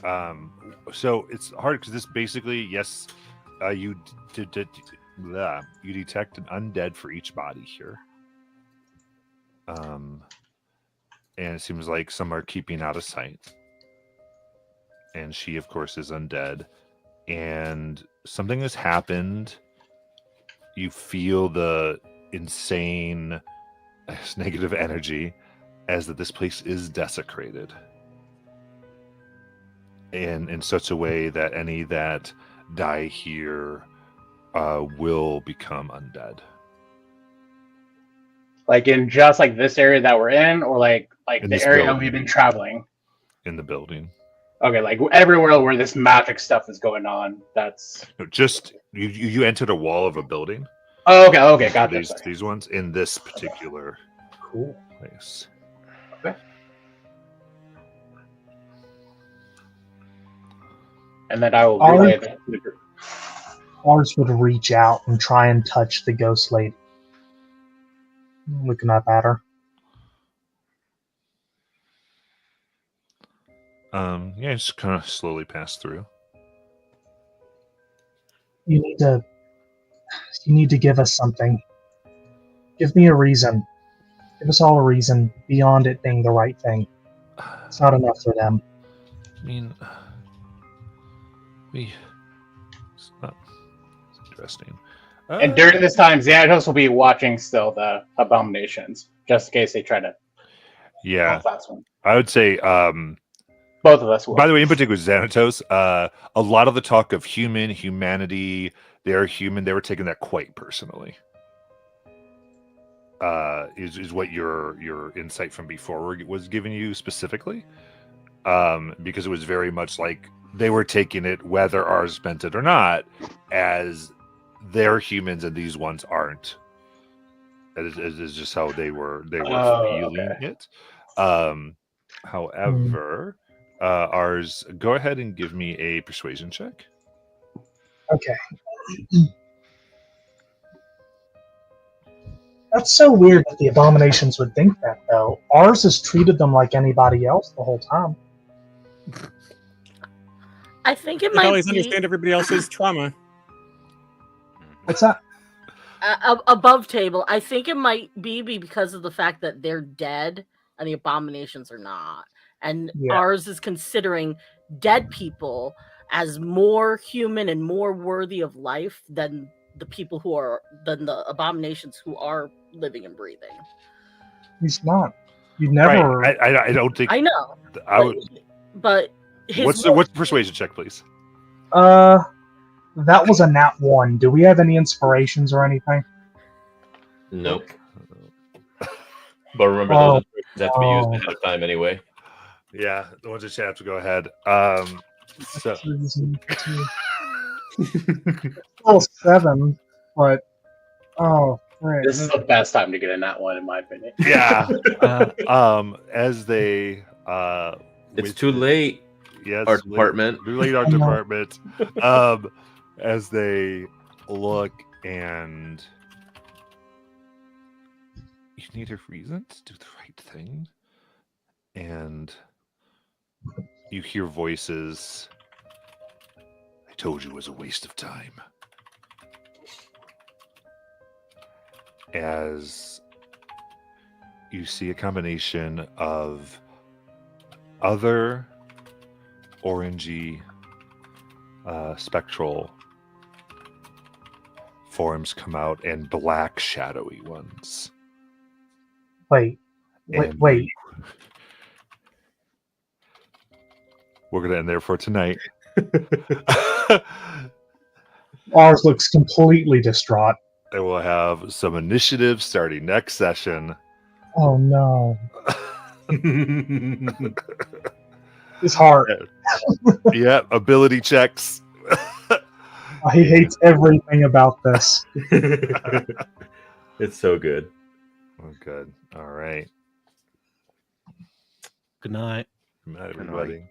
So it's hard because this basically, yes, you detect an undead for each body here. And it seems like some are keeping out of sight. And she, of course, is undead. And something has happened. You feel the insane negative energy as that this place is desecrated. And in such a way that any that die here will become undead. Like in just like this area that we're in, or like the area building. we've been traveling. In the building. Okay, like everywhere where this magic stuff is going on. That's no, just you entered a wall of a building. Oh, okay, got these ones in this particular place. Okay. And then I will relay that to the group. Ours would reach out and try and touch the ghost lady. Looking up at her. Yeah, just kind of slowly pass through. You need to give us something. Give me a reason. Give us all a reason beyond it being the right thing. It's not enough for them. I mean, it's interesting. And during this time, Xanatos will be watching still the abominations, just in case they try to. Yeah, last one. I would say both of us will. By the way, in particular, Xanatos, a lot of the talk of humanity, they're human, they were taking that quite personally. Is what your insight from before was giving you specifically. Because it was very much like they were taking it, whether ours meant it or not, as they're humans and these ones aren't. That is just how they were feeling it. However, ours, go ahead and give me a persuasion check. Okay. That's so weird that the abominations would think that, though. Ours has treated them like anybody else the whole time. I think it I might always be understand everybody else's trauma. What's that? Above table. I think it might be because of the fact that they're dead and the abominations are not. And ours is considering dead people as more human and more worthy of life than the people who are than the abominations who are living and breathing. He's not. You never. Right. I don't think. I know. I would. But What's the persuasion check, please? That was a nat 1. Do we have any inspirations or anything? Nope. But remember, those inspirations have to be used ahead of time anyway. Yeah, the ones that you have to go ahead. So. Oh, 7, but this is the best time to get in that one, in my opinion. Yeah. As they it's too late. Yes, our department. Too late, our department. As they look and you need a reason to do the right thing, and you hear voices. I told you it was a waste of time. As you see a combination of other orangey spectral forms come out and black shadowy ones. Wait. We're gonna end there for tonight. Ours looks completely distraught. And we'll have some initiative starting next session. Oh no. His heart. Yeah, ability checks. He hates everything about this. It's so good. Oh, good. All right. Good night. Good night, everybody.